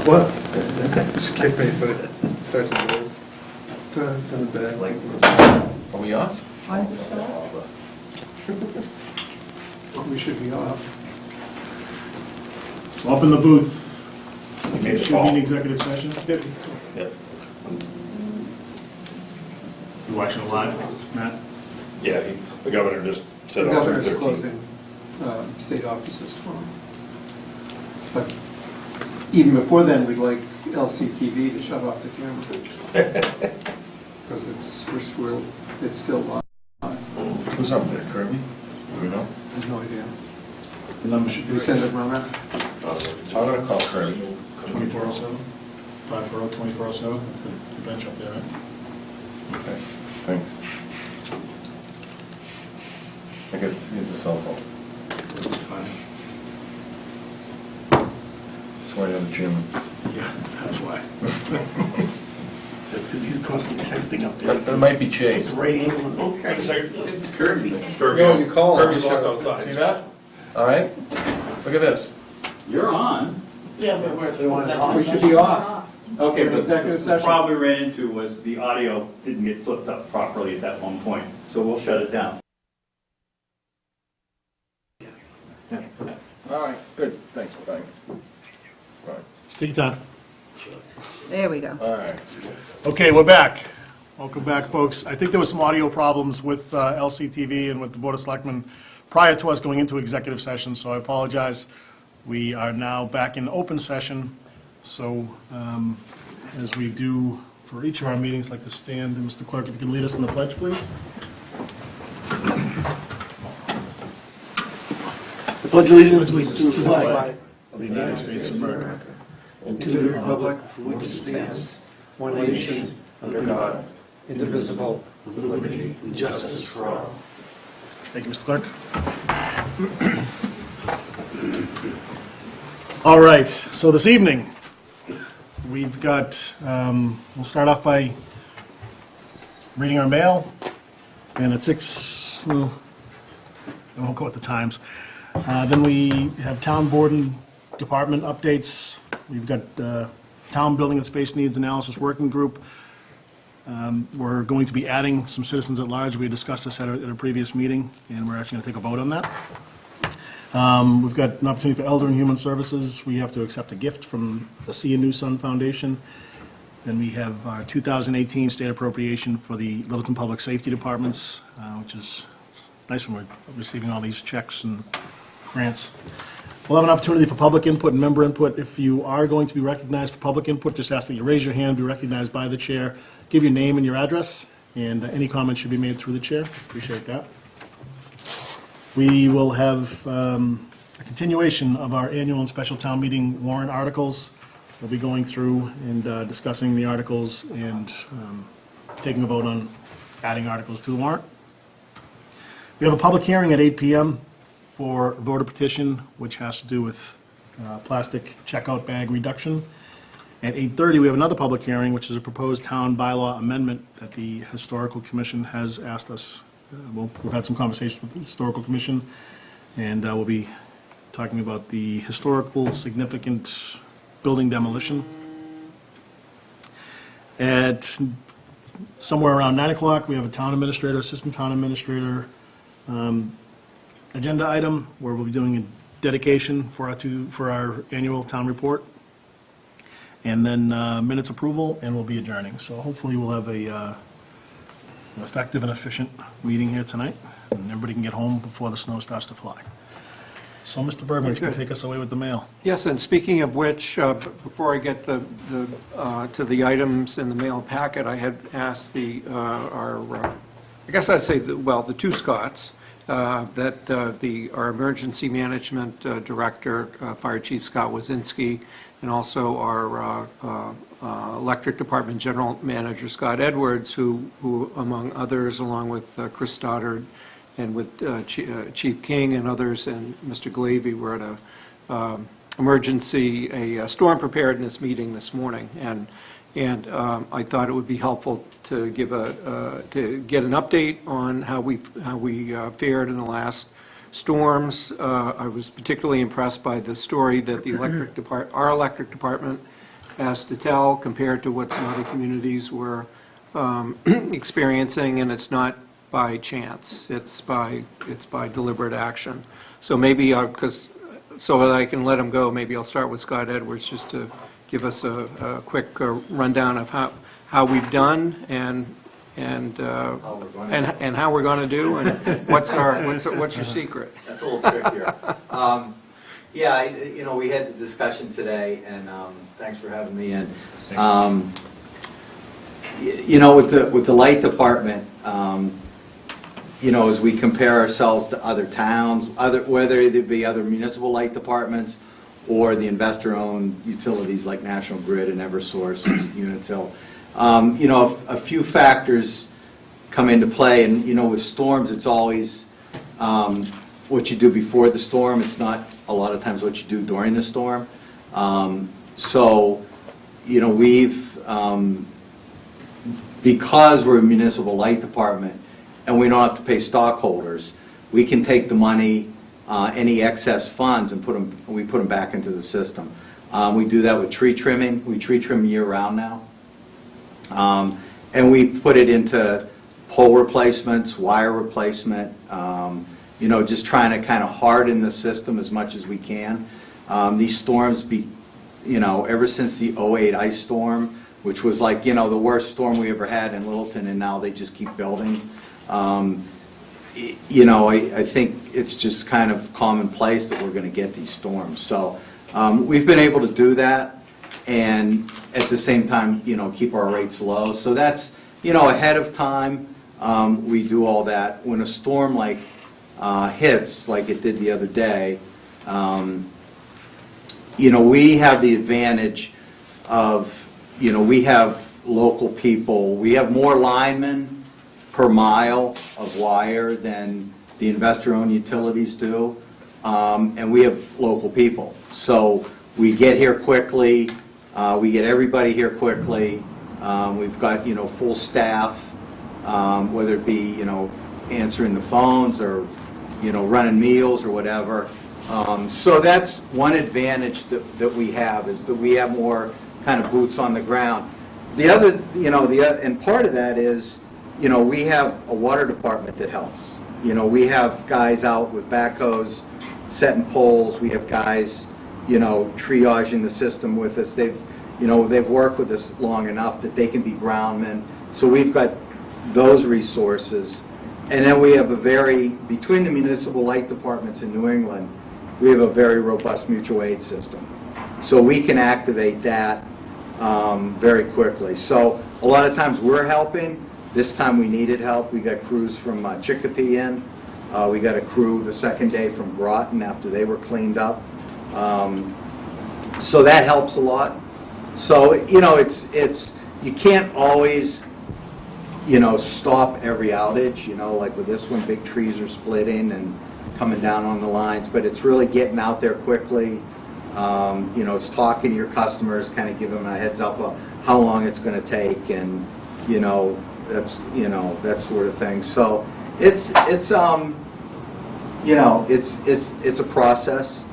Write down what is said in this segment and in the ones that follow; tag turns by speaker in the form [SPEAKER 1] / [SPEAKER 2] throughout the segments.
[SPEAKER 1] What? Skip me for starting the rules. Throw this in the back.
[SPEAKER 2] Are we off?
[SPEAKER 3] Why is it still on?
[SPEAKER 1] We should be off.
[SPEAKER 4] So up in the booth,
[SPEAKER 2] made the
[SPEAKER 4] should be an executive session.
[SPEAKER 2] Yep.
[SPEAKER 4] You watching it live, Matt?
[SPEAKER 2] Yeah, the governor just
[SPEAKER 1] The
[SPEAKER 2] said on
[SPEAKER 1] governor's
[SPEAKER 2] 13.
[SPEAKER 1] closing state offices tomorrow. But even before then, we'd like LCTV to shut off the camera. Because it's still live.
[SPEAKER 2] Who's up there, Kirby? Do we know?
[SPEAKER 1] I have no idea.
[SPEAKER 4] The number should
[SPEAKER 1] We
[SPEAKER 4] be
[SPEAKER 1] send it around.
[SPEAKER 2] I'm gonna call Kirby.
[SPEAKER 4] 2407, 540, 2407, that's the bench up there, right?
[SPEAKER 2] Okay, thanks. I could use the cell phone.
[SPEAKER 4] That's fine.
[SPEAKER 2] That's why I have the gym.
[SPEAKER 4] Yeah, that's why. That's because he's constantly texting up there.
[SPEAKER 2] That might be Chase.
[SPEAKER 4] Right angle.
[SPEAKER 1] It's Kirby.
[SPEAKER 2] Kirby.
[SPEAKER 1] No, you call him.
[SPEAKER 2] Kirby's walked outside. See that? All right, look at this.
[SPEAKER 5] You're on.
[SPEAKER 3] Yeah, but
[SPEAKER 1] We should be off.
[SPEAKER 5] Okay, but
[SPEAKER 1] Executive
[SPEAKER 5] the
[SPEAKER 1] session.
[SPEAKER 5] problem we ran into was the audio didn't get flipped up properly at that one point, so we'll shut it down.
[SPEAKER 2] All right, good, thanks, bye. All right.
[SPEAKER 4] Take your time.
[SPEAKER 3] There we go.
[SPEAKER 2] All right.
[SPEAKER 4] Okay, we're back. Welcome back, folks. I think there was some audio problems with LCTV and with the Board of Selectmen prior to us going into executive session, so I apologize. We are now back in open session, so as we do for each of our meetings, I'd like to stand, and Mr. Clerk, if you can lead us in the pledge, please.
[SPEAKER 6] I pledge allegiance to the flag
[SPEAKER 4] Of the United States of America.
[SPEAKER 6] and to the republic for which it stands, one nation, under God, indivisible, with liberty and justice for all.
[SPEAKER 4] Thank you, Mr. Clerk. All right, so this evening, we've got, we'll start off by reading our mail, and at 6, well, I won't go with the times. Then we have town board and department updates. We've got town building and space needs analysis working group. We're going to be adding some citizens at large. We discussed this at a previous meeting, and we're actually going to take a vote on that. We've got an opportunity for Elder and Human Services. We have to accept a gift from the See a New Sun Foundation. Then we have our 2018 state appropriation for the Littleton Public Safety Departments, which is nice when we're receiving all these checks and grants. We'll have an opportunity for public input and member input. If you are going to be recognized for public input, just ask that you raise your hand, be recognized by the chair, give your name and your address, and any comments should be made through the chair. Appreciate that. We will have a continuation of our annual and special town meeting warrant articles. We'll be going through and discussing the articles and taking a vote on adding articles to the warrant. We have a public hearing at 8 p.m. for voter petition, which has to do with plastic checkout bag reduction. At 8:30, we have another public hearing, which is a proposed town bylaw amendment that the Historical Commission has asked us. We've had some conversations with the Historical Commission, and we'll be talking about the historical significant building demolition. At somewhere around 9 o'clock, we have a town administrator, assistant town administrator agenda item where we'll be doing a dedication for our annual town report. And then minutes approval, and we'll be adjourning. So hopefully we'll have an effective and efficient meeting here tonight, and everybody can get home before the snow starts to fly. So, Mr. Bergman, if you can take us away with the mail.
[SPEAKER 1] Yes, and speaking of which, before I get to the items in the mail packet, I had asked I guess I'd say, the two Scotts, that our emergency management director, Fire Chief Scott Wazinski, and also our electric department general manager, Scott Edwards, who among others, along with Chris Stoddard and with Chief King and others, and Mr. Glavy, were at a storm preparedness meeting this morning, and I thought it would be helpful to get an update on how we fared in the last storms. I was particularly impressed by the story that our electric department asked to tell compared to what some other communities were experiencing, and it's not by chance, it's by deliberate action. So maybe, so that I can let him go, maybe I'll start with Scott Edwards, just to give us a quick rundown of how we've done and how we're going to do, and what's your secret?
[SPEAKER 7] That's a little trickier. Yeah, we had the discussion today, and thanks for having me in. With the light department, as we compare ourselves to other towns, whether it be other municipal light departments or the investor-owned utilities like National Grid and Eversource, Unitil, a few factors come into play, and with storms, it's always what you do before the storm. It's not a lot of times what you do during the storm. We've because we're a municipal light department and we don't have to pay stockholders, we can take the money, any excess funds, and put them back into the system. We do that with tree trimming. We tree trim year-round now. And we put it into pole replacements, wire replacement, just trying to kind of harden the system as much as we can. These storms, ever since the '08 ice storm, which was like, the worst storm we ever had in Littleton, and now they just keep building. I think it's just kind of commonplace that we're going to get these storms. So we've been able to do that, and at the same time, keep our rates low. So that's, ahead of time, we do all that. When a storm hits, like it did the other day, we have the advantage of, we have local people. We have more linemen per mile of wire than the investor-owned utilities do, and we have local people. So we get here quickly. We get everybody here quickly. We've got, full staff, whether it be, answering the phones or, running meals or whatever. So that's one advantage that we have, is that we have more kind of boots on the ground. The other, and part of that is, we have a water department that helps. We have guys out with backhoes, setting poles. We have guys, triaging the system with us. They've worked with us long enough that they can be groundmen. So we've got those resources. And then we have between the municipal light departments in New England, we have a very robust mutual aid system. So we can activate that very quickly. So a lot of times we're helping. This time we needed help. We got crews from Chicopee in. We got a crew the second day from Groton after they were cleaned up. So that helps a lot. So, it's you can't always, stop every outage, like with this one, big trees are splitting and coming down on the lines, but it's really getting out there quickly. It's talking to your customers, kind of giving them a heads up of how long it's going to take, and, that's, that sort of thing. So it's a process,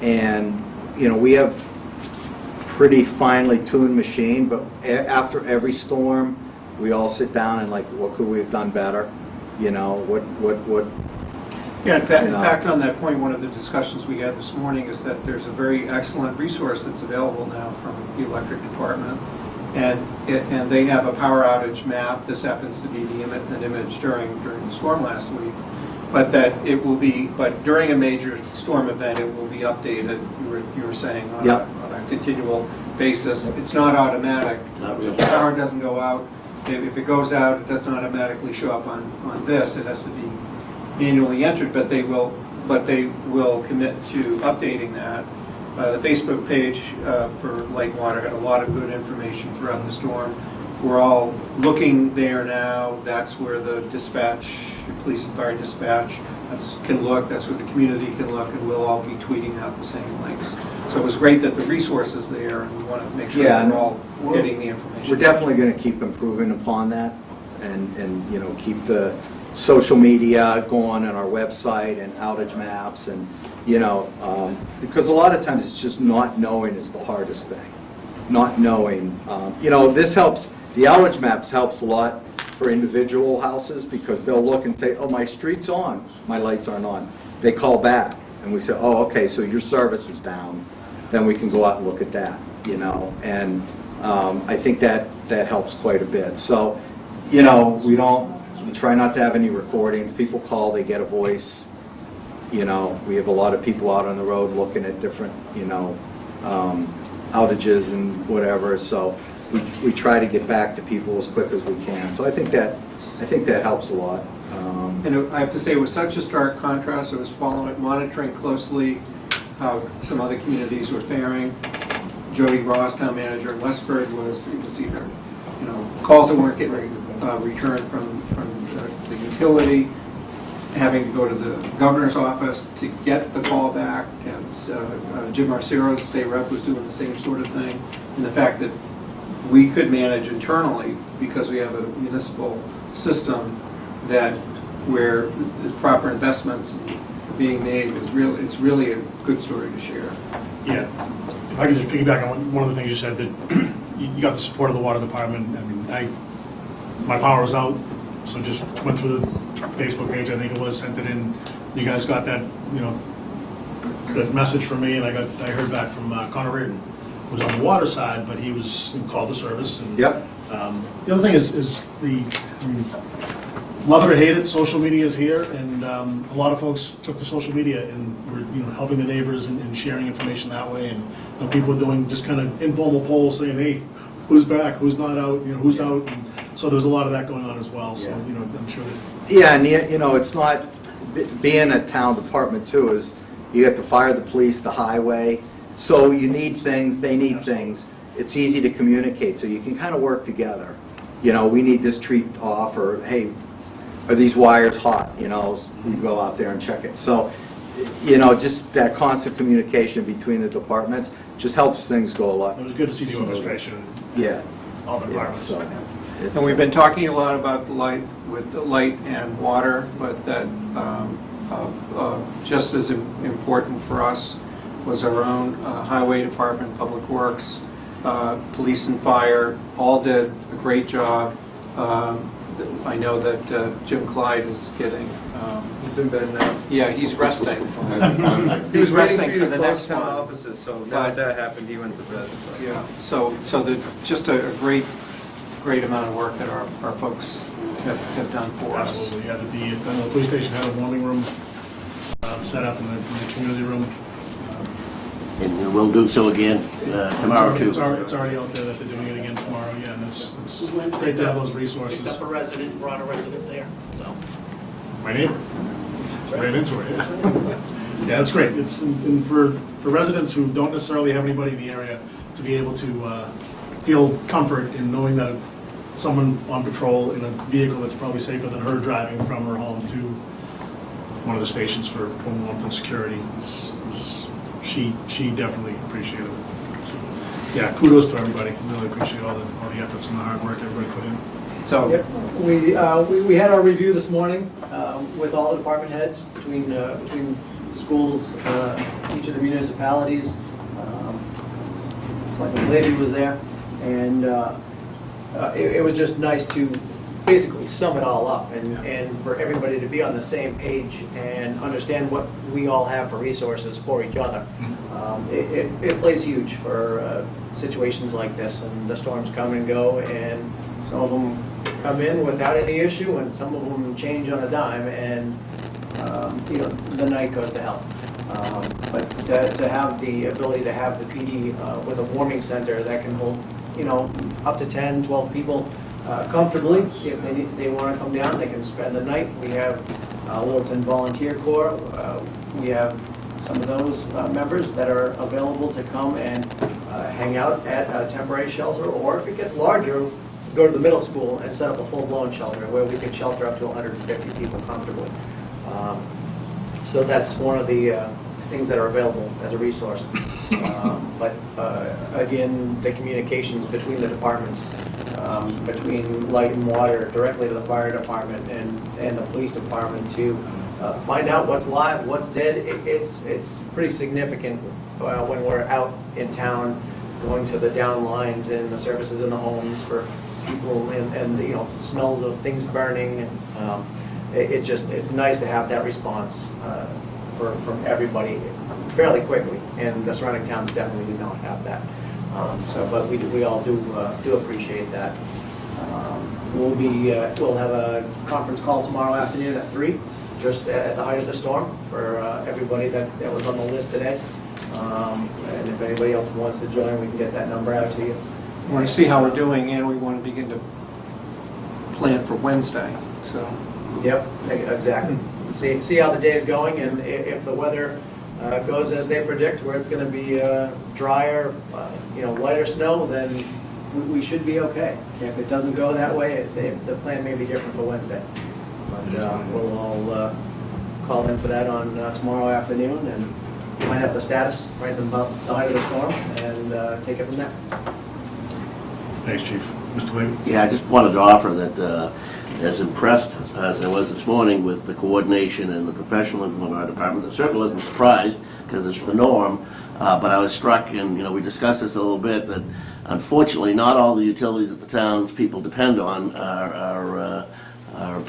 [SPEAKER 7] and, we have pretty finely tuned machine, but after every storm, we all sit down and what could we have done better? What
[SPEAKER 1] Yeah, in fact, on that point, one of the discussions we had this morning is that there's a very excellent resource that's available now from the electric department, and they have a power outage map. This happens to be an image during the storm last week, but but during a major storm event, it will be updated. You were saying on a continual basis. It's not automatic.
[SPEAKER 7] Not really.
[SPEAKER 1] If the power doesn't go out, if it goes out, it doesn't automatically show up on this. It has to be manually entered, but they will commit to updating that. The Facebook page for Light and Water had a lot of good information throughout the storm. We're all looking there now. That's where the dispatch, police and fire dispatch, can look. That's where the community can look, and we'll all be tweeting out the same links. So it was great that the resource is there, and we want to make sure that we're all getting the information.
[SPEAKER 7] We're definitely going to keep improving upon that, and keep the social media going on our website and outage maps, and because a lot of times it's just not knowing is the hardest thing. not knowing. This helps, the outage maps helps a lot for individual houses, because they'll look and say, oh, my street's on, my lights aren't on. They call back, and we say, oh, okay, so your service is down, then we can go out and look at that, and I think that helps quite a bit. So, we try not to have any recordings. People call, they get a voice. We have a lot of people out on the road looking at different, outages and whatever, so we try to get back to people as quick as we can. So I think that helps a lot.
[SPEAKER 1] And I have to say, it was such a stark contrast. I was monitoring closely how some other communities were faring. Jody Ross, town manager in Westford, was either, calls that weren't getting returned from the utility, having to go to the governor's office to get the call back. And Jim Arcero, the state rep, was doing the same sort of thing. And the fact that we could manage internally, because we have a municipal system that where the proper investments are being made, it's really a good story to share.
[SPEAKER 4] Yeah, if I could just piggyback on one of the things you said, that you got the support of the water department. I mean, my power was out, so just went through the Facebook page, I think it was, sent it in. You guys got that, that message from me, and I heard back from Connor Reardon, who was on the water side, but he called the service. And,
[SPEAKER 7] Yep.
[SPEAKER 4] the other thing is love it or hate it, social media is here, and a lot of folks took to social media and were helping the neighbors and sharing information that way. And people are doing just kind of informal polls saying, hey, who's back, who's not out, who's out. And so there's a lot of that going on as well. So I'm sure that.
[SPEAKER 7] Yeah, and it's not, being a town department too, is you have the fire, the police, the highway. So you need things, they need things. It's easy to communicate, so you can kind of work together. We need this tree off, or hey, are these wires hot? We go out there and check it. So, just that constant communication between the departments just helps things go a lot.
[SPEAKER 4] It was good to see the orchestration.
[SPEAKER 7] Yeah.
[SPEAKER 4] All the
[SPEAKER 7] Yeah,
[SPEAKER 4] departments.
[SPEAKER 7] so it's-
[SPEAKER 1] And we've been talking a lot about the light and water, but that just as important for us was our own highway department, public works, police and fire, all did a great job. I know that Jim Clyde is getting,
[SPEAKER 2] He's in bed now.
[SPEAKER 1] yeah, he's resting.
[SPEAKER 2] He was
[SPEAKER 1] resting
[SPEAKER 2] waiting for you
[SPEAKER 1] for
[SPEAKER 2] to
[SPEAKER 1] the
[SPEAKER 2] close
[SPEAKER 1] next
[SPEAKER 2] town
[SPEAKER 1] one.
[SPEAKER 2] offices, so now
[SPEAKER 1] But-
[SPEAKER 2] that that happened, he went to bed. So.
[SPEAKER 1] Yeah, so just a great amount of work that our folks have done for us.
[SPEAKER 4] Absolutely, yeah. The police station had a warming room set up in the community room.
[SPEAKER 6] And we'll do so again tomorrow too.
[SPEAKER 4] It's already out there that they're doing it again tomorrow, yeah, and it's great to have those resources.
[SPEAKER 8] Picked up a resident, brought a resident there, so.
[SPEAKER 4] My neighbor, ran into it, yeah. Yeah, it's great. It's, and for residents who don't necessarily have anybody in the area, to be able to feel comfort in knowing that someone on patrol in a vehicle that's probably safer than her driving from her home to one of the stations for warmth and security, she definitely appreciated it. So, yeah, kudos to everybody. Really appreciate all the efforts and the hard work everybody put in.
[SPEAKER 1] So,
[SPEAKER 9] Yep, we had our review this morning with all the department heads between schools, each of the municipalities. Selectman Levy was there, and it was just nice to basically sum it all up and for everybody to be on the same page and understand what we all have for resources for each other. It plays huge for situations like this, and the storms come and go, and some of them come in without any issue, and some of them change on a dime, and the night goes to hell. But to have the ability to have the PD with a warming center that can hold, up to 10, 12 people comfortably, if they want to come down, they can spend the night. We have Littleton Volunteer Corps. We have some of those members that are available to come and hang out at a temporary shelter, or if it gets larger, go to the middle school and set up a full-blown shelter where we can shelter up to 150 people comfortably. So that's one of the things that are available as a resource. But again, the communications between the departments, between light and water, directly to the fire department and the police department to find out what's live, what's dead. It's pretty significant when we're out in town going to the down lines and the services in the homes for people and you know, smells of things burning. And it's nice to have that response from everybody fairly quickly, and the surrounding towns definitely do not have that. But we all do appreciate that. We'll have a conference call tomorrow afternoon at 3, just at the height of the storm, for everybody that was on the list today. And if anybody else wants to join, we can get that number out to you.
[SPEAKER 1] We want to see how we're doing, and we want to begin to plan for Wednesday, so.
[SPEAKER 9] Yep, exactly. See how the day is going, and if the weather goes as they predict, where it's going to be drier, lighter snow, then we should be okay. If it doesn't go that way, the plan may be different for Wednesday. But we'll all call in for that on tomorrow afternoon and find out the status, right about the height of the storm, and take it from there.
[SPEAKER 4] Thanks, Chief. Mr. Clavin?
[SPEAKER 6] Yeah, I just wanted to offer that as impressed as I was this morning with the coordination and the professionalism of our department, I certainly wasn't surprised because it's the norm, but I was struck, and we discussed this a little bit, that unfortunately not all the utilities that the town's people depend on are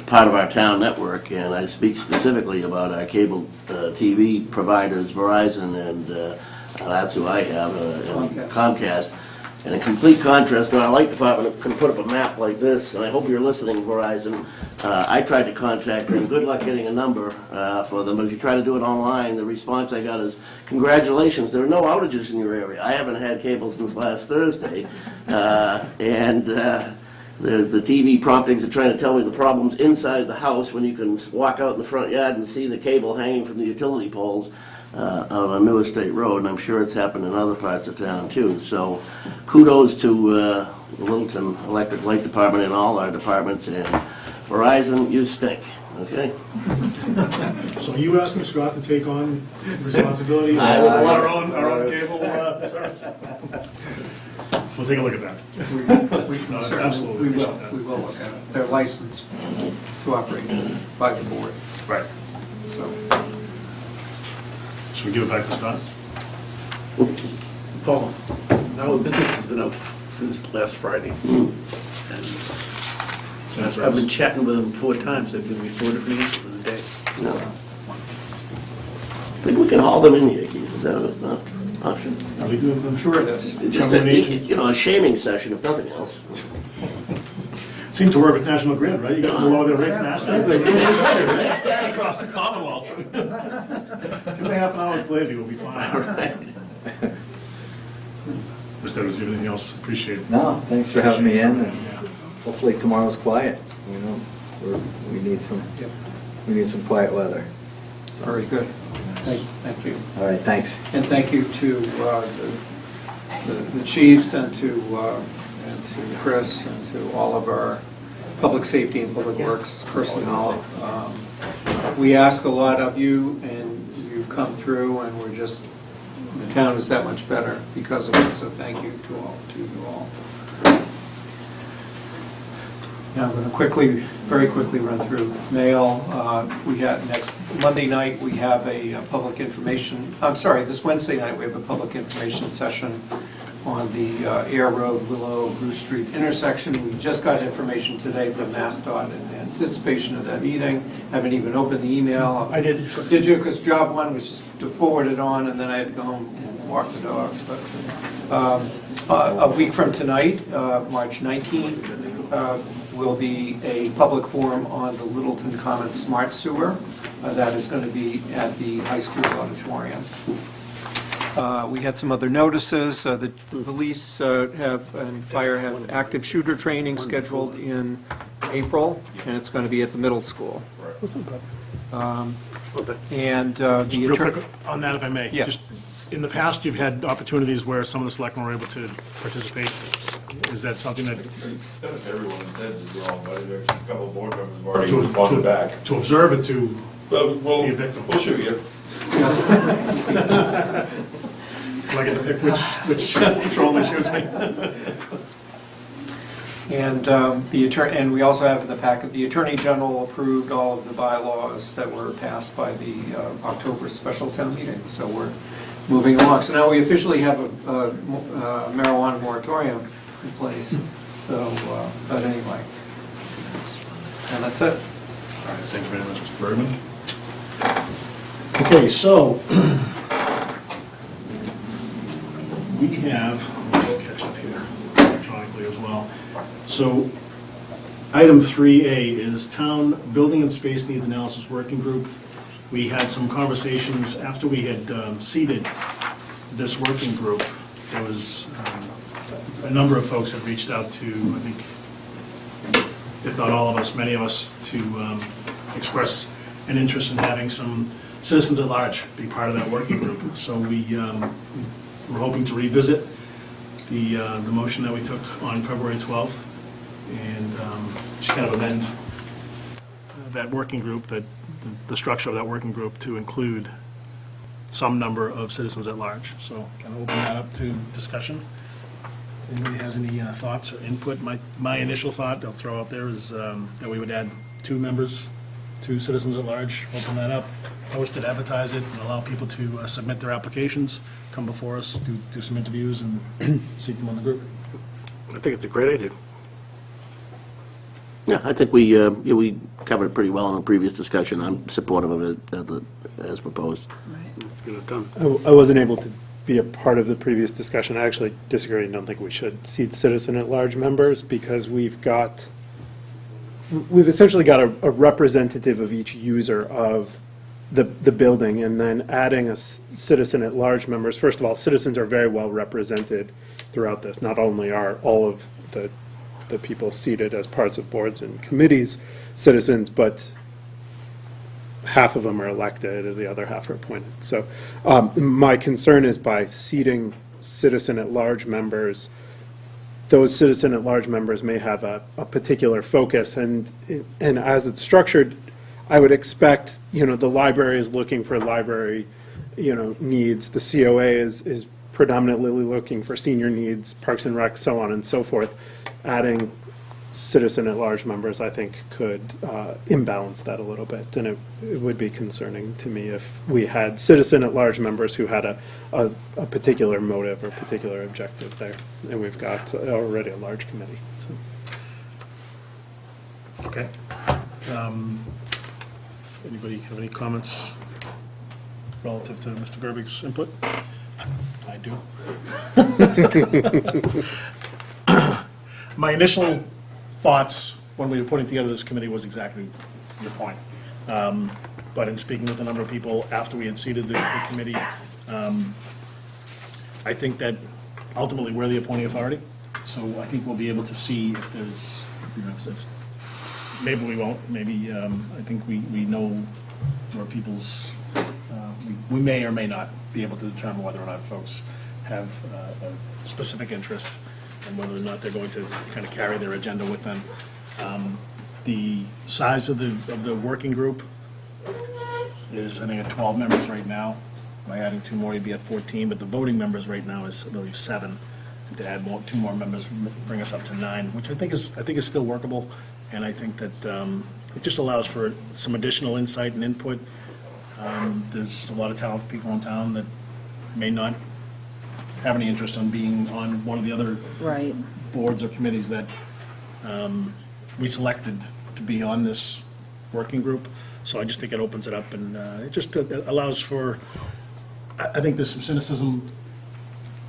[SPEAKER 6] part of our town network, and I speak specifically about our cable TV providers, Verizon, and that's who I have, and Comcast. And in complete contrast, our light department can put up a map like this, and I hope you're listening, Verizon. I tried to contact them. Good luck getting a number for them. If you try to do it online, the response I got is, congratulations, there are no outages in your area. I haven't had cable since last Thursday. The TV promptings are trying to tell me the problem's inside the house when you can walk out in the front yard and see the cable hanging from the utility poles on a New Estate Road, and I'm sure it's happened in other parts of town too. So kudos to the Littleton Electric Light Department and all our departments, and Verizon, you stink, okay?
[SPEAKER 4] So are you asking Scott to take on responsibility of our own cable service? We'll take a look at that. No, absolutely.
[SPEAKER 1] We will look at it. They're licensed to operate by the board,
[SPEAKER 4] Right.
[SPEAKER 1] so.
[SPEAKER 4] Should we give it back to Scott?
[SPEAKER 6] Paul?
[SPEAKER 8] Our business has been up since last Friday. And
[SPEAKER 4] Sounds
[SPEAKER 8] I've been
[SPEAKER 4] right.
[SPEAKER 8] chatting with them 4 times. They've given me 4 different answers in a day.
[SPEAKER 6] No. Maybe we can haul them in here, Keith, is that an option?
[SPEAKER 1] I'm sure it is.
[SPEAKER 6] Just a shaming session, if nothing else.
[SPEAKER 4] Seemed to work with National Grid, right? You got to lower their rates nationally. Across the Commonwealth. Give me half an hour with Glavy, we'll be fine. Mr. Evans, do you have anything else? Appreciate it.
[SPEAKER 7] No, thanks for having me in, and hopefully tomorrow's quiet, we need some quiet weather.
[SPEAKER 1] Very good. Thank you.
[SPEAKER 7] All right, thanks.
[SPEAKER 1] And thank you to the chiefs and to Chris and to all of our public safety and public works personnel. We ask a lot of you, and you've come through, and the town is that much better because of it, so thank you to you all. Now, I'm going to very quickly run through mail. We have next Monday night, we have a public information, this Wednesday night, we have a public information session on the Air Road, Willow, Bruce Street intersection. We just got information today from MassDOT in anticipation of that meeting. Haven't even opened the email.
[SPEAKER 4] I did.
[SPEAKER 1] Did you? Because job one was just to forward it on, and then I had to go home and walk the dogs. But a week from tonight, March 19th, will be a public forum on the Littleton Commons Smart Sewer. That is going to be at the high school auditorium. We had some other notices. The police and fire have active shooter training scheduled in April, and it's going to be at the middle school. And the
[SPEAKER 4] Real
[SPEAKER 1] attorney.
[SPEAKER 4] quick on that, if I may.
[SPEAKER 1] Yeah.
[SPEAKER 4] Just in the past, you've had opportunities where some of the selectmen were able to participate. Is that something that,
[SPEAKER 2] Everyone intends to go, but a couple of board members have already responded back.
[SPEAKER 4] to observe it, to
[SPEAKER 2] Well,
[SPEAKER 4] be a victim?
[SPEAKER 2] we'll shoot you.
[SPEAKER 4] Do I get to pick which patrolman shoots me?
[SPEAKER 1] And and we also have in the packet, the Attorney General approved all of the bylaws that were passed by the October special town meeting. So we're moving along. So now we officially have a marijuana moratorium in place, so, but anyway. And that's it.
[SPEAKER 4] All right, thank you very much, Mr. Bergman. Okay, so we have, let me just catch up here electronically as well. So item 3A is Town Building and Space Needs Analysis Working Group. We had some conversations after we had seated this working group. There was a number of folks that reached out to, I think, if not all of us, many of us, to express an interest in having some citizens at large be part of that working group. So we're hoping to revisit the motion that we took on February 12th and just kind of amend that working group, the structure of that working group to include some number of citizens at large. So kind of open that up to discussion. Anybody has any thoughts or input? My initial thought I'll throw out there is that we would add 2 members, 2 citizens at large, open that up, post it, advertise it, and allow people to submit their applications, come before us, do some interviews, and seat them on the group.
[SPEAKER 8] I think it's a great idea.
[SPEAKER 6] Yeah, I think we covered it pretty well in a previous discussion. I'm supportive of it as proposed.
[SPEAKER 8] Let's get it done.
[SPEAKER 10] I wasn't able to be a part of the previous discussion. I actually disagree and don't think we should seat citizen at large members because we've essentially got a representative of each user of the building, and then adding a citizen at large members. First of all, citizens are very well represented throughout this. Not only are all of the people seated as parts of boards and committees citizens, but half of them are elected and the other half are appointed. So my concern is by seating citizen at large members, those citizen at large members may have a particular focus, and as it's structured, I would expect, the library is looking for library, needs. The COA is predominantly looking for senior needs, Parks and Rec, so on and so forth. Adding citizen at large members, I think, could imbalance that a little bit, and it would be concerning to me if we had citizen at large members who had a particular motive or particular objective there, and we've got already a large committee, so.
[SPEAKER 4] Okay. Anybody have any comments relative to Mr. Gerbig's input? I do. My initial thoughts when we were putting together this committee was exactly your point. But in speaking with a number of people after we had seated the committee, I think that ultimately we're the appointing authority. So I think we'll be able to see if there's, if maybe we won't, maybe, I think we know where people's, we may or may not be able to determine whether or not folks have a specific interest and whether or not they're going to kind of carry their agenda with them. The size of the working group is, I think, at 12 members right now. By adding 2 more, you'd be at 14, but the voting members right now is, I believe, 7. And to add 2 more members would bring us up to 9, which I think is still workable. And I think that it just allows for some additional insight and input. There's a lot of talented people in town that may not have any interest in being on one of the other
[SPEAKER 3] Right.
[SPEAKER 4] boards or committees that we selected to be on this working group. So I just think it opens it up, and it just allows for, I think there's some cynicism,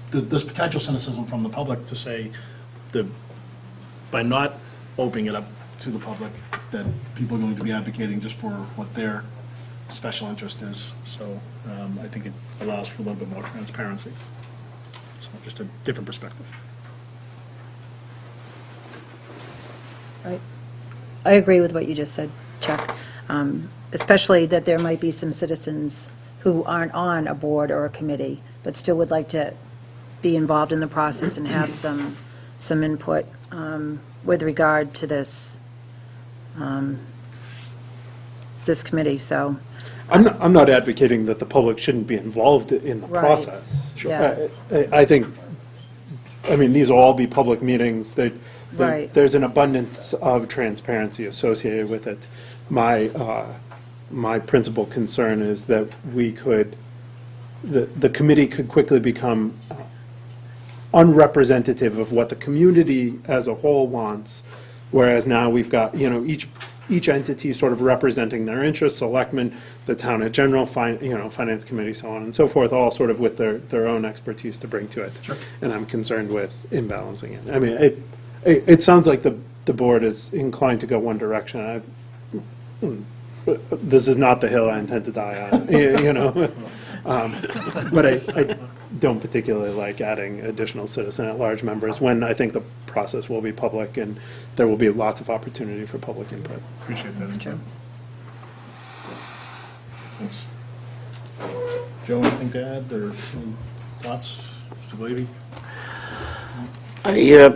[SPEAKER 4] there's potential cynicism from the public to say that by not opening it up to the public, that people are going to be advocating just for what their special interest is. So I think it allows for a little bit more transparency. So just a different perspective.
[SPEAKER 3] Right. I agree with what you just said, Chuck. Especially that there might be some citizens who aren't on a board or a committee, but still would like to be involved in the process and have some input with regard to this committee, so.
[SPEAKER 10] I'm not advocating that the public shouldn't be involved in the
[SPEAKER 3] Right.
[SPEAKER 10] process.
[SPEAKER 3] Yeah.
[SPEAKER 10] I think, these will all be public meetings.
[SPEAKER 3] Right.
[SPEAKER 10] There's an abundance of transparency associated with it. My principal concern is that we could the committee could quickly become unrepresentative of what the community as a whole wants, whereas now we've got, each entity sort of representing their interests, selectmen, the town in general, finance committee, so on and so forth, all sort of with their own expertise to bring to it. Sure. And I'm concerned with imbalancing it. I mean, it sounds like the board is inclined to go one direction. This is not the hill I intend to die on, But I don't particularly like adding additional citizen at-large members when I think the process will be public and there will be lots of opportunity for public input.
[SPEAKER 4] Appreciate that.
[SPEAKER 3] true.
[SPEAKER 4] Thanks. Joe, anything to add, or any thoughts, Mr. Glavy?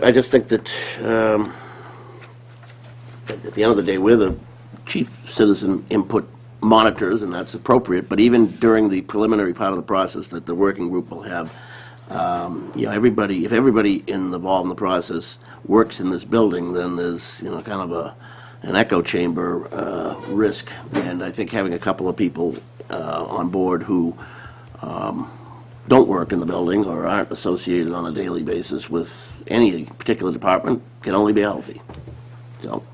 [SPEAKER 6] I just think that, at the end of the day, we're the chief citizen input monitors, and that's appropriate, but even during the preliminary part of the process that the working group will have, if everybody involved in the process works in this building, then there's, kind of an echo chamber risk, and I think having a couple of people on board who don't work in the building or aren't associated on a daily basis with any particular department can only be healthy. So,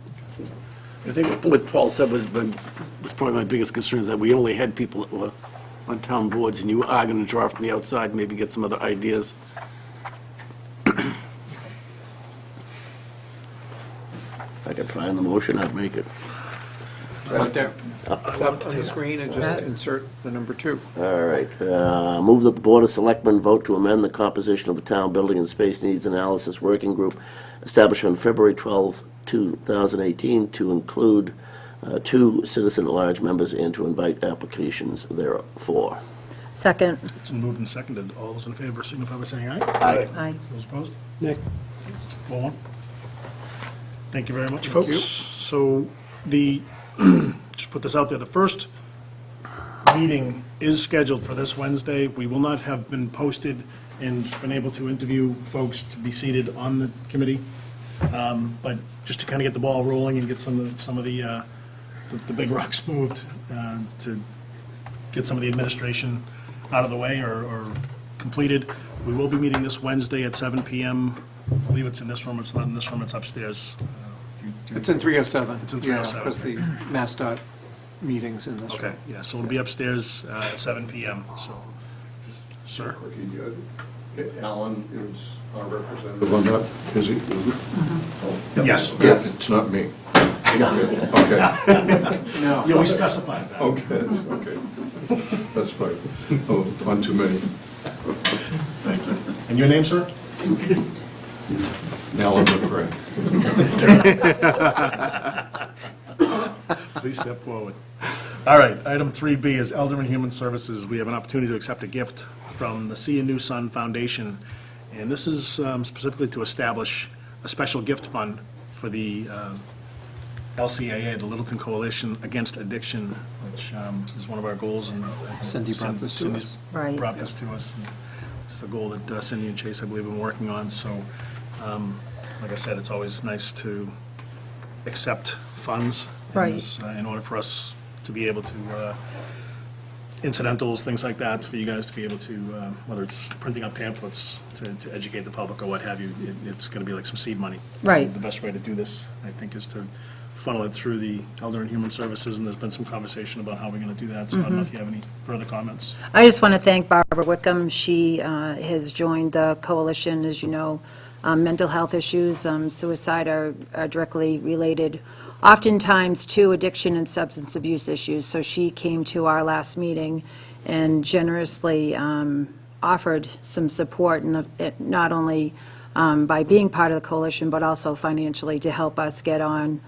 [SPEAKER 8] I think what Paul said was probably my biggest concern, is that we only had people that were on town boards, and you are going to draw from the outside, maybe get some other ideas.
[SPEAKER 6] if I could find the motion, I'd make it.
[SPEAKER 1] Right there. Up on the screen and just insert the number 2.
[SPEAKER 6] All right. Move that the Board of Selectmen vote to amend the composition of the Town Building and Space Needs Analysis Working Group established on February 12, 2018, to include 2 citizen-at-large members and to invite applications therefor.
[SPEAKER 3] Second.
[SPEAKER 4] It's been moved and seconded. All those in favor signify by saying aye.
[SPEAKER 3] Aye.
[SPEAKER 4] Those opposed?
[SPEAKER 10] Nick?
[SPEAKER 4] 4-1. Thank you very much,
[SPEAKER 1] Thank
[SPEAKER 4] folks.
[SPEAKER 1] you.
[SPEAKER 4] So just put this out there, the first meeting is scheduled for this Wednesday. We will not have been posted and been able to interview folks to be seated on the committee. But just to kind of get the ball rolling and get some of the big rocks moved, to get some of the administration out of the way or completed. We will be meeting this Wednesday at 7 PM. I believe it's in this room. It's not in this room. It's upstairs.
[SPEAKER 1] It's in 307.
[SPEAKER 4] It's in 307,
[SPEAKER 1] Because the MassDOT meeting's in this room.
[SPEAKER 4] Okay, yeah, so it'll be upstairs at 7 PM, so, sir?
[SPEAKER 11] Alan is our representative on that, is he?
[SPEAKER 4] Yes.
[SPEAKER 11] Yeah, it's not me. Okay,
[SPEAKER 1] No.
[SPEAKER 4] Yeah, we specified that.
[SPEAKER 11] okay, that's fine. Oh, one too many.
[SPEAKER 4] Thank you. And your name, sir?
[SPEAKER 11] Alan McRae.
[SPEAKER 4] Please step forward. All right, item 3B is Elder and Human Services. We have an opportunity to accept a gift from the See a New Sun Foundation, and this is specifically to establish a special gift fund for the LCAA, the Littleton Coalition Against Addiction, which is one of our goals. And
[SPEAKER 1] Cindy brought this to
[SPEAKER 4] Cindy's
[SPEAKER 1] us.
[SPEAKER 3] Right.
[SPEAKER 4] brought this to us. And it's a goal that Cindy and Chase, I believe, have been working on. So, like I said, it's always nice to accept funds.
[SPEAKER 3] Right.
[SPEAKER 4] In order for us to be able to, incidentals, things like that, for you guys to be able to, whether it's printing up pamphlets to educate the public or what have you, it's going to be like some seed money.
[SPEAKER 3] Right.
[SPEAKER 4] The best way to do this, I think, is to funnel it through the Elder and Human Services, and there's been some conversation about how we're going to do that, so I don't know if you have any further comments.
[SPEAKER 3] I just want to thank Barbara Wickham. She has joined the coalition, as you know. Mental health issues, suicide are directly related, oftentimes to addiction and substance abuse issues. So she came to our last meeting and generously offered some support, not only by being part of the coalition, but also financially to help us get on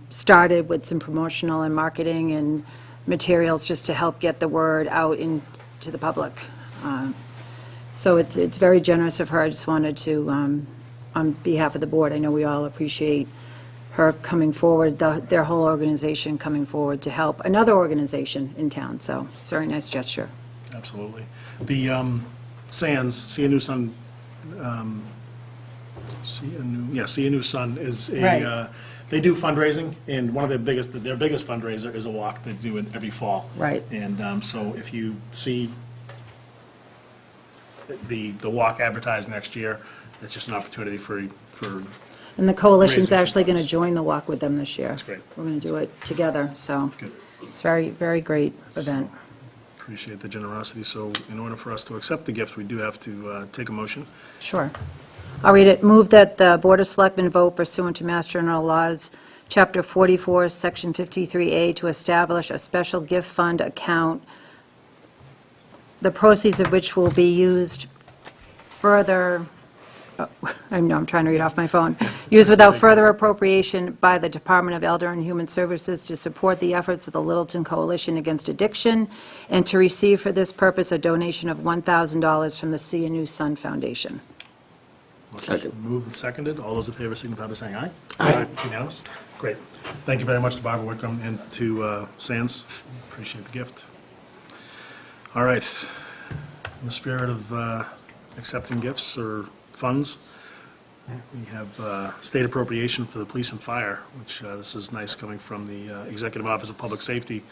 [SPEAKER 3] started with some promotional and marketing and materials just to help get the word out into the public. So it's very generous of her. I just wanted to, on behalf of the board, I know we all appreciate her coming forward, their whole organization coming forward to help another organization in town. So it's a very nice gesture.
[SPEAKER 4] Absolutely. The SANS, See a New Sun, See a New Sun is a,
[SPEAKER 3] Right.
[SPEAKER 4] they do fundraising, and one of their biggest fundraiser is a walk they do it every fall.
[SPEAKER 3] Right.
[SPEAKER 4] And so if you see the walk advertised next year. It's just an opportunity for
[SPEAKER 3] And the coalition's
[SPEAKER 4] Raising some
[SPEAKER 3] actually going to
[SPEAKER 4] funds.
[SPEAKER 3] join the walk with them this year.
[SPEAKER 4] That's great.
[SPEAKER 3] We're going to do it together, so
[SPEAKER 4] Good.
[SPEAKER 3] it's very, very great event.
[SPEAKER 4] Appreciate the generosity. So in order for us to accept the gift, we do have to take a motion.
[SPEAKER 3] Sure. I'll read it. Move that the Board of Selectmen vote pursuant to Mass General Laws, Chapter 44, Section 53A, to establish a special gift fund account, the proceeds of which will be used further, I know, I'm trying to read off my phone, used without further appropriation by the Department of Elder and Human Services to support the efforts of the Littleton Coalition Against Addiction, and to receive for this purpose a donation of $1,000 from the See a New Sun Foundation.
[SPEAKER 4] Motion's moved and seconded. All those in favor signify by saying aye. Aye. Unanimous? Great. Thank you very much to Barbara Wickham and to Sands. Appreciate the gift. All right. In the spirit of accepting gifts or funds, we have state appropriation for the police and fire, which this is nice coming from the Executive Office of Public Safety.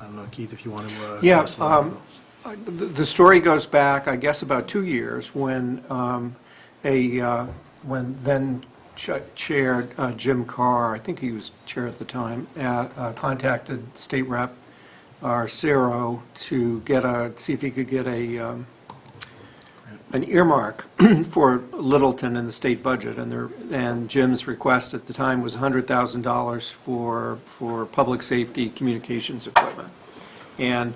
[SPEAKER 4] I don't know, Keith, if you want to...
[SPEAKER 1] Yeah,
[SPEAKER 4] pass along.
[SPEAKER 1] the story goes back, I guess, about 2 years when when then Chair Jim Carr, I think he was chair at the time, contacted State Rep Arcero to see if he could get an earmark for Littleton in the state budget, and Jim's request at the time was $100,000 for public safety communications equipment. And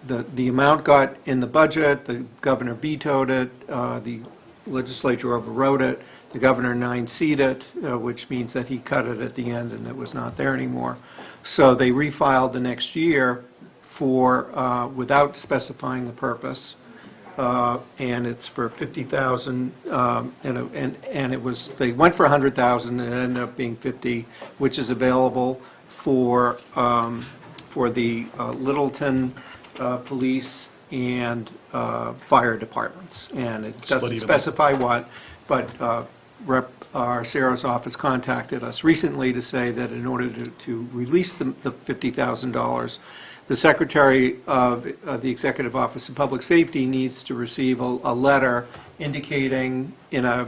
[SPEAKER 1] the amount got in the budget, the governor vetoed it, the legislature overrode it, the governor 9C'd it, which means that he cut it at the end and it was not there anymore. So they refiled the next year without specifying the purpose, and it's for $50,000, and it was, they went for $100,000 and it ended up being $50,000, which is available for the Littleton police and fire departments. And it doesn't
[SPEAKER 4] evenly.
[SPEAKER 1] specify what, but Rep. Arcero's office contacted us recently to say that in order to release the $50,000, the Secretary of the Executive Office of Public Safety needs to receive a letter indicating in a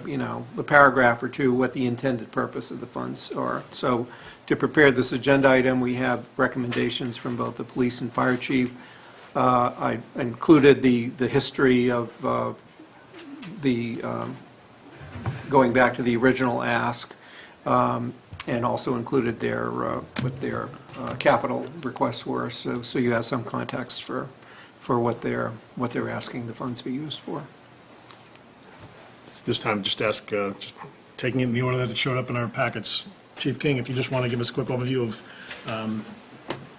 [SPEAKER 1] paragraph or two what the intended purpose of the funds are. So to prepare this agenda item, we have recommendations from both the police and fire chief. I included the history of going back to the original ask, and also included what their capital requests were, so you have some context for what they're asking the funds be used for.
[SPEAKER 4] This time, just ask, just taking it in the order that it showed up in our packets. Chief King, if you just want to give us a quick overview of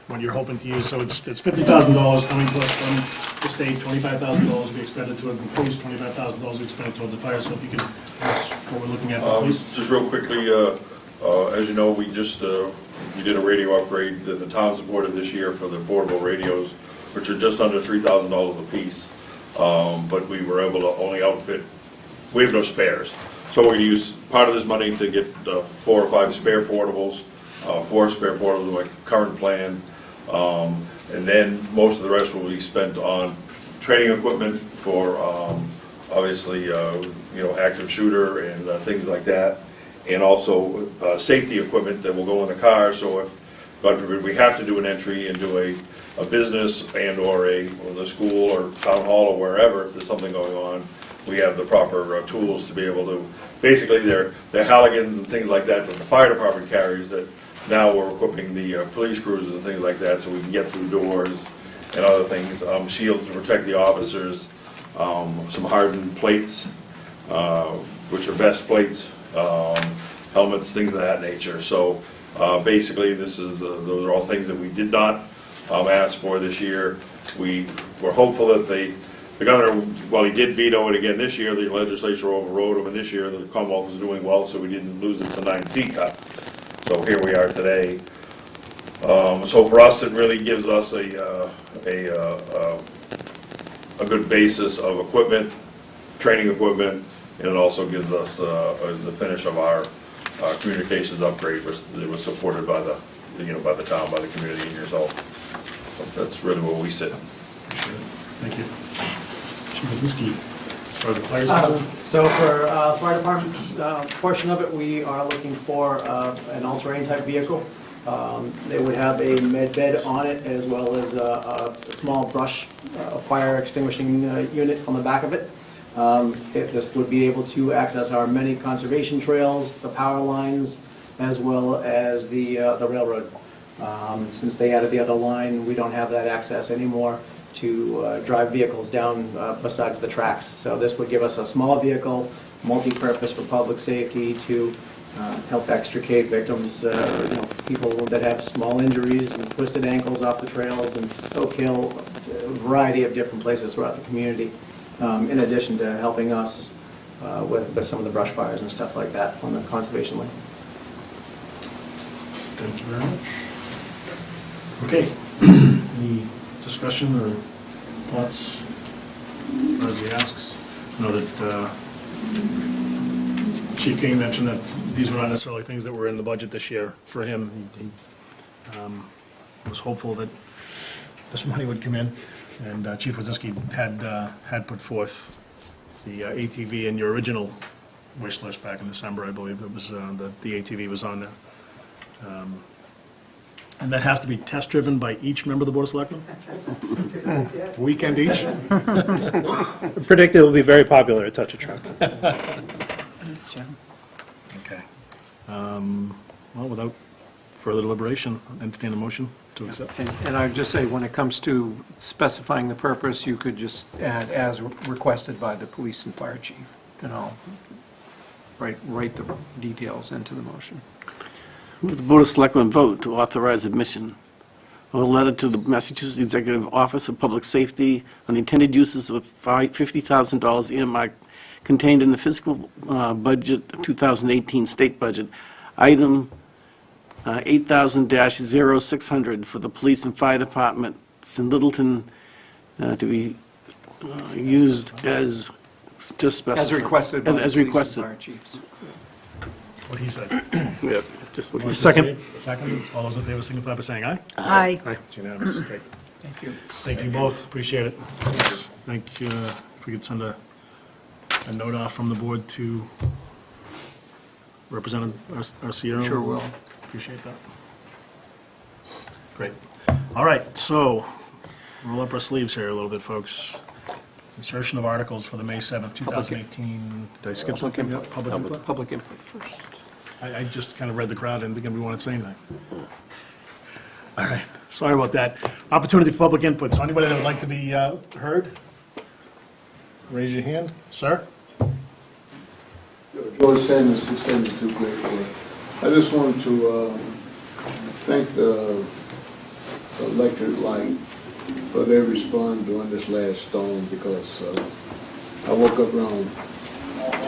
[SPEAKER 4] what you're hoping to use. So it's $50,000 coming to us from the state, $25,000 will be expended toward the police, $25,000 will be expended toward the fire. So if you can, that's what we're looking at, please.
[SPEAKER 2] Just real quickly, as you know, we did a radio upgrade that the town supported this year for the portable radios, which are just under $3,000 a piece. But we were able to only outfit, we have no spares. So we're going to use part of this money to get 4 or 5 spare portables, 4 spare portables with my current plan. And then most of the rest will be spent on training equipment for, obviously, active shooter and things like that. And also safety equipment that will go in the car, so if, God forbid, we have to do an entry into a business or the school or town hall or wherever, if there's something going on, we have the proper tools to be able to, basically they're Halligans and things like that that the fire department carries, that now we're equipping the police cruisers and things like that so we can get through doors and other things, shields to protect the officers, some hardened plates, which are vest plates, helmets, things of that nature. So basically those are all things that we did not ask for this year. We were hopeful that the governor, while he did veto it again this year, the legislature overrode him, and this year the Commonwealth is doing well, so we didn't lose it to 9C cuts. So here we are today. So for us, it really gives us a good basis of equipment, training equipment, and it also gives us the finish of our communications upgrade, which was supported by the town, by the community, and yourself. So that's really where we sit.
[SPEAKER 4] Appreciate it. Thank you. Wazinski, as far as the fire's concerned.
[SPEAKER 9] So for fire department's portion of it, we are looking for an all-terrain type vehicle. They would have a med bed on it as well as a small brush fire extinguishing unit on the back of it. This would be able to access our many conservation trails, the power lines, as well as the railroad. Since they added the other line, we don't have that access anymore to drive vehicles down besides the tracks. So this would give us a small vehicle, multi-purpose for public safety to help extricate victims, people that have small injuries and twisted ankles off the trails and Oak Hill, a variety of different places throughout the community, in addition to helping us with some of the brush fires and stuff like that on the conservation land.
[SPEAKER 4] Thank you very much. Okay, any discussion or thoughts as he asks? I know that Chief King mentioned that these were not necessarily things that were in the budget this year for him. He was hopeful that this money would come in, and Chief Wazinski had put forth the ATV in your original wish list back in December, I believe. It was the ATV was on there. And that has to be test-driven by each member of the Board of Selectmen? Weekend each?
[SPEAKER 10] Predict it will be very popular at Touch a Truck.
[SPEAKER 3] That's true.
[SPEAKER 4] Okay. Well, without further deliberation, I'll entertain a motion to accept.
[SPEAKER 1] And I would just say, when it comes to specifying the purpose, you could just add, as requested by the police and fire chief, write the details into the motion.
[SPEAKER 8] Move the Board of Selectmen vote to authorize admission of a letter to the Massachusetts Executive Office of Public Safety on the intended uses of $50,000 earmarked contained in the fiscal budget 2018 state budget, item 8000-0600 for the police and fire departments in Littleton to be used as just specified.
[SPEAKER 1] As requested by the
[SPEAKER 8] As
[SPEAKER 1] police and
[SPEAKER 8] requested.
[SPEAKER 1] fire chiefs.
[SPEAKER 4] What he said.
[SPEAKER 8] Yeah, just what he said.
[SPEAKER 4] Second. Second. All those in favor signify by saying aye.
[SPEAKER 3] Aye.
[SPEAKER 4] It's unanimous. Great.
[SPEAKER 1] Thank you.
[SPEAKER 4] Thank you both. Appreciate it. Thank you. If we could send a note off from the board to represent our CEO.
[SPEAKER 1] Sure will.
[SPEAKER 4] Appreciate that. Great. All right, so roll up our sleeves here a little bit, folks. Insertion of articles for the May 7th, 2018. Did I skip something? Yep, Public input?
[SPEAKER 1] Public input first.
[SPEAKER 4] I just kind of read the crowd and didn't think we wanted to say anything. All right, sorry about that. Opportunity for public input. So anybody that would like to be heard? Raise your hand. Sir?
[SPEAKER 11] George Sanders, 672 Great Way. I just wanted to thank the electric light for their response during this last storm, because I woke up around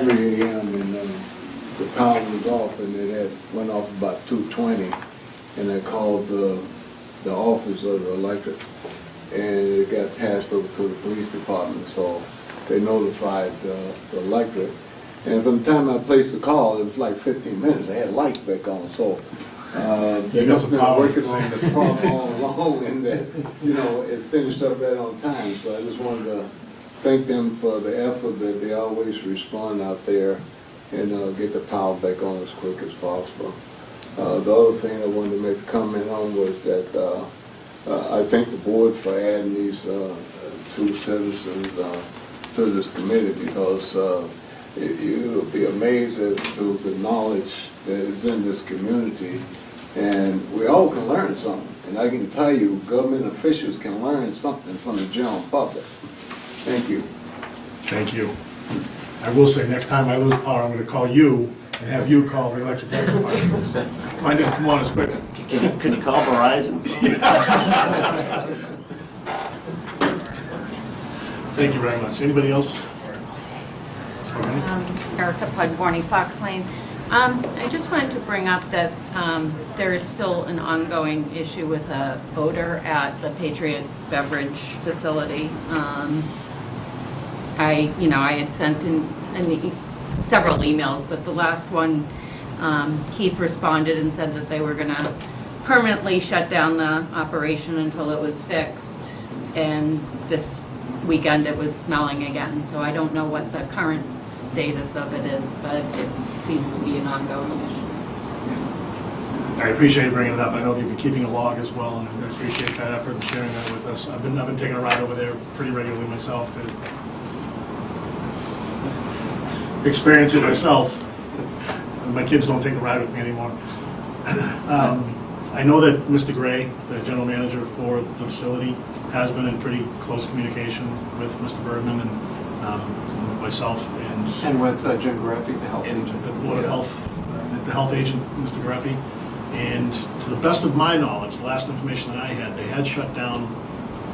[SPEAKER 11] 3 a.m. and the power was off, and it had went off about 2:20, and I called the office of the electric, and it got passed over to the police department, so they notified the electric. And from the time I placed the call, it was like 15 minutes. They had lights back on, so they must have been working on the storm all along, and that, it finished up right on time. So I just wanted to thank them for the effort that they always respond out there and get the power back on as quick as possible. The other thing I wanted to make a comment on was that I thank the board for adding these two citizens to this committee, because you'll be amazed as to the knowledge that is in this community, and we all can learn something. And I can tell you, government officials can learn something from the general public. Thank you.
[SPEAKER 4] Thank you. I will say, next time I lose power, I'm going to call you and have you call the electric light department. Mine didn't come on as quick.
[SPEAKER 6] Can you call Verizon?
[SPEAKER 4] Thank you very much. Anybody else?
[SPEAKER 12] Erica Pudvorny, Fox Lane. I just wanted to bring up that there is still an ongoing issue with a odor at the Patriot Beverage facility. I had sent in several emails, but the last one, Keith responded and said that they were going to permanently shut down the operation until it was fixed. And this weekend it was smelling again, so I don't know what the current status of it is, but it seems to be an ongoing issue.
[SPEAKER 4] I appreciate you bringing it up. I know that you've been keeping a log as well, and I appreciate that effort and sharing that with us. I've been taking a ride over there pretty regularly myself to experience it myself. My kids don't take the ride with me anymore. I know that Mr. Gray, the general manager for the facility, has been in pretty close communication with Mr. Bergman and with myself
[SPEAKER 1] And with Jim Greffy, the health
[SPEAKER 4] and
[SPEAKER 1] agent.
[SPEAKER 4] the Board of Health, the health agent, Mr. Greffy. And to the best of my knowledge, the last information that I had, they had shut down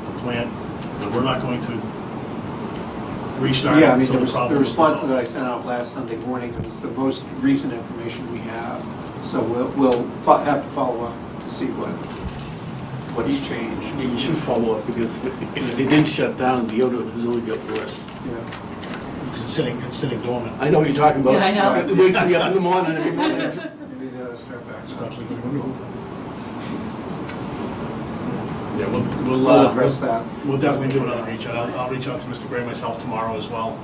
[SPEAKER 4] the plant, but we're not going to restart it
[SPEAKER 1] Yeah, I mean,
[SPEAKER 4] until the problem
[SPEAKER 1] the
[SPEAKER 4] is
[SPEAKER 1] response
[SPEAKER 4] resolved.
[SPEAKER 1] that I sent out last Sunday morning was the most recent information we have. So we'll have to follow up to see what's changed.
[SPEAKER 8] Yeah, you should follow up, because if they didn't shut down, the odor has only got worse.
[SPEAKER 1] Yeah.
[SPEAKER 4] Because it's sitting dormant.
[SPEAKER 8] I know what you're talking about.
[SPEAKER 12] Yeah, I know.
[SPEAKER 8] It wakes me up in the morning every morning.
[SPEAKER 1] Maybe start back.
[SPEAKER 4] Stops like a window. Yeah,
[SPEAKER 1] We'll address that.
[SPEAKER 4] We'll definitely do another reach out. I'll reach out to Mr. Gray myself tomorrow as well.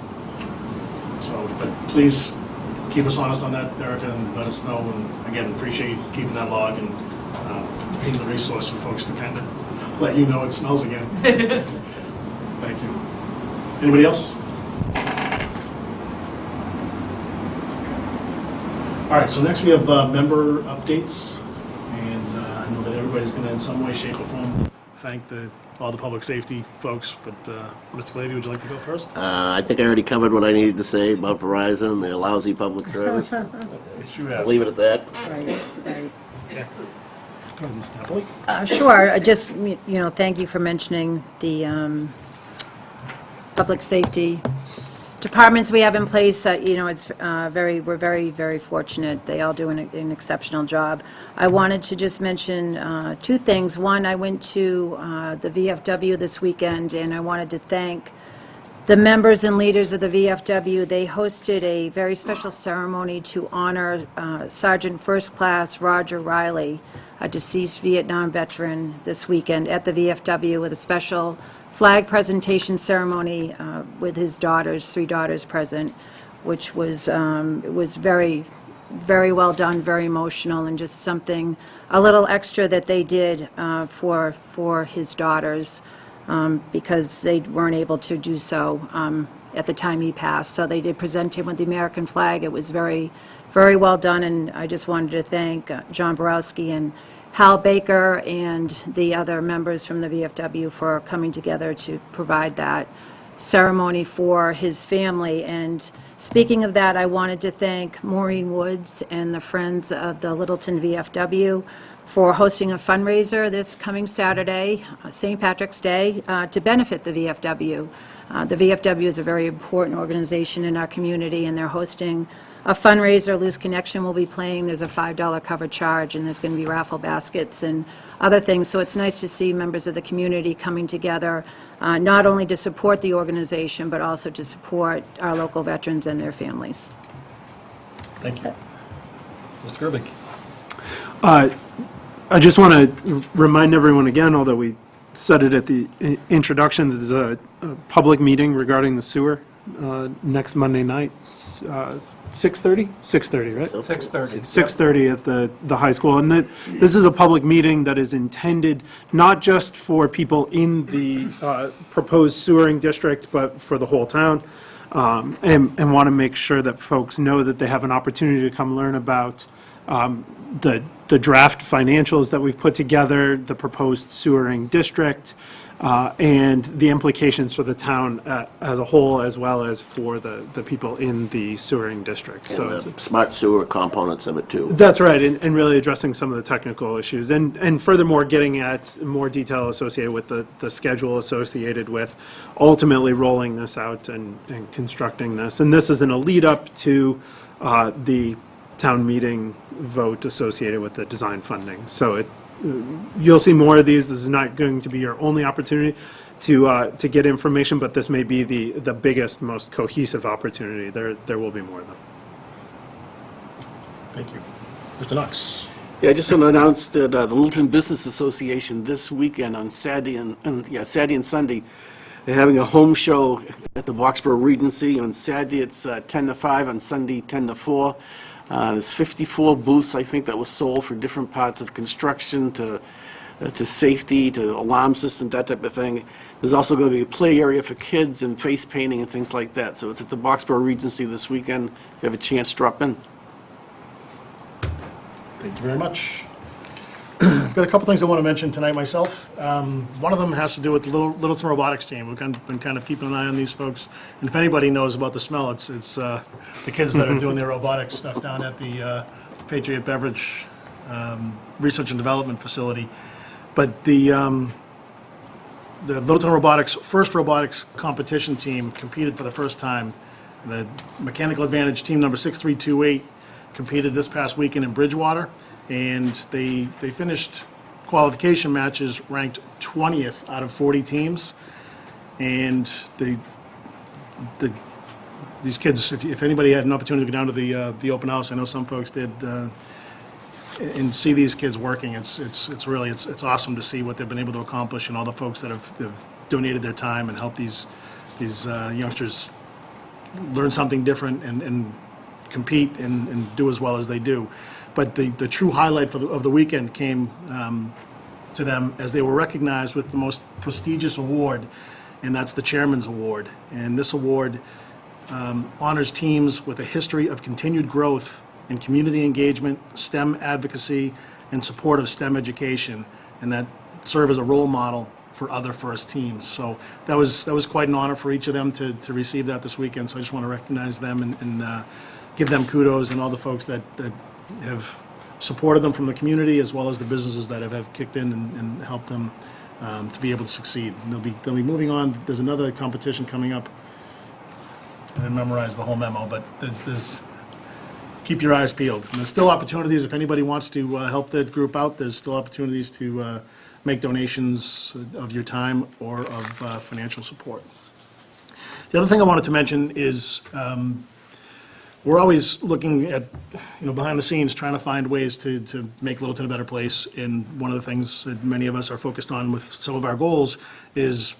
[SPEAKER 4] So, but please keep us honest on that, Erica, and let us know. And again, appreciate you keeping that log and being the resource for folks to kind of let you know it smells again. Thank you. Anybody else? All right, so next we have member updates. And I know that everybody's going to, in some way, shape, or form, thank all the public safety folks. But Mr. Glady, would you like to go first?
[SPEAKER 6] I think I already covered what I needed to say about Verizon and their lousy public service.
[SPEAKER 4] Yes, you have.
[SPEAKER 6] Leave it at that.
[SPEAKER 3] Right, right.
[SPEAKER 4] Okay. Go ahead, Ms. Napoli.
[SPEAKER 3] Sure, I just, thank you for mentioning the public safety departments we have in place. It's we're very, very fortunate. They all do an exceptional job. I wanted to just mention two things. One, I went to the VFW this weekend, and I wanted to thank the members and leaders of the VFW. They hosted a very special ceremony to honor Sergeant First Class Roger Riley, a deceased Vietnam veteran, this weekend at the VFW with a special flag presentation ceremony with his daughters, 3 daughters present, which was it was very, very well done, very emotional, and just something a little extra that they did for his daughters because they weren't able to do so at the time he passed. So they did present him with the American flag. It was very, very well done, and I just wanted to thank John Borowski and Hal Baker and the other members from the VFW for coming together to provide that ceremony for his family. And speaking of that, I wanted to thank Maureen Woods and the Friends of the Littleton VFW for hosting a fundraiser this coming Saturday, St. Patrick's Day, to benefit the VFW. The VFW is a very important organization in our community, and they're hosting a fundraiser. Loose Connection will be playing. There's a $5 cover charge, and there's going to be raffle baskets and other things. So it's nice to see members of the community coming together, not only to support the organization, but also to support our local veterans and their families.
[SPEAKER 4] Thank you. Mr. Gerbic.
[SPEAKER 10] I just want to remind everyone again, although we said it at the introduction, that there's a public meeting regarding the sewer next Monday night, 6:30? 6:30, right?
[SPEAKER 1] 6:30.
[SPEAKER 10] 6:30 at the high school. And this is a public meeting that is intended not just for people in the proposed sewering district, but for the whole town. And want to make sure that folks know that they have an opportunity to come learn about the draft financials that we've put together, the proposed sewering district, and the implications for the town as a whole, as well as for the people in the sewering district. So
[SPEAKER 6] And the smart sewer components of it, too.
[SPEAKER 10] that's right, and really addressing some of the technical issues, and furthermore, getting at more detail associated with the schedule associated with ultimately rolling this out and constructing this. And this is in a lead-up to the town meeting vote associated with the design funding. So you'll see more of these. This is not going to be your only opportunity to get information, but this may be the biggest, most cohesive opportunity. There will be more of them.
[SPEAKER 4] Thank you. Mr. Knox.
[SPEAKER 8] Yeah, I just want to announce that the Littleton Business Association this weekend on Saturday and Sunday They're having a home show at the Boxborough Regency. On Saturday, it's 10 to 5, on Sunday, 10 to 4. There's 54 booths, I think, that were sold for different parts of construction to safety, to alarm system, that type of thing. There's also going to be a play area for kids and face painting and things like that. So it's at the Boxborough Regency this weekend. If you have a chance, drop in.
[SPEAKER 4] Thank you very much. I've got a couple things I want to mention tonight myself. One of them has to do with the Littleton Robotics team. We've been kind of keeping an eye on these folks. And if anybody knows about the smell, it's the kids that are doing their robotics stuff down at the Patriot Beverage Research and Development Facility. But the Littleton Robotics, first robotics competition team competed for the first time. The Mechanical Advantage team number 6328 competed this past weekend in Bridgewater. And they finished qualification matches ranked 20th out of 40 teams. And these kids, if anybody had an opportunity to go down to the open house, I know some folks did, and see these kids working, it's really awesome to see what they've been able to accomplish, and all the folks that have donated their time and helped these youngsters learn something different and compete and do as well as they do. But the true highlight of the weekend came to them as they were recognized with the most prestigious award, and that's the Chairman's Award. And this award honors teams with a history of continued growth in community engagement, STEM advocacy, and support of STEM education, and that serve as a role model for other first teams. So that was quite an honor for each of them to receive that this weekend. So I just want to recognize them and give them kudos, and all the folks that have supported them from the community, as well as the businesses that have kicked in and helped them to be able to succeed. And they'll be moving on. There's another competition coming up. I didn't memorize the whole memo, but there's keep your eyes peeled. And there's still opportunities, if anybody wants to help that group out, there's still opportunities to make donations of your time or of financial support. The other thing I wanted to mention is we're always looking at, behind the scenes, trying to find ways to make Littleton a better place. And one of the things that many of us are focused on with some of our goals is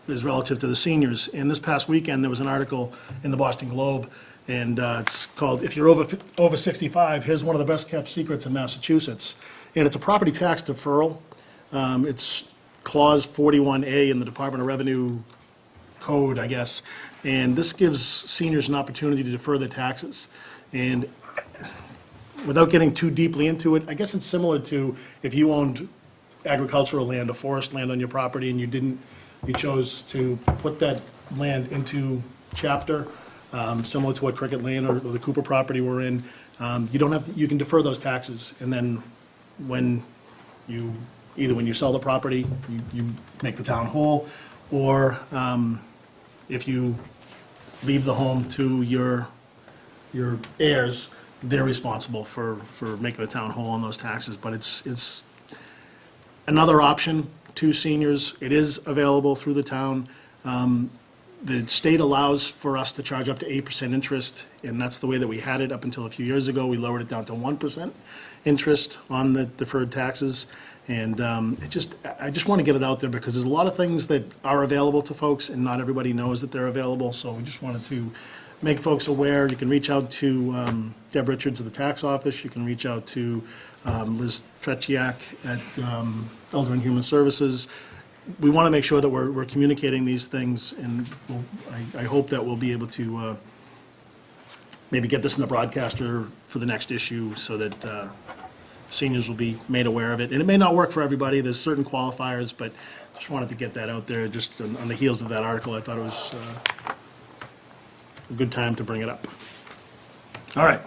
[SPEAKER 4] relative to the seniors. And this past weekend, there was an article in the Boston Globe, and it's called, "If You're Over 65, Here's One of the Best Kept Secrets in Massachusetts." And it's a property tax deferral. It's Clause 41A in the Department of Revenue Code, I guess. And this gives seniors an opportunity to defer their taxes. And without getting too deeply into it, I guess it's similar to if you owned agricultural land or forest land on your property and you chose to put that land into chapter, similar to what Cricket Lane or the Cooper property we're in. You can defer those taxes, and then when you sell the property, you make the town whole, or if you leave the home to your heirs, they're responsible for making the town whole on those taxes. But it's another option to seniors. It is available through the town. The state allows for us to charge up to 8% interest, and that's the way that we had it up until a few years ago. We lowered it down to 1% interest on the deferred taxes. And I just want to get it out there because there's a lot of things that are available to folks, and not everybody knows that they're available. So we just wanted to make folks aware. You can reach out to Deb Richards of the tax office. You can reach out to Liz Tretiak at Elder and Human Services. We want to make sure that we're communicating these things, and I hope that we'll be able to maybe get this in the broadcaster for the next issue so that seniors will be made aware of it. And it may not work for everybody. There's certain qualifiers, but just wanted to get that out there just on the heels of that article. I thought it was a good time to bring it up. All right.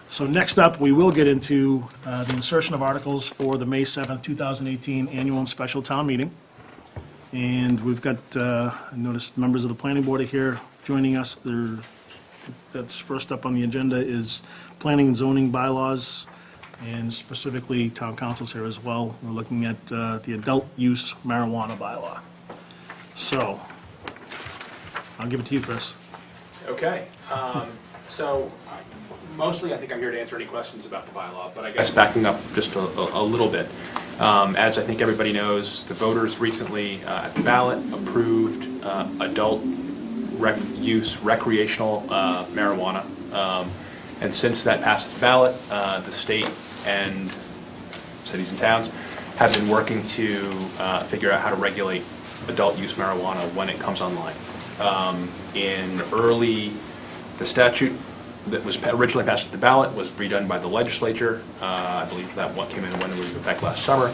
[SPEAKER 4] So next up, we will get into the insertion of articles for the May 7th, 2018 annual and special town meeting. And we've got, I noticed members of the planning board are here joining us. That's first up on the agenda is planning and zoning bylaws, and specifically town council's here as well. We're looking at the adult use marijuana bylaw. So I'll give it to you, Chris.
[SPEAKER 13] Okay. So mostly I think I'm here to answer any questions about the bylaw, but I guess backing up just a little bit. As I think everybody knows, the voters recently at the ballot approved adult use recreational marijuana. And since that passed the ballot, the state and cities and towns have been working to figure out how to regulate adult use marijuana when it comes online. The statute that was originally passed at the ballot was redone by the legislature. I believe that one came in when it was in effect last summer.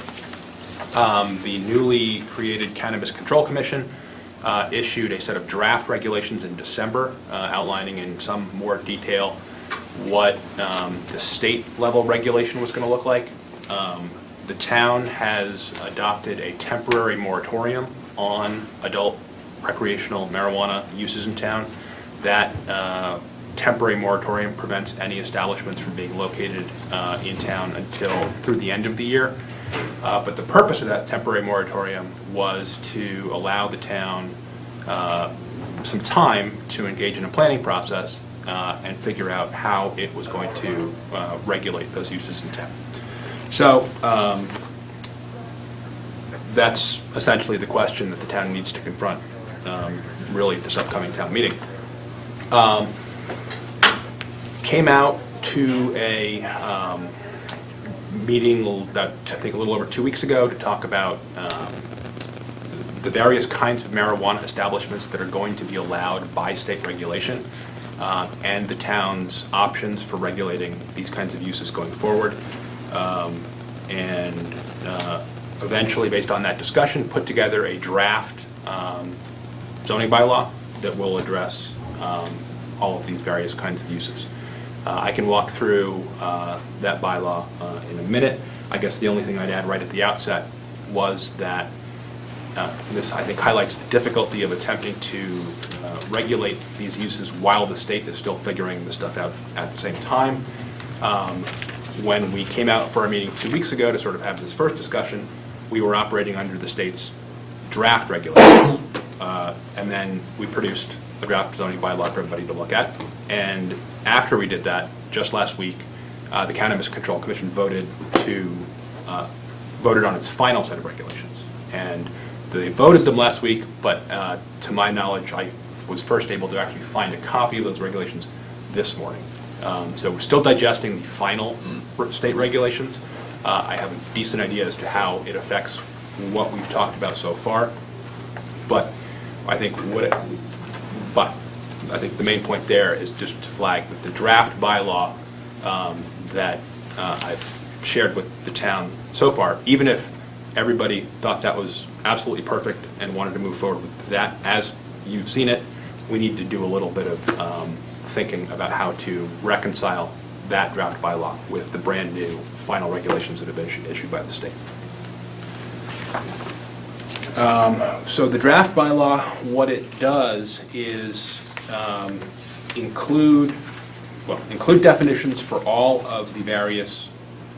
[SPEAKER 13] The newly created Cannabis Control Commission issued a set of draft regulations in December outlining in some more detail what the state level regulation was going to look like. The town has adopted a temporary moratorium on adult recreational marijuana uses in town. That temporary moratorium prevents any establishments from being located in town through the end of the year. But the purpose of that temporary moratorium was to allow the town some time to engage in a planning process and figure out how it was going to regulate those uses in town. So that's essentially the question that the town needs to confront really at this upcoming town meeting. Came out to a meeting about, I think, a little over 2 weeks ago to talk about the various kinds of marijuana establishments that are going to be allowed by state regulation and the town's options for regulating these kinds of uses going forward. Eventually, based on that discussion, put together a draft zoning bylaw that will address all of these various kinds of uses. I can walk through that bylaw in a minute. I guess the only thing I'd add right at the outset was that this, I think, highlights the difficulty of attempting to regulate these uses while the state is still figuring this stuff out at the same time. When we came out for our meeting 2 weeks ago to sort of have this first discussion, we were operating under the state's draft regulations. And then we produced a draft zoning bylaw for everybody to look at. And after we did that, just last week, the Cannabis Control Commission voted on its final set of regulations. And they voted them last week, but to my knowledge, I was first able to actually find a copy of those regulations this morning. So we're still digesting the final state regulations. I have a decent idea as to how it affects what we've talked about so far. But I think the main point there is just to flag that the draft bylaw that I've shared with the town so far, even if everybody thought that was absolutely perfect and wanted to move forward with that, as you've seen it, we need to do a little bit of thinking about how to reconcile that draft bylaw with the brand new final regulations that have been issued by the state. So the draft bylaw, what it does is include definitions for all of the various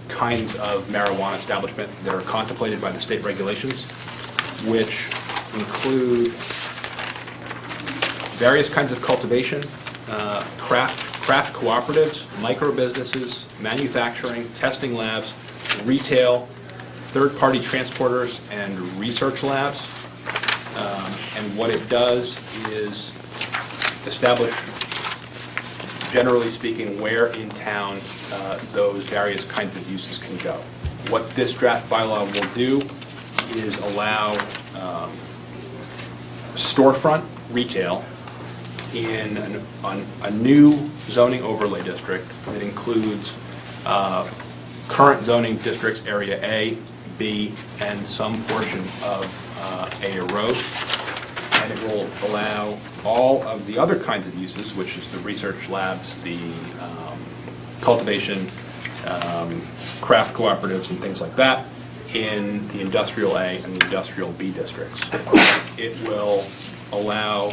[SPEAKER 13] kinds of marijuana establishment that are contemplated by the state regulations, which include various kinds of cultivation, craft cooperatives, micro businesses, manufacturing, testing labs, retail, third-party transporters, and research labs. And what it does is establish, generally speaking, where in town those various kinds of uses can go. What this draft bylaw will do is allow storefront retail in a new zoning overlay district that includes current zoning districts, Area A, B, and some portion of A Road. And it will allow all of the other kinds of uses, which is the research labs, the cultivation, craft cooperatives, and things like that, in the industrial A and the industrial B districts. It will allow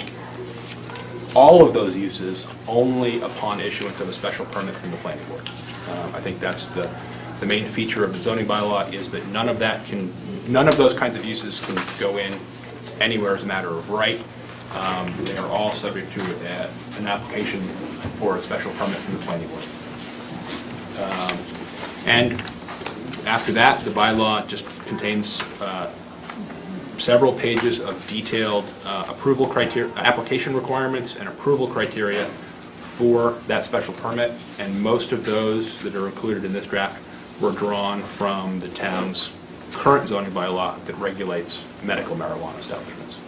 [SPEAKER 13] all of those uses only upon issuance of a special permit from the planning board. I think that's the main feature of the zoning bylaw, is that none of those kinds of uses can go in anywhere as a matter of right. They are all subject to an application for a special permit from the planning board. And After that, the bylaw just contains several pages of detailed approval criteria, application requirements and approval criteria for that special permit, and most of those that are included in this draft were drawn from the town's current zoning bylaw that regulates medical marijuana establishments.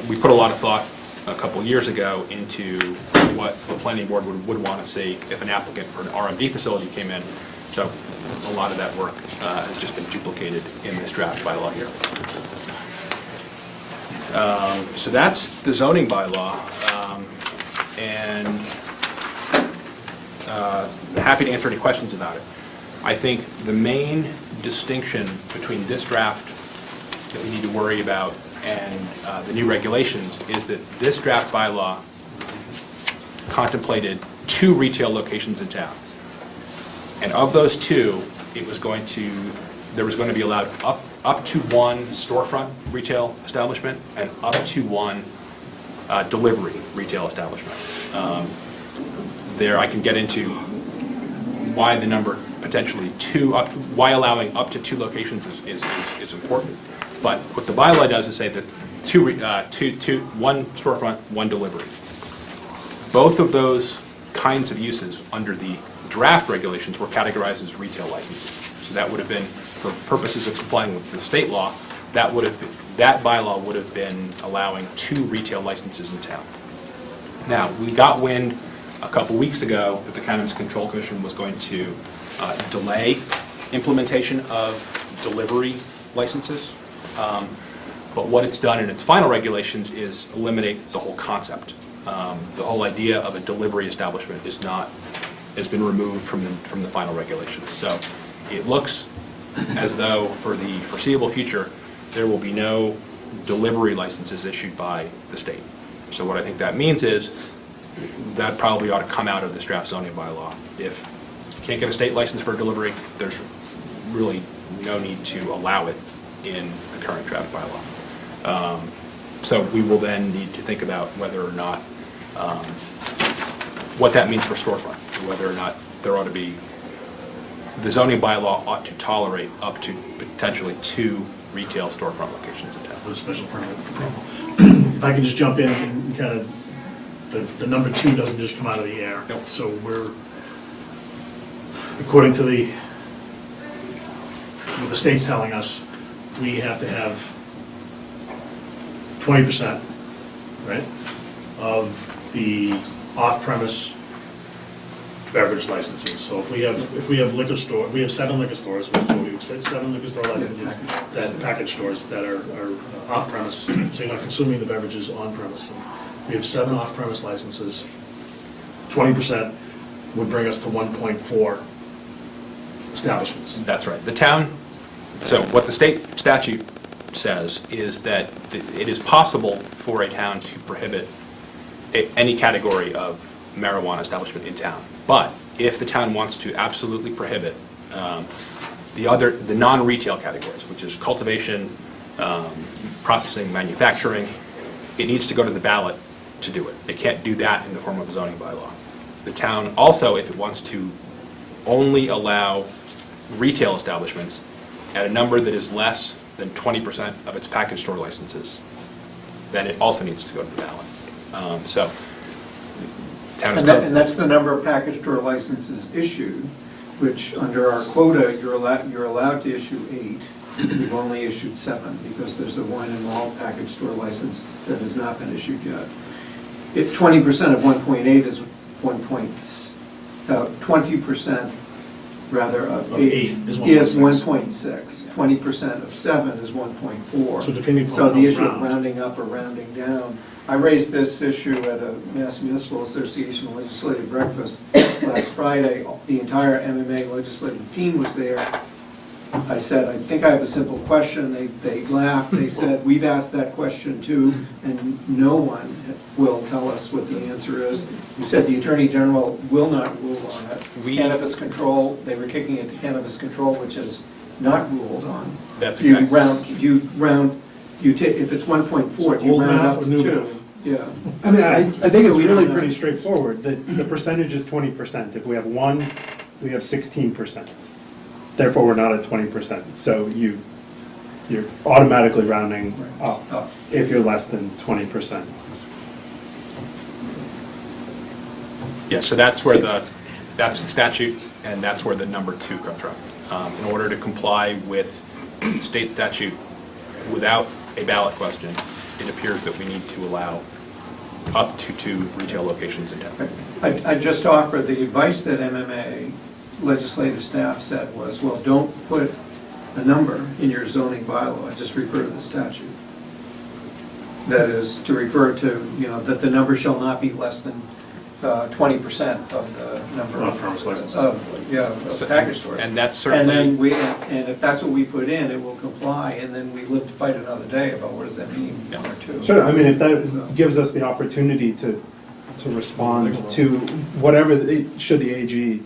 [SPEAKER 13] We put a lot of thought a couple years ago into what the planning board would want to see if an applicant for an RMD facility came in. So a lot of that work has just been duplicated in this draft bylaw here. So that's the zoning bylaw. And happy to answer any questions about it. I think the main distinction between this draft that we need to worry about and the new regulations is that this draft bylaw contemplated 2 retail locations in town. And of those 2, there was going to be allowed up to 1 storefront retail establishment and up to 1 delivery retail establishment. There I can get into why the number potentially 2, why allowing up to 2 locations is important. But what the bylaw does is say that 1 storefront, 1 delivery. Both of those kinds of uses under the draft regulations were categorized as retail licenses. So that would have been, for purposes of complying with the state law, that bylaw would have been allowing 2 retail licenses in town. Now, we got wind a couple weeks ago that the Cannabis Control Commission was going to delay implementation of delivery licenses. But what it's done in its final regulations is eliminate the whole concept. The whole idea of a delivery establishment has been removed from the final regulations. So it looks as though for the foreseeable future, there will be no delivery licenses issued by the state. So what I think that means is that probably ought to come out of this draft zoning bylaw. If you can't get a state license for delivery, there's really no need to allow it in the current draft bylaw. So we will then need to think about whether or not, what that means for storefront, whether or not there ought to be, the zoning bylaw ought to tolerate up to potentially 2 retail storefront locations in town.
[SPEAKER 4] With a special permit approval. If I can just jump in and kind of, the number 2 doesn't just come out of the air.
[SPEAKER 13] Nope.
[SPEAKER 4] So we're, according to what the state's telling us, we have to have 20%, right, of the off-premise beverage licenses. So if we have liquor store, we have 7 liquor stores, we have 7 liquor store licenses, that package stores that are off-premise, so you're not consuming the beverages on-premise. We have 7 off-premise licenses. 20% would bring us to 1.4 establishments.
[SPEAKER 13] That's right. The town, so what the state statute says is that it is possible for a town to prohibit any category of marijuana establishment in town. But if the town wants to absolutely prohibit the non-retail categories, which is cultivation, processing, manufacturing, it needs to go to the ballot to do it. It can't do that in the form of a zoning bylaw. The town also, if it wants to only allow retail establishments at a number that is less than 20% of its package store licenses, then it also needs to go to the ballot. So, town is
[SPEAKER 1] And that's the number of package store licenses issued, which under our quota, you're allowed to issue 8. We've only issued 7 because there's a wine and malt package store license that has not been issued yet. If 20% of 1.8 is 20% rather of 8
[SPEAKER 4] is
[SPEAKER 1] is
[SPEAKER 4] 1.6.
[SPEAKER 1] 1.6. 20% of 7 is 1.4.
[SPEAKER 4] So depending
[SPEAKER 1] So
[SPEAKER 4] upon
[SPEAKER 1] the
[SPEAKER 4] how
[SPEAKER 1] issue of
[SPEAKER 4] round.
[SPEAKER 1] rounding up or rounding down, I raised this issue at a Mass Municipal Association legislative breakfast last Friday. The entire MMA legislative team was there. I said, I think I have a simple question. They laughed. They said, we've asked that question too, and no one will tell us what the answer is. You said the Attorney General will not rule on it. Cannabis control, they were kicking it to cannabis control, which has not ruled on.
[SPEAKER 13] That's
[SPEAKER 1] You
[SPEAKER 13] exactly.
[SPEAKER 1] if it's 1.4, do you
[SPEAKER 4] Old
[SPEAKER 1] round
[SPEAKER 4] math
[SPEAKER 1] up
[SPEAKER 4] or
[SPEAKER 1] to
[SPEAKER 4] new
[SPEAKER 1] 2?
[SPEAKER 4] math?
[SPEAKER 1] Yeah.
[SPEAKER 10] I mean, I think it's
[SPEAKER 1] So we
[SPEAKER 10] really
[SPEAKER 1] don't know.
[SPEAKER 10] pretty straightforward. The percentage is 20%. If we have 1 we have 16%. Therefore, we're not at 20%. So you're automatically rounding up if you're less than 20%.
[SPEAKER 13] Yeah, so that's where that's the statute, and that's where the number 2 comes from. In order to comply with state statute without a ballot question, it appears that we need to allow up to 2 retail locations in town.
[SPEAKER 1] I just offer the advice that MMA legislative staff said was, well, don't put a number in your zoning bylaw, just refer to the statute. That is, to refer to, that the number shall not be less than 20% of the number
[SPEAKER 4] Off-premise licenses.
[SPEAKER 1] of package stores.
[SPEAKER 13] And that's
[SPEAKER 1] And then
[SPEAKER 13] certainly,
[SPEAKER 1] and if that's what we put in, it will comply, and then we live to fight another day about what does that mean, 1 or 2.
[SPEAKER 10] Sure, I mean, if that gives us the opportunity to respond to whatever, should the AG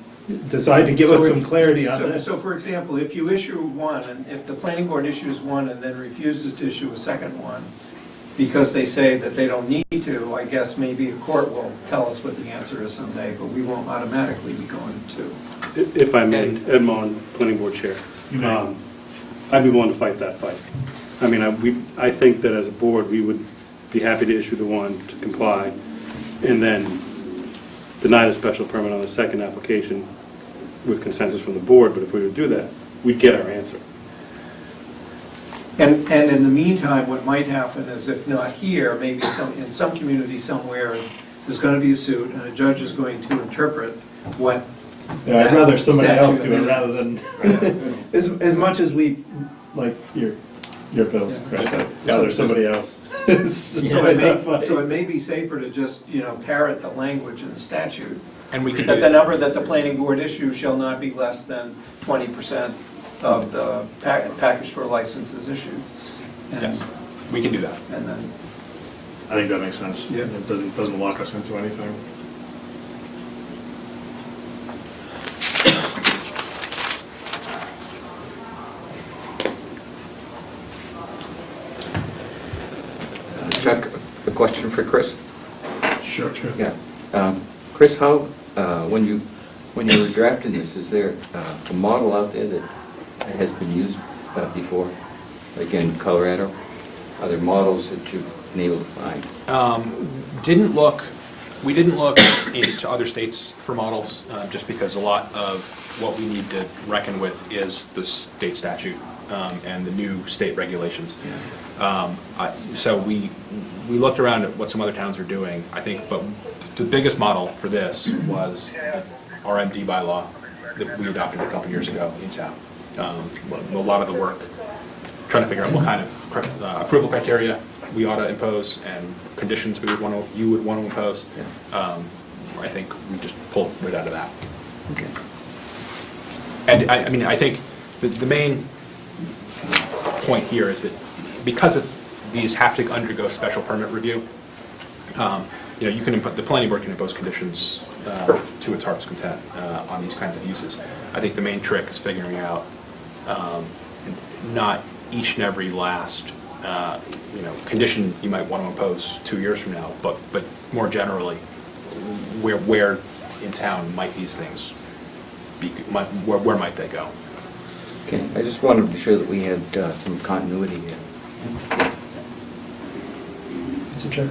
[SPEAKER 10] decide to give us some clarity on this.
[SPEAKER 1] So for example, if you issue one, and if the planning board issues one and then refuses to issue a second one, because they say that they don't need to, I guess maybe a court will tell us what the answer is someday, but we won't automatically be going to.
[SPEAKER 14] If I may, Ed Mon, Planning Board Chair. I'd be willing to fight that fight. I mean, I think that as a board, we would be happy to issue the one to comply, and then deny the special permit on the second application with consensus from the board, but if we would do that, we'd get our answer.
[SPEAKER 1] And in the meantime, what might happen is, if not here, maybe in some community somewhere, there's going to be a suit, and a judge is going to interpret what.
[SPEAKER 10] Yeah, I'd rather somebody else do it
[SPEAKER 1] statute
[SPEAKER 10] rather than, as much as we, like your bills, Chris, I'd rather somebody else.
[SPEAKER 1] So it may be safer to just, parrot the language in the statute.
[SPEAKER 13] and we could
[SPEAKER 1] That
[SPEAKER 13] do
[SPEAKER 1] the number that the planning board issues shall not be less than 20% of the package store licenses issued. And-
[SPEAKER 13] yes, we can do that.
[SPEAKER 1] And then,
[SPEAKER 4] I think that makes sense.
[SPEAKER 1] Yeah.
[SPEAKER 4] It doesn't lock us into anything.
[SPEAKER 15] Chuck, a question for Chris?
[SPEAKER 4] Sure.
[SPEAKER 15] Yeah. Chris, how, when you were drafting this, is there a model out there that has been used before, like in Colorado? Are there models that you've been able to find?
[SPEAKER 13] We didn't look into other states for models, just because a lot of what we need to reckon with is the state statute and the new state regulations. So we looked around at what some other towns are doing, I think, but the biggest model for this was our MD bylaw that we adopted a couple years ago in town. A lot of the work, trying to figure out what kind of approval criteria we ought to impose and conditions you would want to impose. I think we just pulled right out of that.
[SPEAKER 15] Okay.
[SPEAKER 13] And I think the main point here is that because these have to undergo special permit review, you can the planning board can impose conditions to its heart's content on these kinds of uses. I think the main trick is figuring out not each and every last condition you might want to impose 2 years from now, but more generally, where in town might these things be? Where might they go?
[SPEAKER 15] Okay, I just wanted to be sure that we had some continuity here.
[SPEAKER 10] Mr. Chair?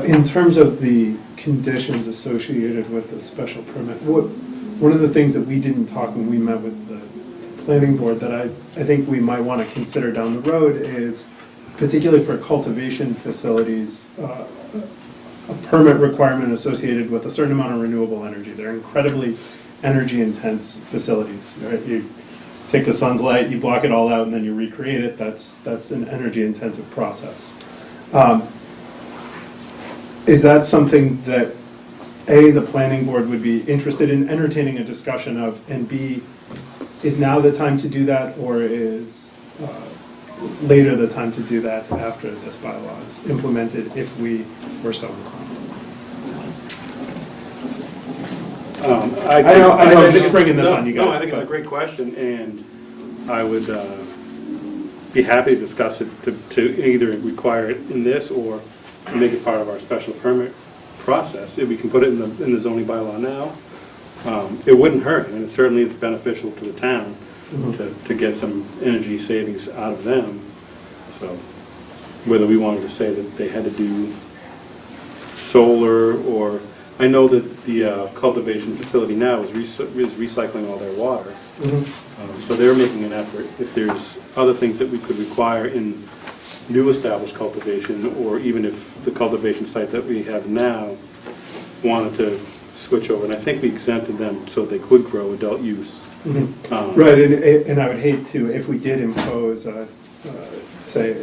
[SPEAKER 10] In terms of the conditions associated with the special permit, one of the things that we didn't talk when we met with the planning board that I think we might want to consider down the road is, particularly for cultivation facilities, a permit requirement associated with a certain amount of renewable energy. They're incredibly energy-intense facilities, right? You take the sun's light, you block it all out, and then you recreate it. That's an energy-intensive process. Is that something that, A, the planning board would be interested in entertaining a discussion of, and B, is now the time to do that, or is later the time to do that after this bylaw is implemented, if we were so inclined? I know, I'm just bringing this on you guys.
[SPEAKER 14] No, I think it's a great question, and I would be happy to discuss it, to either require it in this or to make it part of our special permit process. If we can put it in the zoning bylaw now, It wouldn't hurt, and it certainly is beneficial to the town to get some energy savings out of them. So whether we wanted to say that they had to do solar, or, I know that the cultivation facility now is recycling all their water. So they're making an effort. If there's other things that we could require in new established cultivation, or even if the cultivation site that we have now wanted to switch over, and I think we exempted them so they could grow adult use.
[SPEAKER 10] Right, and I would hate to, if we did impose, say,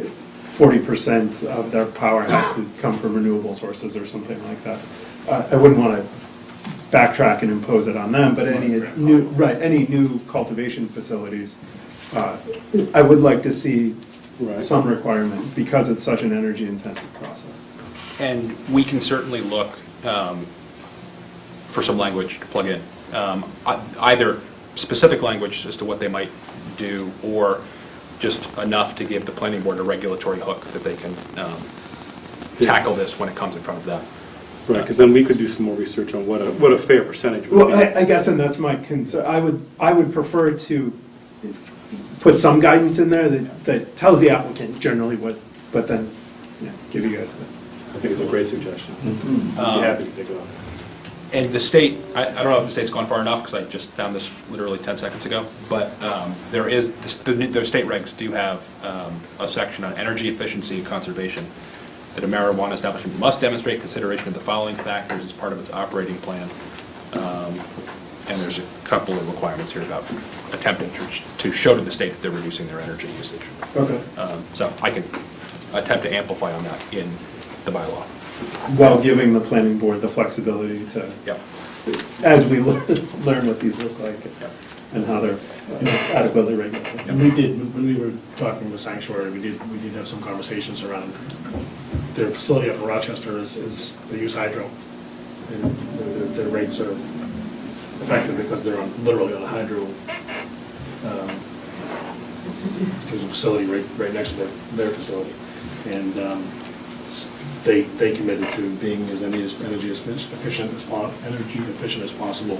[SPEAKER 10] 40% of their power has to come from renewable sources or something like that. I wouldn't want to backtrack and impose it on them, but any new cultivation facilities, I would like to see some requirement, because it's such an energy-intensive process.
[SPEAKER 13] And we can certainly look for some language to plug in, either specific language as to what they might do, or just enough to give the planning board a regulatory hook that they can tackle this when it comes in front of them.
[SPEAKER 14] Right, because then we could do some more research on what a fair percentage would be.
[SPEAKER 10] Well, I guess, and that's my concern, I would prefer to put some guidance in there that tells the applicant generally what, but then, give you guys the.
[SPEAKER 14] I think it's a great suggestion. I'd be happy to take it on.
[SPEAKER 13] And the state, I don't know if the state's gone far enough, because I just found this literally 10 seconds ago, but there is, the state regs do have a section on energy efficiency and conservation, that a marijuana establishment must demonstrate consideration of the following factors as part of its operating plan. And there's a couple of requirements here about attempting to show to the state that they're reducing their energy usage.
[SPEAKER 10] Okay.
[SPEAKER 13] So I can attempt to amplify on that in the bylaw.
[SPEAKER 10] While giving the planning board the flexibility to, as we learn what these look like and how they're adequately regulated.
[SPEAKER 4] And we did, when we were talking with Sanctuary, we did have some conversations around their facility up in Rochester is they use hydro. And their rates are effective because they're literally on a hydro, there's a facility right next to their facility. And they committed to being as energy efficient as possible.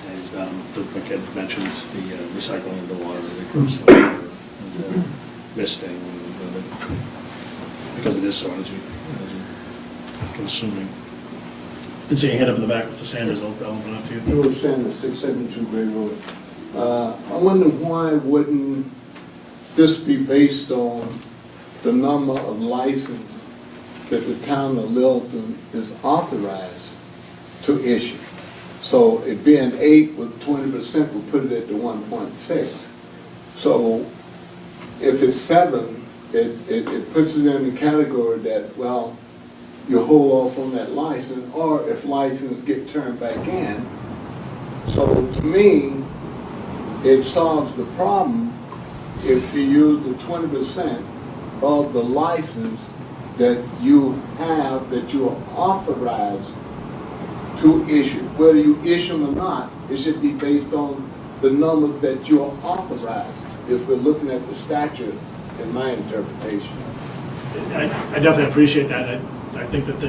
[SPEAKER 4] And like Ed mentioned, the recycling of the water, the gross misting, because it is so energy consuming. And so your hand up in the back, Mr. Sanders, I'll open up to you.
[SPEAKER 11] George Sanders, 672 Gray Road. I wonder why wouldn't this be based on the number of licenses that the town of Littleton is authorized to issue? So it being 8 with 20% would put it at the 1.6. So if it's 7, it puts it in the category that, well, you hold off on that license, or if license get turned back in. So to me, it solves the problem if you use the 20% of the license that you have, that you are authorized to issue. Whether you issue them or not, it should be based on the number that you are authorized, if we're looking at the statute, in my interpretation.
[SPEAKER 4] I definitely appreciate that. I think that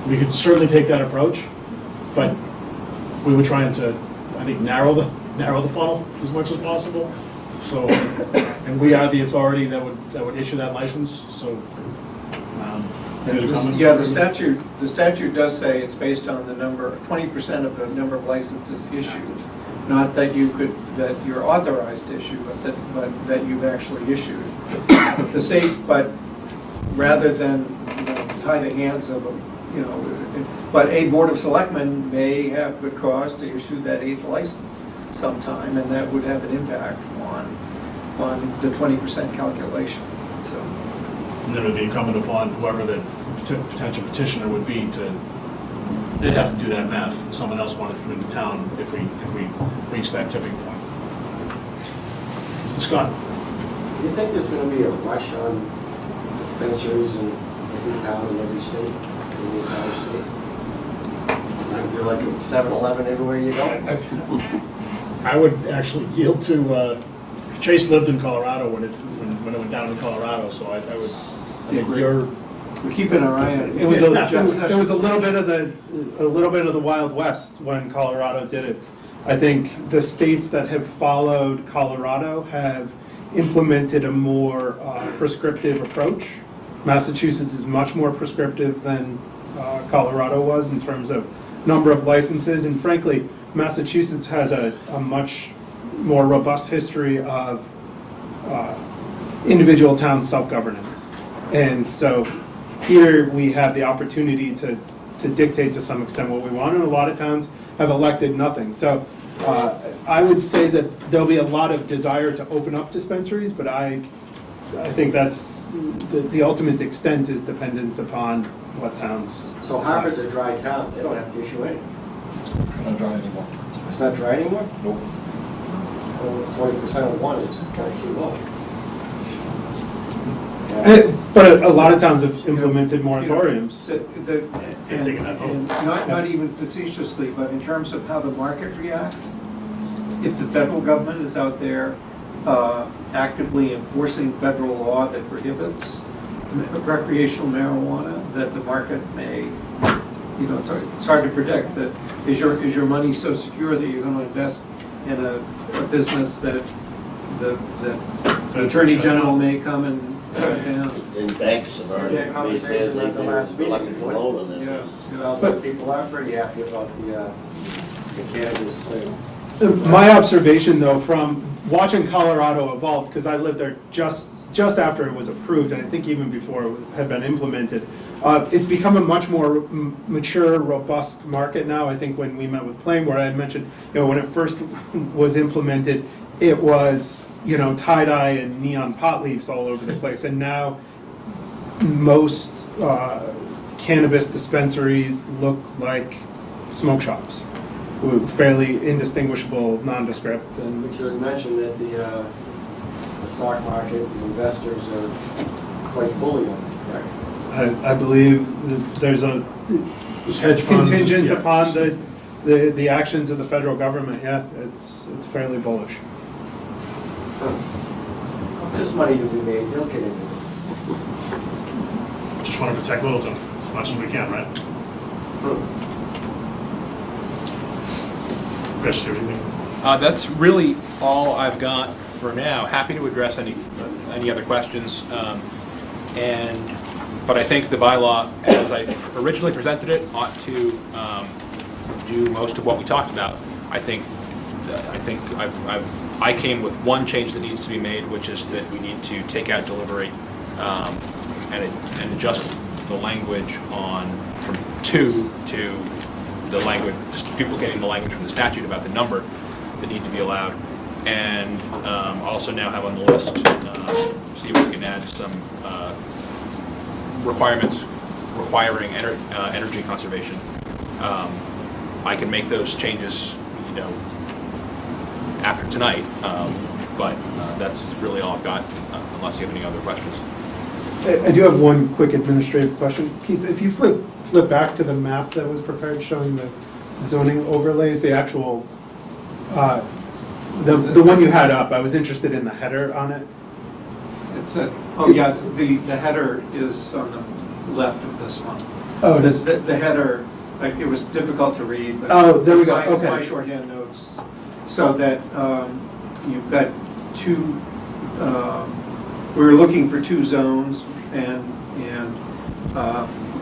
[SPEAKER 4] we could certainly take that approach, but we were trying to, I think, narrow the funnel as much as possible. So, and we are the authority that would issue that license. So, any other comments?
[SPEAKER 1] Yeah, the statute does say it's based on the number, 20% of the number of licenses issued. Not that you're authorized to issue, but that you've actually issued. The state, but rather than tie the hands of but a board of selectmen may have good cause to issue that 8th license sometime, and that would have an impact on the 20% calculation. So,
[SPEAKER 4] And then it would be incumbent upon whoever the potential petitioner would be they'd have to do that math. If someone else wanted to come into town if we reach that tipping point. Mr. Scott?
[SPEAKER 16] Do you think there's going to be a rush on dispensaries in every town in every state, in the entire state? It's going to be like a 7-Eleven everywhere you go?
[SPEAKER 4] I would actually yield to, Chase lived in Colorado when it went down in Colorado, so I would think
[SPEAKER 1] We're keeping our eye on it.
[SPEAKER 10] It was a,
[SPEAKER 1] Jeff
[SPEAKER 10] it was
[SPEAKER 1] Sessions-
[SPEAKER 10] a little bit of the Wild West when Colorado did it. I think the states that have followed Colorado have implemented a more prescriptive approach. Massachusetts is much more prescriptive than Colorado was in terms of number of licenses, and frankly, Massachusetts has a much more robust history of individual town self-governance. And so here we have the opportunity to dictate to some extent what we want, and a lot of towns have elected nothing. So I would say that there'll be a lot of desire to open up dispensaries, but I think that's, the ultimate extent is dependent upon what towns.
[SPEAKER 16] So Harvard's a dry town, they don't have to issue any.
[SPEAKER 2] Not dry anymore.
[SPEAKER 16] It's not dry anymore?
[SPEAKER 2] Nope.
[SPEAKER 16] 20% of one is kind of too low.
[SPEAKER 10] But a lot of towns have implemented moratoriums.
[SPEAKER 1] And not even facetiously, but in terms of how the market reacts, if the federal government is out there actively enforcing federal law that prohibits recreational marijuana, that the market may, you know, it's hard to predict. That is your money so secure that you're going to invest in a business that the Attorney General may come and shut down?
[SPEAKER 6] And banks have already
[SPEAKER 16] Yeah,
[SPEAKER 6] made
[SPEAKER 16] conversation at the last meeting.
[SPEAKER 6] elected to loan on that.
[SPEAKER 1] Yeah.
[SPEAKER 6] basis.
[SPEAKER 16] Sounds like people are pretty happy about the cannabis thing.
[SPEAKER 10] My observation, though, from watching Colorado evolve, because I lived there just after it was approved, and I think even before it had been implemented, it's become a much more mature, robust market now. I think when we met with Plain, where I had mentioned, you know, when it first was implemented, it was, you know, tie-dye and neon pot leaves all over the place, and now most cannabis dispensaries look like smoke shops, with fairly indistinguishable, nondescript, and
[SPEAKER 16] But you had mentioned that the stock market, the investors are quite bully on it, correct?
[SPEAKER 10] I believe that there's a
[SPEAKER 4] hedge funds,
[SPEAKER 10] contingent
[SPEAKER 4] yeah.
[SPEAKER 10] upon the actions of the federal government. Yeah, it's fairly bullish.
[SPEAKER 16] There's money to be made, they'll get into it.
[SPEAKER 4] Just want to protect Littleton as much as we can, right? Chris, do you have anything?
[SPEAKER 13] That's really all I've got for now. Happy to address any other questions. But I think the bylaw, as I originally presented it, ought to do most of what we talked about. I think I came with one change that needs to be made, which is that we need to take out deliberate and adjust the language from 2 to the language, just duplicating the language from the statute about the number that need to be allowed. And also now have on the list, see if we can add some requirements requiring energy conservation. I can make those changes, you know, after tonight, but that's really all I've got, unless you have any other questions.
[SPEAKER 10] I do have one quick administrative question. Keith, if you flip back to the map that was prepared showing the zoning overlays, the actual, the one you had up, I was interested in the header on it.
[SPEAKER 1] The header is on the left of this one.
[SPEAKER 10] Oh, it is?
[SPEAKER 1] The header, it was difficult to read, but.
[SPEAKER 10] Oh, there we go,
[SPEAKER 1] it's my
[SPEAKER 10] okay.
[SPEAKER 1] shorthand notes, so that you've got two, we were looking for 2 zones, and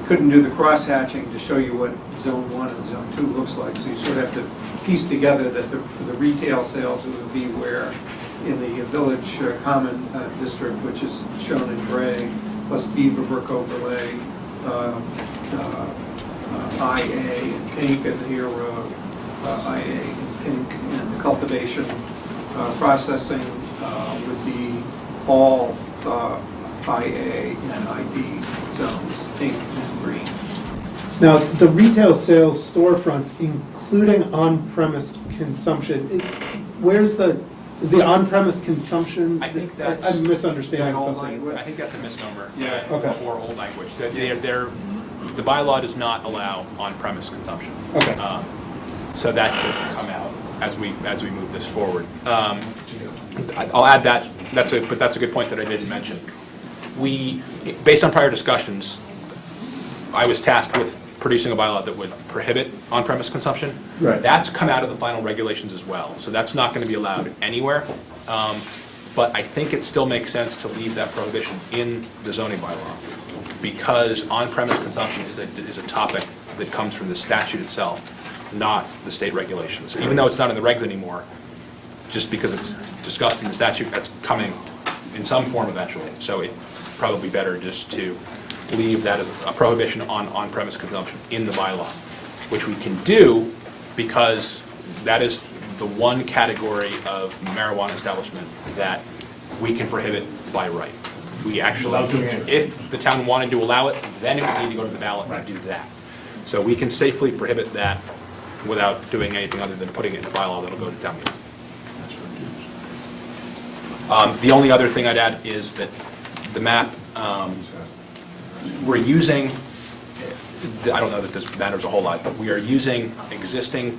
[SPEAKER 1] couldn't do the cross-hatching to show you what Zone 1 and Zone 2 looks like, so you sort of have to piece together that for the retail sales, it would be where in the Village Common District, which is shown in gray, plus Beaverbrook overlay, IA in pink, and here IA in pink, and the cultivation processing would be all IA and ID zones, pink and green.
[SPEAKER 10] Now, the retail sales storefront, including on-premise consumption, is the on-premise consumption?
[SPEAKER 13] I think that's.
[SPEAKER 10] I'm misunderstanding
[SPEAKER 1] Is that old
[SPEAKER 10] something.
[SPEAKER 1] language?
[SPEAKER 13] I think that's a misnomer.
[SPEAKER 1] Yeah.
[SPEAKER 10] Okay.
[SPEAKER 13] Or old language. The bylaw does not allow on-premise consumption.
[SPEAKER 10] Okay.
[SPEAKER 13] So that should come out as we move this forward. I'll add that, but that's a good point that I didn't mention. Based on prior discussions, I was tasked with producing a bylaw that would prohibit on-premise consumption.
[SPEAKER 10] Right.
[SPEAKER 13] That's come out of the final regulations as well, so that's not going to be allowed anywhere. But I think it still makes sense to leave that prohibition in the zoning bylaw, because on-premise consumption is a topic that comes from the statute itself, not the state regulations. Even though it's not in the regs anymore, just because it's discussed in the statute, that's coming in some form eventually. So it's probably better just to leave that as a prohibition on on-premise consumption in the bylaw, which we can do because that is the one category of marijuana establishment that we can prohibit by right. We actually,
[SPEAKER 4] Without doing anything.
[SPEAKER 13] if the town wanted to allow it, then it would need to go to the ballot and do that. So we can safely prohibit that without doing anything other than putting it in a bylaw that'll go to town meeting. The only other thing I'd add is that the map, we're using, I don't know that this matters a whole lot, but we are using existing,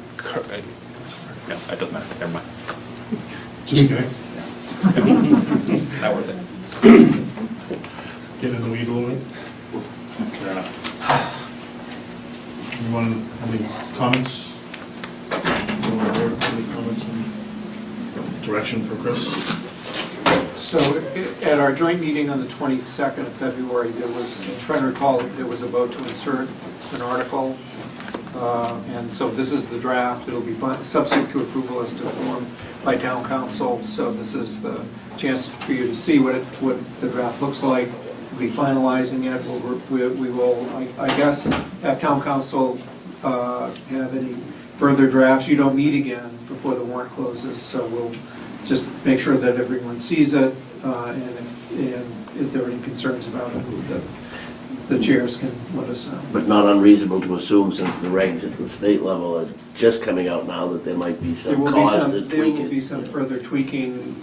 [SPEAKER 13] no, that doesn't matter, never mind.
[SPEAKER 4] Just kidding.
[SPEAKER 13] Not worth it.
[SPEAKER 4] Get in the weeds a little bit? Fair enough. Anyone have any comments? Any comments, direction for Chris?
[SPEAKER 1] So at our joint meeting on the 22nd of February, there was, I'm trying to recall, there was a vote to insert an article. And so this is the draft. It'll be subject to approval as to form by town council. So this is the chance for you to see what the draft looks like. We'll be finalizing it. We will, I guess, have town council have any further drafts. You don't meet again before the warrant closes, so we'll just make sure that everyone sees it, and if there are any concerns about it, the chairs can let us know.
[SPEAKER 6] But not unreasonable to assume, since the regs at the state level are just coming out now, that there might be
[SPEAKER 1] There
[SPEAKER 6] some
[SPEAKER 1] will
[SPEAKER 6] cause to
[SPEAKER 1] there
[SPEAKER 6] tweak
[SPEAKER 1] will
[SPEAKER 6] it.
[SPEAKER 1] be some further tweaking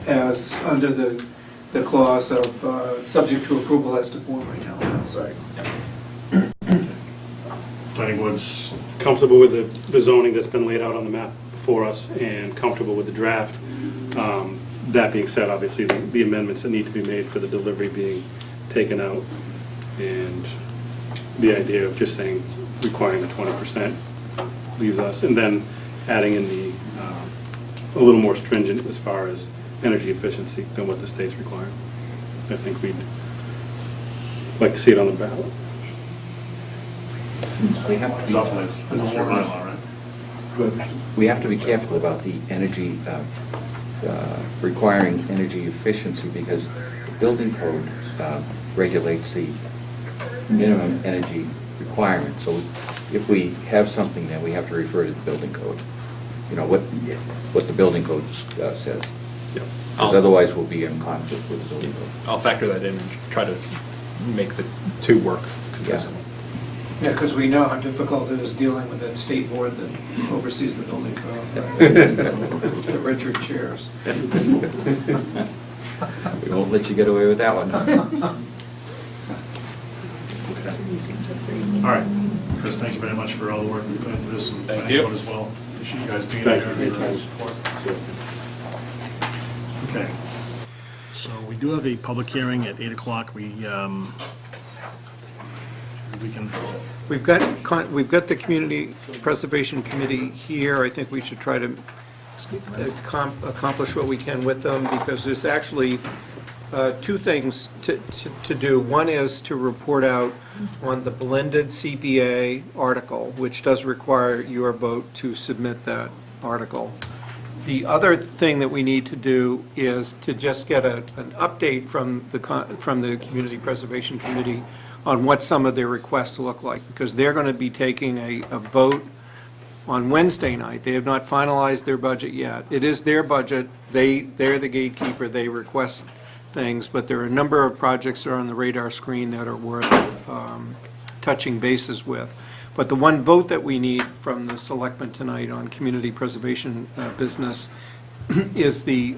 [SPEAKER 1] as under the clause of subject to approval as to form by town council.
[SPEAKER 14] Planning board's comfortable with the zoning that's been laid out on the map before us and comfortable with the draft. That being said, obviously, the amendments that need to be made for the delivery being taken out, and the idea of just saying requiring the 20% leaves us, and then adding in the, a little more stringent as far as energy efficiency than what the state's requiring. I think we'd like to see it on the ballot.
[SPEAKER 15] We have to
[SPEAKER 4] It's up to that's your bylaw, right?
[SPEAKER 15] We have to be careful about the energy, requiring energy efficiency, because the building code regulates the minimum energy requirement. So if we have something, then we have to refer to the building code. You know, what the building code says.
[SPEAKER 13] Yeah.
[SPEAKER 15] Because otherwise we'll be in conflict with the building code.
[SPEAKER 13] I'll factor that in and try to make the two work consistently.
[SPEAKER 1] Yeah, because we know how difficult it is dealing with that state board that oversees the building code, right? The Richard chairs.
[SPEAKER 15] We won't let you get away with that one.
[SPEAKER 4] All right. Chris, thank you very much for all the work you put into this, and
[SPEAKER 13] Thank
[SPEAKER 4] planning
[SPEAKER 13] you.
[SPEAKER 4] board as well. Appreciate you guys being
[SPEAKER 14] Thank
[SPEAKER 4] here.
[SPEAKER 14] you.
[SPEAKER 4] and your support. Okay. So we do have a public hearing at 8 o'clock. We can,
[SPEAKER 1] We've got the Community Preservation Committee here. I think we should try to accomplish what we can with them, because there's actually two things to do. One is to report out on the blended CPA article, which does require your vote to submit that article. The other thing that we need to do is to just get an update from the Community Preservation Committee on what some of their requests look like, because they're going to be taking a vote on Wednesday night. They have not finalized their budget yet. It is their budget. They're the gatekeeper. They request things, but there are a number of projects that are on the radar screen that are worth touching bases with. But the one vote that we need from the selectmen tonight on community preservation business is the,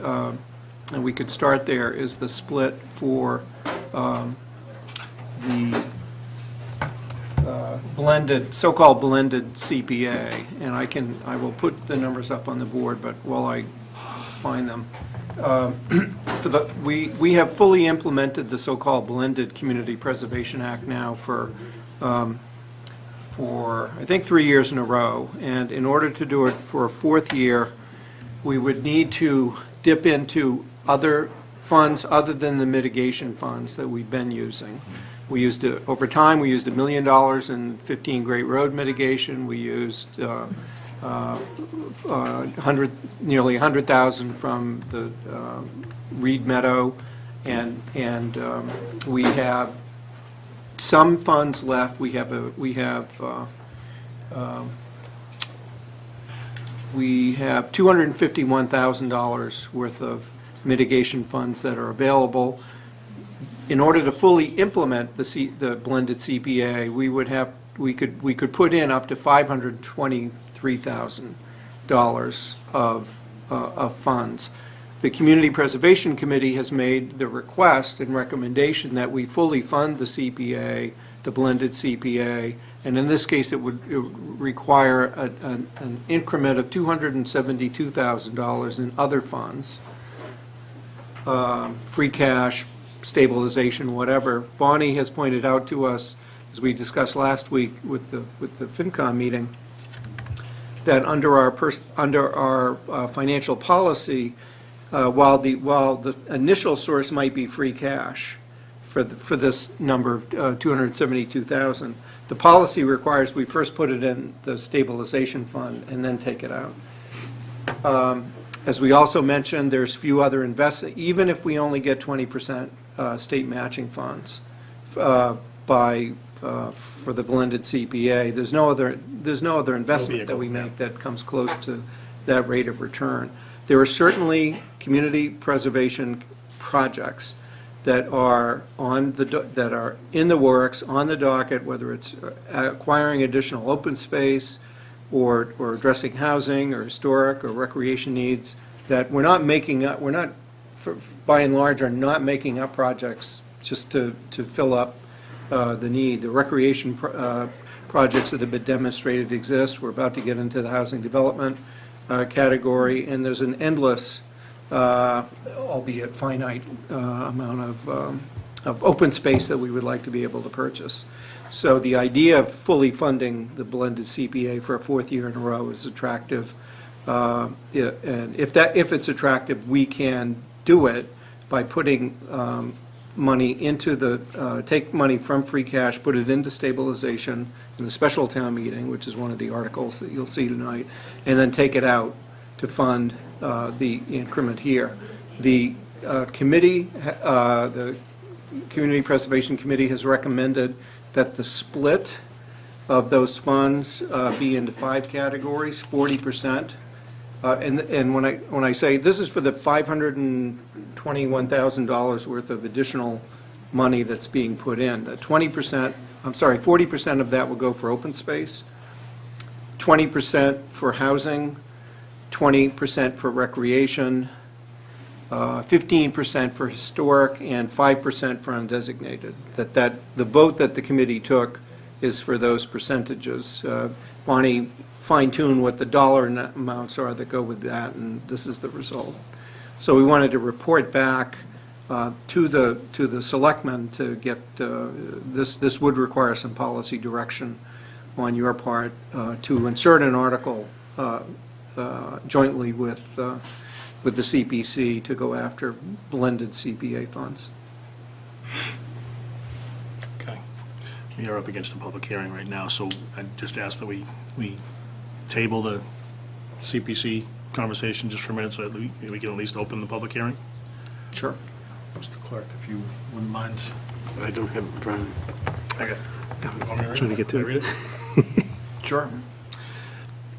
[SPEAKER 1] and we could start there, is the split for the blended, so-called blended CPA. And I will put the numbers up on the board, but while I find them, We have fully implemented the so-called blended Community Preservation Act now for, I think, 3 years in a row. And in order to do it for a fourth year, we would need to dip into other funds other than the mitigation funds that we've been using. We used, over time, we used $1 million in 15 Great Road mitigation. We used nearly 100,000 from the Reed Meadow, and we have some funds left. We have $251,000 worth of mitigation funds that are available. In order to fully implement the blended CPA, we could put in up to $523,000 of funds. The Community Preservation Committee has made the request and recommendation that we fully fund the CPA, the blended CPA, and in this case, it would require an increment of $272,000 in other funds, free cash, stabilization, whatever. Bonnie has pointed out to us, as we discussed last week with the FinCom meeting, that under our financial policy, while the initial source might be free cash for this number of 272,000, the policy requires we first put it in the stabilization fund and then take it out. As we also mentioned, there's few other investments, even if we only get 20% state matching funds for the blended CPA. There's no other investment that we make that comes close to that rate of return. There are certainly community preservation projects that are that are in the works, on the docket, whether it's acquiring additional open space or addressing housing or historic or recreation needs, that we're not making up, by and large, are not making up projects just to fill up the need. The recreation projects that have been demonstrated exist. We're about to get into the housing development category, and there's an endless, albeit finite, amount of open space that we would like to be able to purchase. So the idea of fully funding the blended CPA for a fourth year in a row is attractive. And if it's attractive, we can do it by putting money into take money from free cash, put it into stabilization in the special town meeting, which is one of the articles that you'll see tonight, and then take it out to fund the increment here. The committee, the Community Preservation Committee has recommended that the split of those funds be into 5 categories, 40%. And when I say this is for the $521,000 worth of additional money that's being put in, the 40% of that will go for open space, 20% for housing, 20% for recreation, 15% for historic, and 5% for undesignated. The vote that the committee took is for those percentages. Bonnie fine-tuned what the dollar amounts are that go with that, and this is the result. So we wanted to report back to the selectmen to get this would require some policy direction on your part to insert an article jointly with the CPC to go after blended CPA funds.
[SPEAKER 4] Okay. We are up against a public hearing right now, so I just ask that we table the CPC conversation just for a minute so that we can at least open the public hearing.
[SPEAKER 1] Sure.
[SPEAKER 4] Mr. Clerk, if you wouldn't mind.
[SPEAKER 8] I don't have it driving.
[SPEAKER 4] Okay.
[SPEAKER 10] Trying to get to it.
[SPEAKER 4] Read it?
[SPEAKER 1] Sure.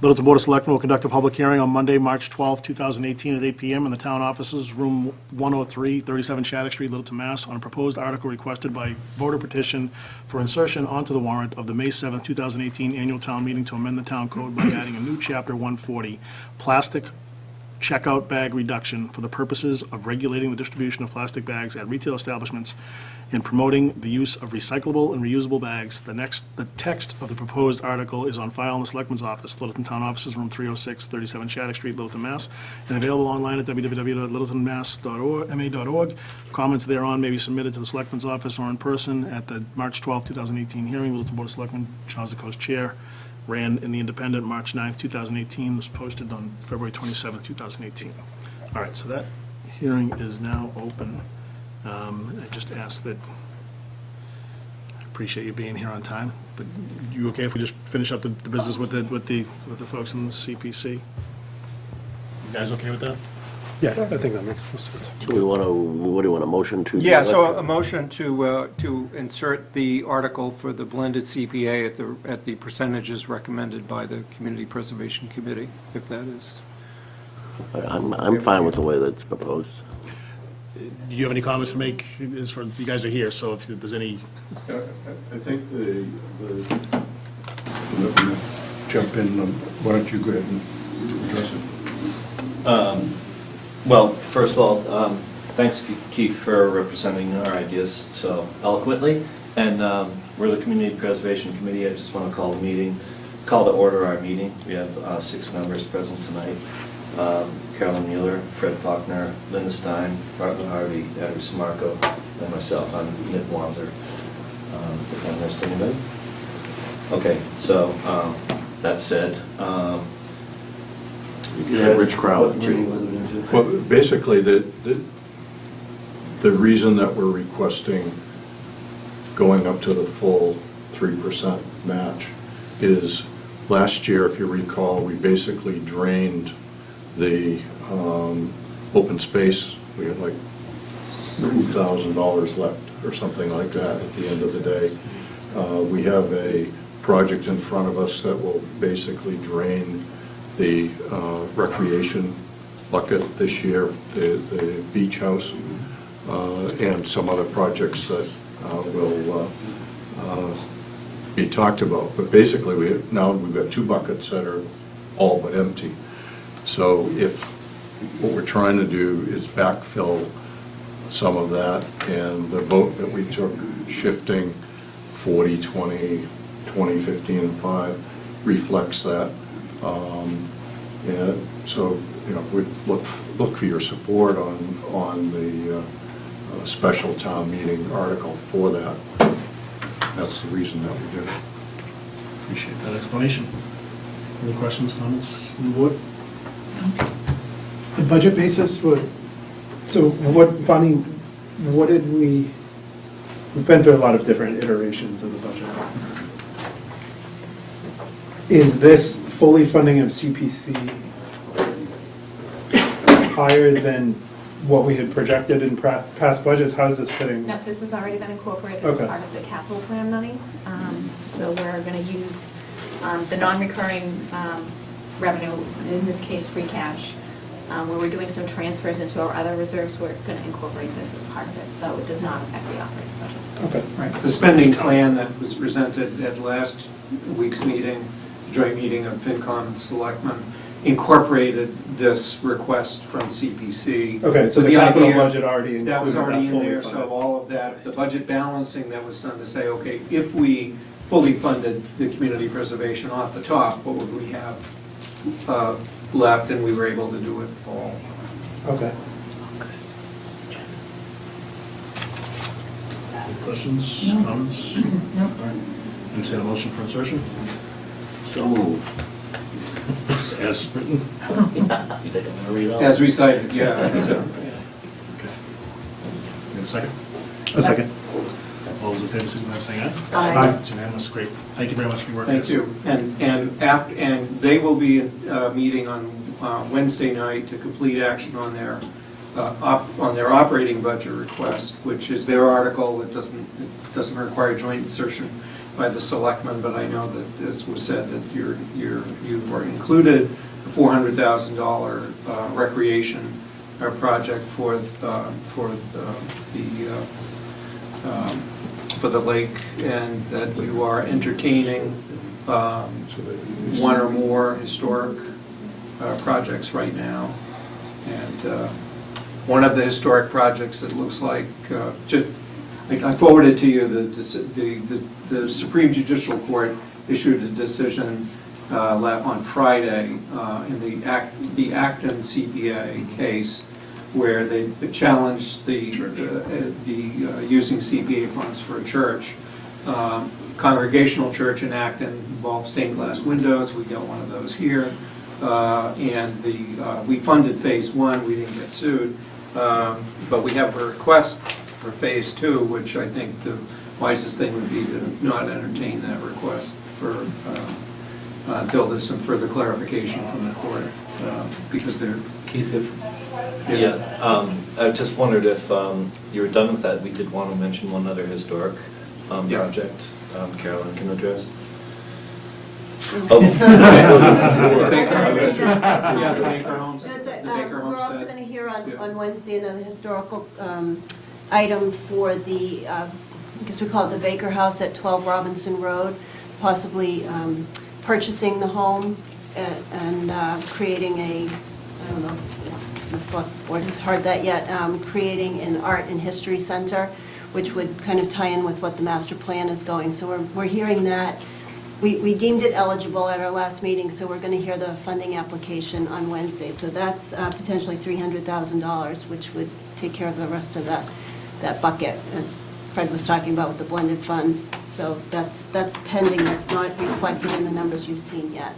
[SPEAKER 4] Littleton Board of Selectmen will conduct a public hearing on Monday, March 12, 2018, at 8 p.m. in the town offices, room 103, 37 Shattuck Street, Littleton, Mass., on a proposed article requested by voter petition for insertion onto the warrant of the May 7, 2018 annual town meeting to amend the town code by adding a new chapter 140, plastic checkout bag reduction for the purposes of regulating the distribution of plastic bags at retail establishments and promoting the use of recyclable and reusable bags. The text of the proposed article is on file in the Selectman's Office, Littleton Town Offices, Room 306, 37 Shattuck Street, Littleton, Mass., and available online at www.littletonmass.ma.org. Comments thereon may be submitted to the Selectman's Office or in person at the March 12, 2018 hearing. Littleton Board of Selectmen, Charles DeCoste, Chair. Ran in the Independent, March 9th, 2018, was posted on February 27th, 2018. All right, so that hearing is now open. I just ask that, I appreciate you being here on time, but you okay if we just finish up the business with the folks in the CPC? You guys okay with that?
[SPEAKER 10] Yeah, I think that makes most sense.
[SPEAKER 6] Do we want to, what do you want, a motion to?
[SPEAKER 1] Yeah, so a motion to insert the article for the blended CPA at the percentages recommended by the Community Preservation Committee, if that is.
[SPEAKER 6] I'm fine with the way that's proposed.
[SPEAKER 4] Do you have any comments to make, as for, you guys are here, so if there's any,
[SPEAKER 11] I think let me jump in, why don't you go ahead and address it?
[SPEAKER 17] Well, first of all, thanks, Keith, for representing our ideas so eloquently. And we're the Community Preservation Committee. I just want to call to order our meeting. We have 6 members present tonight. Carolyn Mueller, Fred Faulkner, Linda Stein, Bartlett Harvey, Andrew Samarco, and myself. I'm Nick Wanzer. If I missed anybody? Okay, so that said,
[SPEAKER 6] You had Rich Crowell.
[SPEAKER 11] Well, basically, the reason that we're requesting going up to the full 3% match is last year, if you recall, we basically drained the open space. We had like $2,000 left or something like that at the end of the day. We have a project in front of us that will basically drain the recreation bucket this year, the beach house, and some other projects that will be talked about. But basically, we've got 2 buckets that are all but empty. So if what we're trying to do is backfill some of that, and the vote that we took shifting 40, 20, 20, 15, and 5 reflects that. And so, we'd look for your support on the special town meeting article for that. That's the reason that we did it.
[SPEAKER 4] appreciate that explanation. Any questions, comments from the board?
[SPEAKER 10] The budget basis, so what, Bonnie, what did we've been through a lot of different iterations of the budget. Is this fully funding of CPC higher than what we had projected in past budgets? How is this fitting?
[SPEAKER 18] No, this has already been incorporated as
[SPEAKER 10] Okay.
[SPEAKER 18] part of the capital plan money. So we're going to use the non-recurring revenue, in this case, free cash. Where we're doing some transfers into our other reserves, we're going to incorporate this as part of it, so it does not affect the operating budget.
[SPEAKER 10] Okay.
[SPEAKER 1] Right. The spending plan that was presented at last week's meeting, joint meeting of FinCom and Selectmen, incorporated this request from CPC.
[SPEAKER 10] Okay, so the capital budget already included
[SPEAKER 1] that was already
[SPEAKER 10] that
[SPEAKER 1] in
[SPEAKER 10] fully
[SPEAKER 1] there,
[SPEAKER 10] funded.
[SPEAKER 1] so all of that, the budget balancing that was done to say, okay, if we fully funded the community preservation off the top, what would we have left, and we were able to do it all.
[SPEAKER 10] Okay.
[SPEAKER 4] Questions, comments? No. All right. Entertain a motion for insertion?
[SPEAKER 6] So moved.
[SPEAKER 4] As written?
[SPEAKER 6] You think I'm gonna read all?
[SPEAKER 1] As recited, yeah. So,
[SPEAKER 4] Okay. Need a second?
[SPEAKER 10] A second.
[SPEAKER 4] All those in favor, signify by saying aye.
[SPEAKER 18] Aye.
[SPEAKER 4] It's unanimous, great. Thank you very much for your work.
[SPEAKER 1] Thank
[SPEAKER 4] guys.
[SPEAKER 1] you. And they will be meeting on Wednesday night to complete action on their operating budget request, which is their article. It doesn't require joint insertion by the selectmen, but I know that, as was said, that you were included the $400,000 recreation project for the lake, and that you are entertaining one or more historic projects right now. And one of the historic projects, it looks like, I forwarded to you, the Supreme Judicial Court issued a decision on Friday in the Acton CPA case where they challenged the using CPA funds for a church. Congregational church in Acton involved stained glass windows. We got one of those here. And we funded phase one. We didn't get sued. But we have a request for phase two, which I think the wisest thing would be to not entertain that request for until there's some further clarification from the court, because they're...
[SPEAKER 17] Keith, I just wondered if you were done with that. We did want to mention one other historic project Carolyn can address.
[SPEAKER 1] The Baker Homes.
[SPEAKER 19] That's right.
[SPEAKER 1] The Baker
[SPEAKER 19] We're also
[SPEAKER 1] Homestead.
[SPEAKER 19] going to hear on Wednesday another historical item for the, I guess we call it the Baker House at 12 Robinson Road, possibly purchasing the home and creating a, I don't know if the select board has heard that yet, creating an art and history center, which would kind of tie in with what the master plan is going. So we're hearing that. We deemed it eligible at our last meeting, so we're going to hear the funding application on Wednesday. So that's potentially $300,000, which would take care of the rest of that bucket, as Fred was talking about with the blended funds. So that's pending. That's not reflected in the numbers you've seen yet.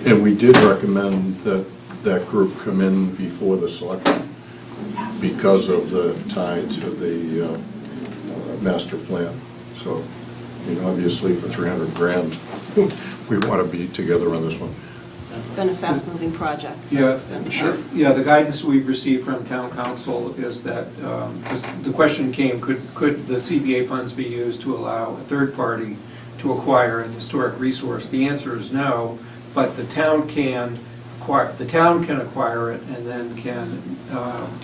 [SPEAKER 20] And we did recommend that that group come in before the selection because of the tie to the master plan. So, obviously for 300 grand, we want to be together on this one.
[SPEAKER 19] It's been a fast-moving project. So
[SPEAKER 1] Yeah,
[SPEAKER 19] it's been-
[SPEAKER 1] sure. Yeah, the guidance we've received from town council is that, the question came, could the CPA funds be used to allow a third party to acquire an historic resource? The answer is no, but the town can acquire it and then can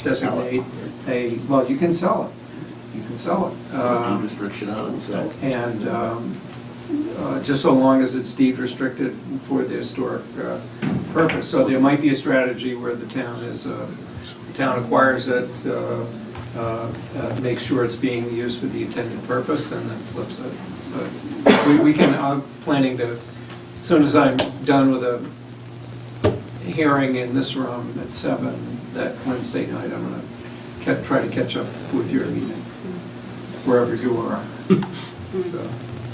[SPEAKER 1] designate well, you can sell it. You can sell it.
[SPEAKER 6] Deed restriction on it, so.
[SPEAKER 1] And just so long as it's deed restricted for the historic purpose. So there might be a strategy where the town acquires it, makes sure it's being used for the intended purpose, and then flips it. But I'm planning to, as soon as I'm done with a hearing in this room at 7 that Wednesday night, I'm going to try to catch up with your meeting, wherever you are. So.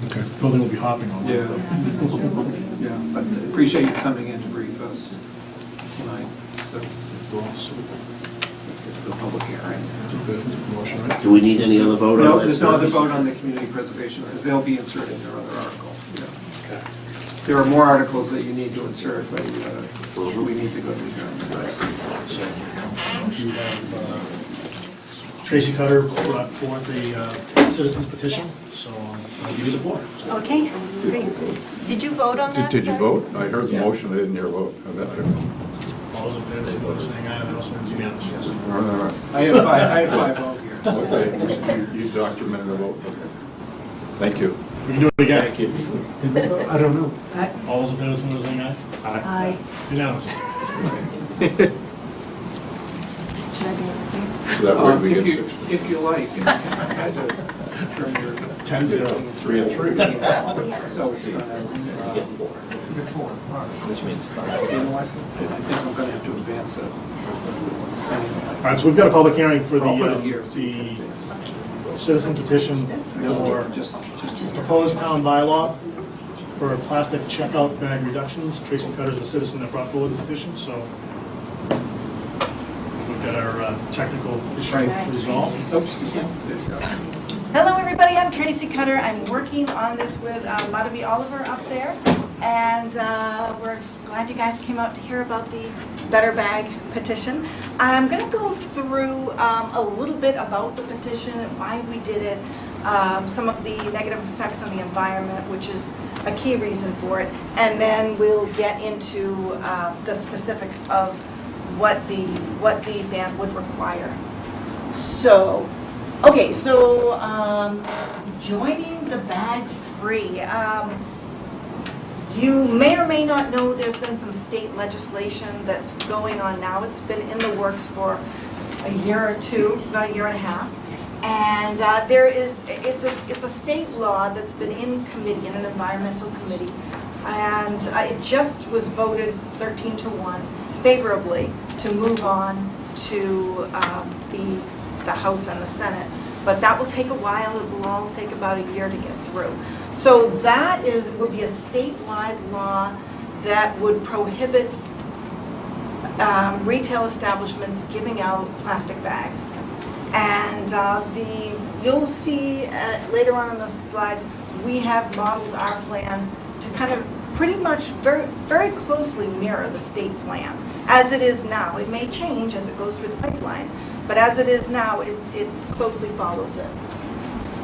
[SPEAKER 4] Okay. Building will be hopping on
[SPEAKER 1] Yeah,
[SPEAKER 4] Wednesday.
[SPEAKER 1] yeah, but appreciate you coming in to brief us tonight. So, the public hearing.
[SPEAKER 6] Do we need any other vote on that?
[SPEAKER 1] No, there's no other vote on the community preservation. They'll be inserting their other article. Yeah.
[SPEAKER 4] Okay.
[SPEAKER 1] There are more articles that you need to insert, but we need to go through them.
[SPEAKER 4] You have Tracy Cutter brought forth a citizen's petition, so I'll give you the floor.
[SPEAKER 19] Okay, great. Did you vote on that?
[SPEAKER 20] Did you
[SPEAKER 19] sir?
[SPEAKER 20] vote? I heard the motion, I didn't hear a vote.
[SPEAKER 4] All those in favor, signify by saying aye. The motion is unanimous, yes.
[SPEAKER 20] All right.
[SPEAKER 1] I had five vote here.
[SPEAKER 20] Okay, you documented the vote, okay. Thank you.
[SPEAKER 4] We can do it again.
[SPEAKER 20] Thank you.
[SPEAKER 4] Did we vote? I don't know. All those in favor, signify by saying aye.
[SPEAKER 19] Aye.
[SPEAKER 4] It's unanimous.
[SPEAKER 19] Should I be over here?
[SPEAKER 20] So that way we get
[SPEAKER 1] If
[SPEAKER 20] 6.
[SPEAKER 1] If you like. I had to turn your
[SPEAKER 20] 10-0, 3-3.
[SPEAKER 1] So it's get four. Which means 5. You know what? I think I'm going to have to advance it.
[SPEAKER 4] All right, so we've got a public hearing for
[SPEAKER 1] I'll put it here.
[SPEAKER 4] the citizen petition for
[SPEAKER 1] Just
[SPEAKER 4] proposed town bylaw for plastic checkout bag reductions. Tracy Cutter's the citizen that brought forward the petition, so we've got our technical issue resolved.
[SPEAKER 1] Oops, yeah, there you go.
[SPEAKER 21] Hello, everybody. I'm Tracy Cutter. I'm working on this with Madhavi Oliver up there, and we're glad you guys came out to hear about the Better Bag petition. I'm going to go through a little bit about the petition, why we did it, some of the negative effects on the environment, which is a key reason for it, and then we'll get into the specifics of what the ban would require. So, okay, so joining the bag free. You may or may not know there's been some state legislation that's going on now. It's been in the works for a year or two, about a year and a half. And it's a state law that's been in committee, in an environmental committee. And it just was voted 13-1 favorably to move on to the House and the Senate. But that will take a while. It will all take about a year to get through. So that would be a statewide law that would prohibit retail establishments giving out plastic bags. And you'll see later on in the slides, we have modeled our plan to kind of pretty much very, very closely mirror the state plan as it is now. It may change as it goes through the pipeline, but as it is now, it closely follows it.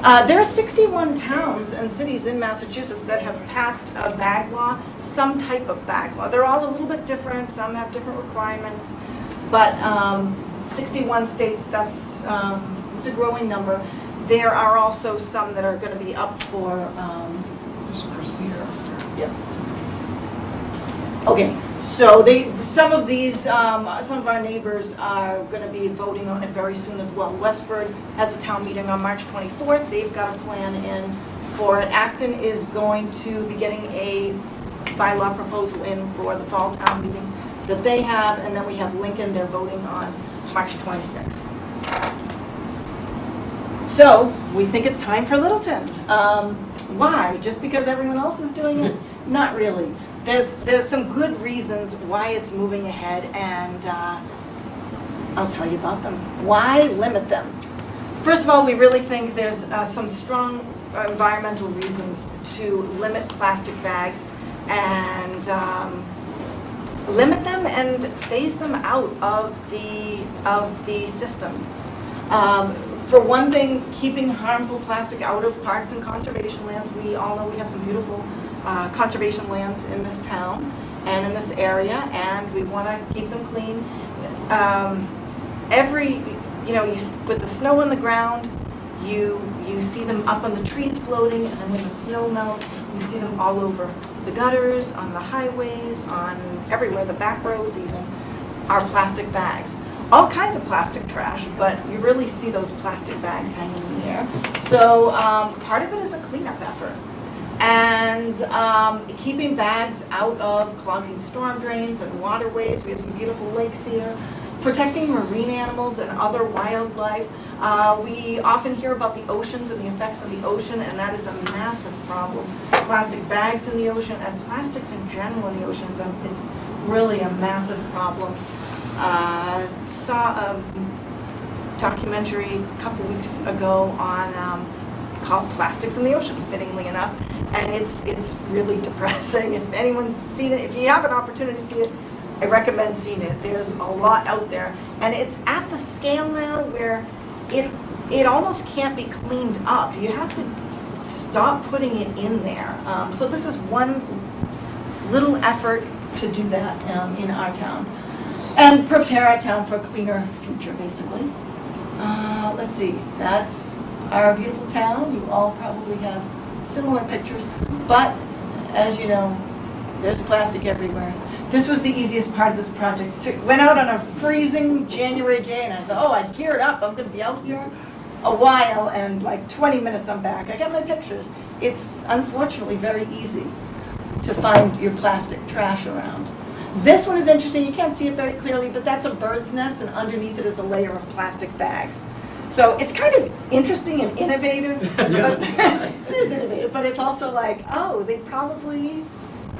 [SPEAKER 21] There are 61 towns and cities in Massachusetts that have passed a bag law, some type of bag law. They're all a little bit different, some have different requirements, but 61 states, it's a growing number. There are also some that are going to be up for... Yep. Okay, so some of our neighbors are going to be voting on it very soon as well. Westford has a town meeting on March 24th. They've got a plan in for it. Acton is going to be getting a bylaw proposal in for the fall town meeting that they have, and then we have Lincoln, they're voting on March 26th. So, we think it's time for Littleton. Why? Just because everyone else is doing it? Not really. There's some good reasons why it's moving ahead, and I'll tell you about them. Why limit them? First of all, we really think there's some strong environmental reasons to limit plastic bags and limit them and phase them out of the system. For one thing, keeping harmful plastic out of parks and conservation lands. We all know we have some beautiful conservation lands in this town and in this area, and we want to keep them clean. With the snow on the ground, you see them up on the trees floating, and then when the snow melts, you see them all over the gutters, on the highways, on everywhere, the back roads even, are plastic bags. All kinds of plastic trash, but you really see those plastic bags hanging in the air. So part of it is a cleanup effort. And keeping bags out of clogging storm drains and waterways. We have some beautiful lakes here. Protecting marine animals and other wildlife. We often hear about the oceans and the effects of the ocean, and that is a massive problem. Plastic bags in the ocean and plastics in general in the oceans, it's really a massive problem. Saw a documentary a couple weeks ago on called Plastics in the Ocean, fittingly enough, and it's really depressing. If anyone's seen it, if you have an opportunity to see it, I recommend seeing it. There's a lot out there, and it's at the scale now where it almost can't be cleaned up. You have to stop putting it in there. So this is one little effort to do that in our town. And prepare our town for a cleaner future, basically. Let's see, that's our beautiful town. You all probably have similar pictures, but as you know, there's plastic everywhere. This was the easiest part of this project. Went out on a freezing January day, and I thought, oh, I geared up. I'm going to be out here a while, and like 20 minutes I'm back. I got my pictures. It's unfortunately very easy to find your plastic trash around. This one is interesting. You can't see it very clearly, but that's a bird's nest, and underneath it is a layer of plastic bags. So it's kind of interesting and innovative. But it is innovative, but it's also like, oh, they probably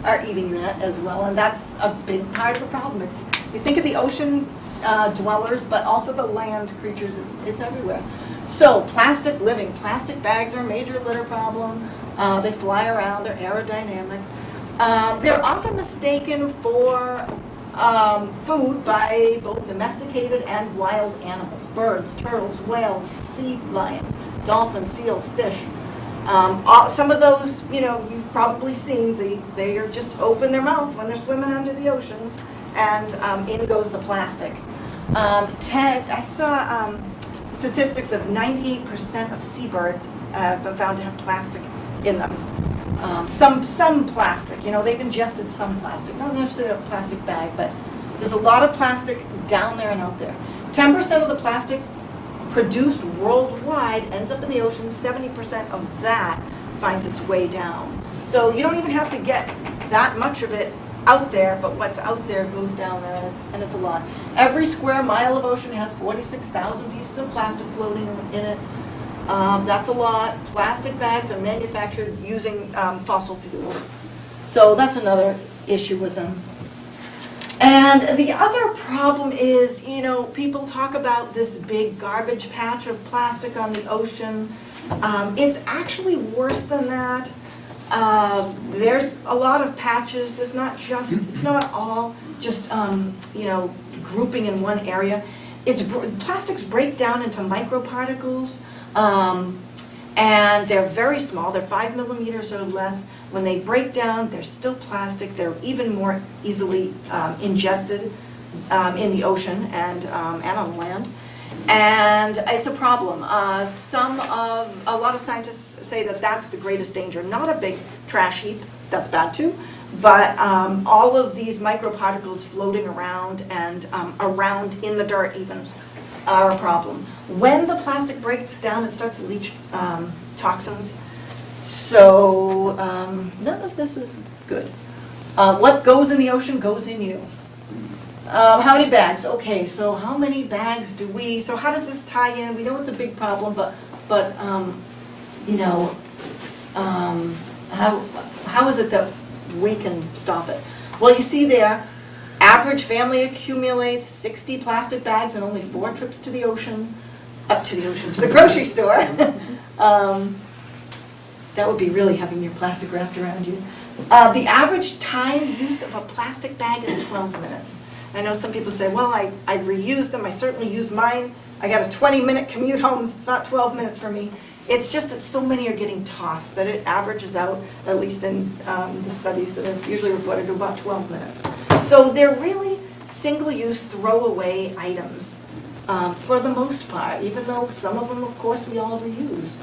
[SPEAKER 21] are eating that as well, and that's a big part of the problem. You think of the ocean dwellers, but also the land creatures. It's everywhere. So plastic living. Plastic bags are a major litter problem. They fly around. They're aerodynamic. They're often mistaken for food by both domesticated and wild animals. Birds, turtles, whales, sea lions, dolphins, seals, fish. Some of those, you've probably seen, they are just open their mouth when they're swimming under the oceans, and in goes the plastic. I saw statistics of 98% of seabirds have been found to have plastic in them. some plastic, they've ingested some plastic, not necessarily a plastic bag, but there's a lot of plastic down there and out there. 10% of the plastic produced worldwide ends up in the ocean, 70% of that finds its way down. So you don't even have to get that much of it out there, but what's out there goes down there, and it's a lot. Every square mile of ocean has 46,000 pieces of plastic floating in it. That's a lot. Plastic bags are manufactured using fossil fuels. So that's another issue with them. And the other problem is, people talk about this big garbage patch of plastic on the ocean. It's actually worse than that. There's a lot of patches. There's not just, it's not all just, grouping in one area. Plastics break down into microparticles, and they're very small. They're 5 millimeters or less. When they break down, they're still plastic. They're even more easily ingested in the ocean and on land. And it's a problem. A lot of scientists say that that's the greatest danger. Not a big trash heap, that's bad too, but all of these microparticles floating around and around in the dirt even are a problem. When the plastic breaks down, it starts to leach toxins. So none of this is good. What goes in the ocean goes in you. How many bags? Okay, so how many bags do we, so how does this tie in? We know it's a big problem, but how is it that we can stop it? Well, you see there, average family accumulates 60 plastic bags and only 4 trips to the ocean, to the grocery store. That would be really having your plastic wrapped around you. The average time use of a plastic bag is 12 minutes. I know some people say, well, I reuse them, I certainly use mine. I got a 20-minute commute home, so it's not 12 minutes for me. It's just that so many are getting tossed that it averages out, at least in the studies that are usually reported, to about 12 minutes. So they're really single-use throwaway items for the most part, even though some of them, of course, we all reuse.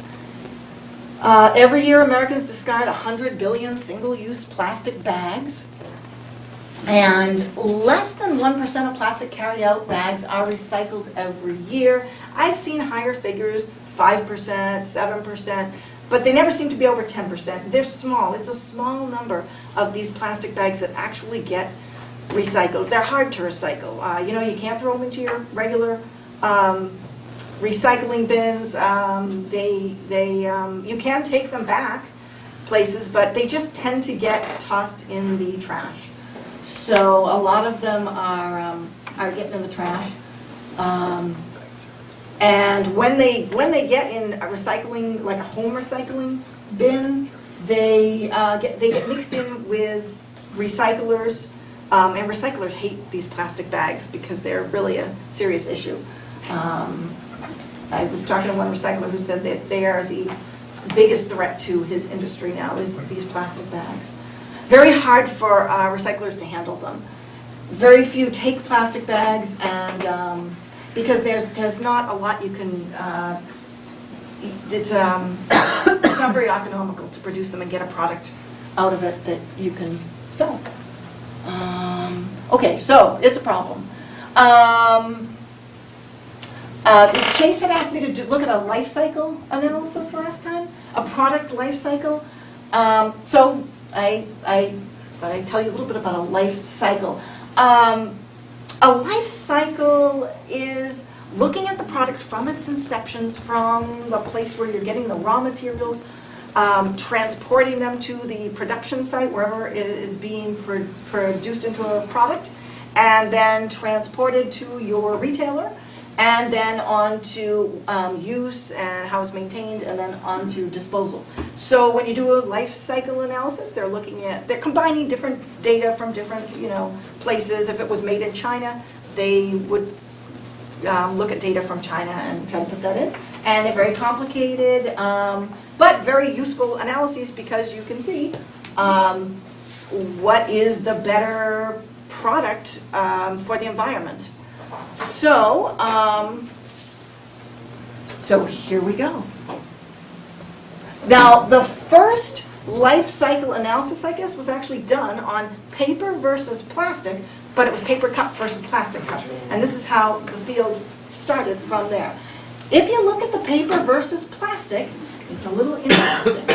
[SPEAKER 21] Every year, Americans discard 100 billion single-use plastic bags, and less than 1% of plastic carry-out bags are recycled every year. I've seen higher figures, 5%, 7%, but they never seem to be over 10%. They're small. It's a small number of these plastic bags that actually get recycled. They're hard to recycle. You can't throw them into your regular recycling bins. You can take them back places, but they just tend to get tossed in the trash. So a lot of them are getting in the trash. And when they get in a recycling, like a home recycling bin, they get mixed in with recyclers. And recyclers hate these plastic bags because they're really a serious issue. I was talking to one recycler who said that they are the biggest threat to his industry now is these plastic bags. Very hard for recyclers to handle them. Very few take plastic bags, and because there's not a lot you can, it's not very economical to produce them and get a product out of it that you can sell. Okay, so it's a problem. Chase had asked me to look at a life cycle analysis last time, a product life cycle. So I thought I'd tell you a little bit about a life cycle. A life cycle is looking at the product from its inceptions, from the place where you're getting the raw materials, transporting them to the production site, wherever it is being produced into a product, and then transported to your retailer, and then on to use and how it's maintained, and then on to disposal. So when you do a life cycle analysis, they're combining different data from different places. If it was made in China, they would look at data from China and try to put that in. And they're very complicated, but very useful analyses because you can see what is the better product for the environment. So, so here we go. Now, the first life cycle analysis, I guess, was actually done on paper versus plastic, but it was paper cup versus plastic cup. And this is how the field started from there. If you look at the paper versus plastic, it's a little interesting.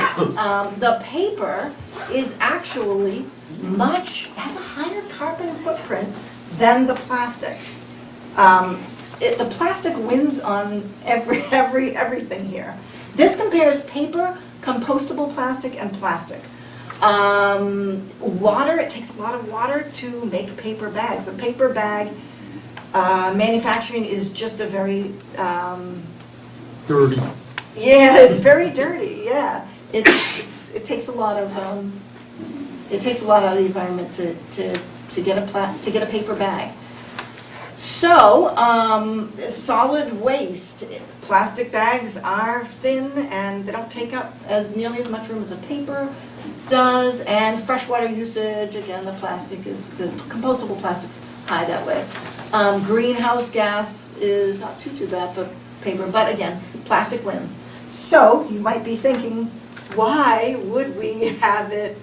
[SPEAKER 21] The paper is actually has a higher carbon footprint than the plastic. The plastic wins on everything here. This compares paper, compostable plastic, and plastic. Water, it takes a lot of water to make paper bags. A paper bag manufacturing is just a very...
[SPEAKER 20] Dirty.
[SPEAKER 21] Yeah, it's very dirty, yeah. It takes a lot of, it takes a lot out of the environment to get a paper bag. So, solid waste. Plastic bags are thin and they don't take up nearly as much room as a paper does. And freshwater usage, again, the compostable plastic's high that way. Greenhouse gas is not too bad for paper, but again, plastic wins. So, you might be thinking, why would we have it,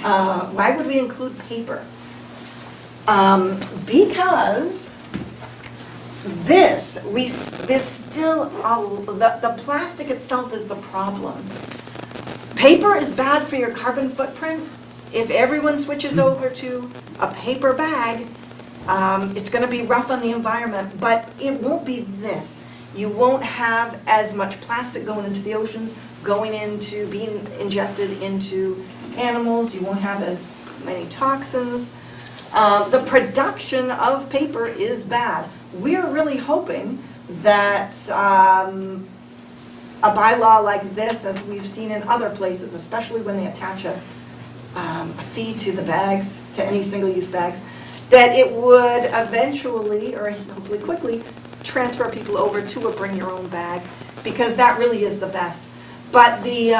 [SPEAKER 21] why would we include paper? Because the plastic itself is the problem. Paper is bad for your carbon footprint. If everyone switches over to a paper bag, it's going to be rough on the environment, but it won't be this. You won't have as much plastic going into the oceans, being ingested into animals. You won't have as many toxins. The production of paper is bad. We're really hoping that a bylaw like this, as we've seen in other places, especially when they attach a fee to the bags, to any single-use bags, that it would eventually, or hopefully quickly, transfer people over to a bring-your-own bag, because that really is the best. But the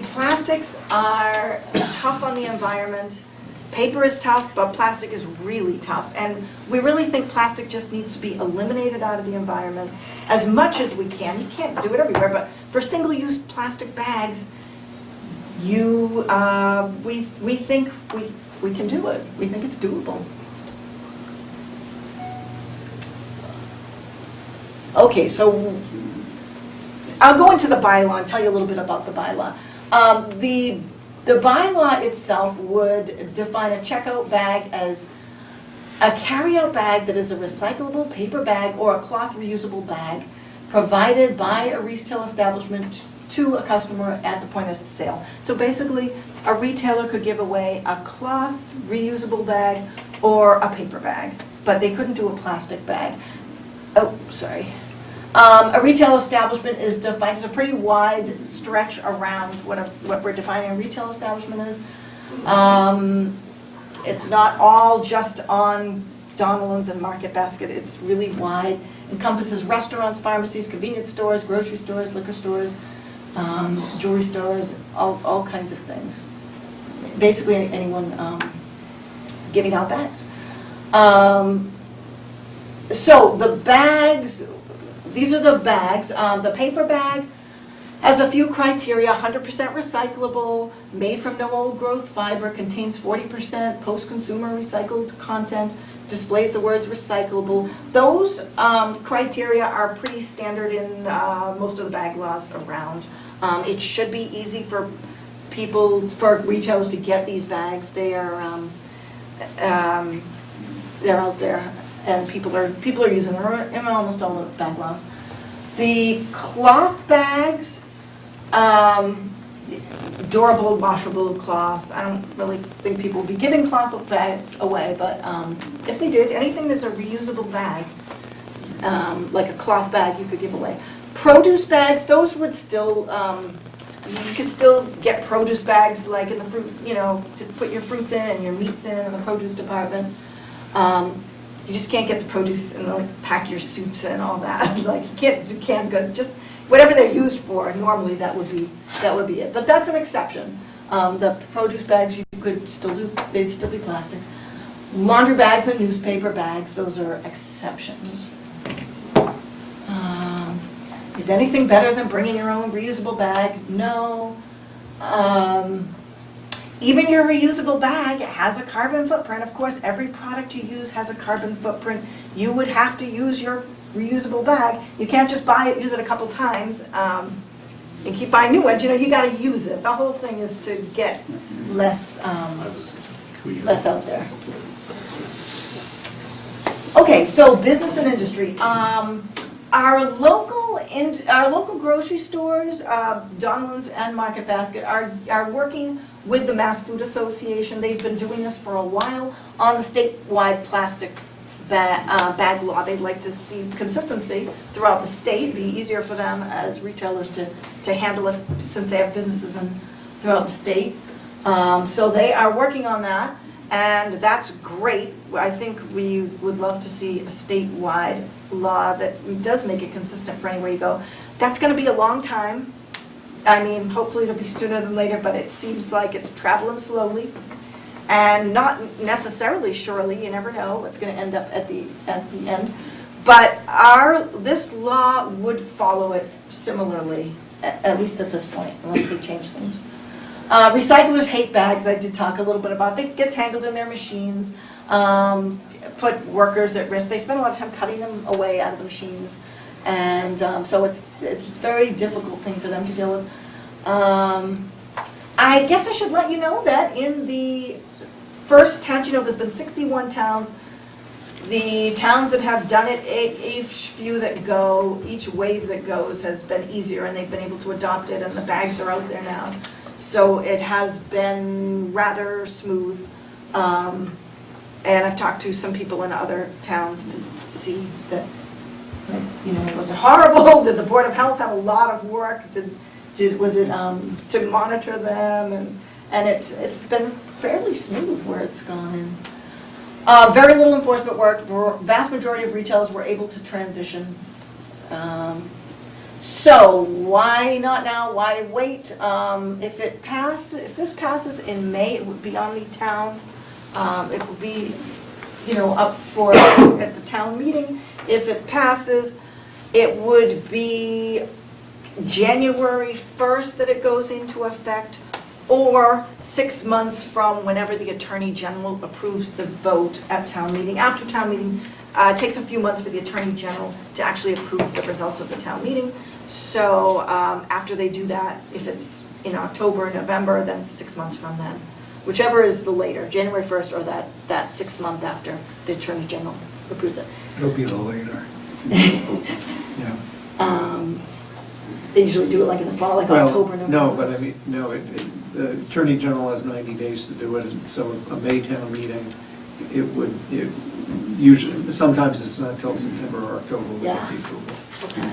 [SPEAKER 21] plastics are tough on the environment. Paper is tough, but plastic is really tough. And we really think plastic just needs to be eliminated out of the environment as much as we can. You can't do it everywhere, but for single-use plastic bags, we think we can do it. We think it's doable. Okay, so I'll go into the bylaw and tell you a little bit about the bylaw. The bylaw itself would define a checkout bag as a carryout bag that is a recyclable paper bag or a cloth reusable bag provided by a retail establishment to a customer at the point of sale. So basically, a retailer could give away a cloth reusable bag or a paper bag, but they couldn't do a plastic bag. Oh, sorry. A retail establishment is defined as a pretty wide stretch around what we're defining a retail establishment is. It's not all just on Donnellan's and Market Basket. It's really wide. Encompasses restaurants, pharmacies, convenience stores, grocery stores, liquor stores, jewelry stores, all kinds of things. Basically, anyone giving out bags. So the bags. These are the bags. The paper bag has a few criteria: 100% recyclable, made from no old growth fiber, contains 40% post-consumer recycled content, displays the words recyclable. Those criteria are pretty standard in most of the bag laws around. It should be easy for retailers to get these bags. They're out there. And people are using them in almost all the bag laws. The cloth bags, durable, washable cloth. I don't really think people will be giving cloth bags away, but if they did, anything that's a reusable bag, like a cloth bag, you could give away. Produce bags, those would still, you could still get produce bags like in the fruit, to put your fruits in and your meats in the produce department. You just can't get the produce and pack your soups and all that. Like you can't do canned goods. Just whatever they're used for. Normally that would be it. But that's an exception. The produce bags you could still do. They'd still be plastic. Laundry bags and newspaper bags. Those are exceptions. Is anything better than bringing your own reusable bag? No. Even your reusable bag has a carbon footprint. Of course, every product you use has a carbon footprint. You would have to use your reusable bag. You can't just buy it, use it a couple times, and keep buying new ones. You know, you gotta use it. The whole thing is to get less out there. Okay, so business and industry. Our local grocery stores, Donalds and Market Basket, are working with the Mass Food Association. They've been doing this for a while on the statewide plastic bag law. They'd like to see consistency throughout the state, be easier for them as retailers to handle it since they have businesses throughout the state. So they are working on that, and that's great. I think we would love to see a statewide law that does make it consistent for anywhere you go. That's going to be a long time. I mean, hopefully it'll be sooner than later, but it seems like it's traveling slowly. And not necessarily surely, you never know what's going to end up at the end. But this law would follow it similarly, at least at this point, unless we change things. Recyclers hate bags. I did talk a little bit about. They get tangled in their machines, put workers at risk. They spend a lot of time cutting them away out of the machines, and so it's a very difficult thing for them to deal with. I guess I should let you know that in the first towns, you know, there's been 61 towns. The towns that have done it, each wave that goes has been easier, and they've been able to adopt it, and the bags are out there now. So it has been rather smooth. And I've talked to some people in other towns to see that, you know, was it horrible? Did the Board of Health have a lot of work? Was it to monitor them? And it's been fairly smooth where it's gone in. Very little enforcement work. The vast majority of retailers were able to transition. So why not now? Why wait? If this passes in May, it would be on the town. It will be, you know, up for at the town meeting. If it passes, it would be January 1st that it goes into effect, or 6 months from whenever the Attorney General approves the vote at town meeting. After town meeting, it takes a few months for the Attorney General to actually approve the results of the town meeting. So after they do that, if it's in October or November, then 6 months from then. Whichever is the later, January 1st or that 6 month after the Attorney General approves it.
[SPEAKER 1] It'll be the later. Yeah.
[SPEAKER 21] They usually do it like in the fall, like October, November.
[SPEAKER 1] No, but I mean, no, the Attorney General has 90 days to do it, so a May town meeting, usually, sometimes it's not until September or October we get the approval.
[SPEAKER 21] Okay.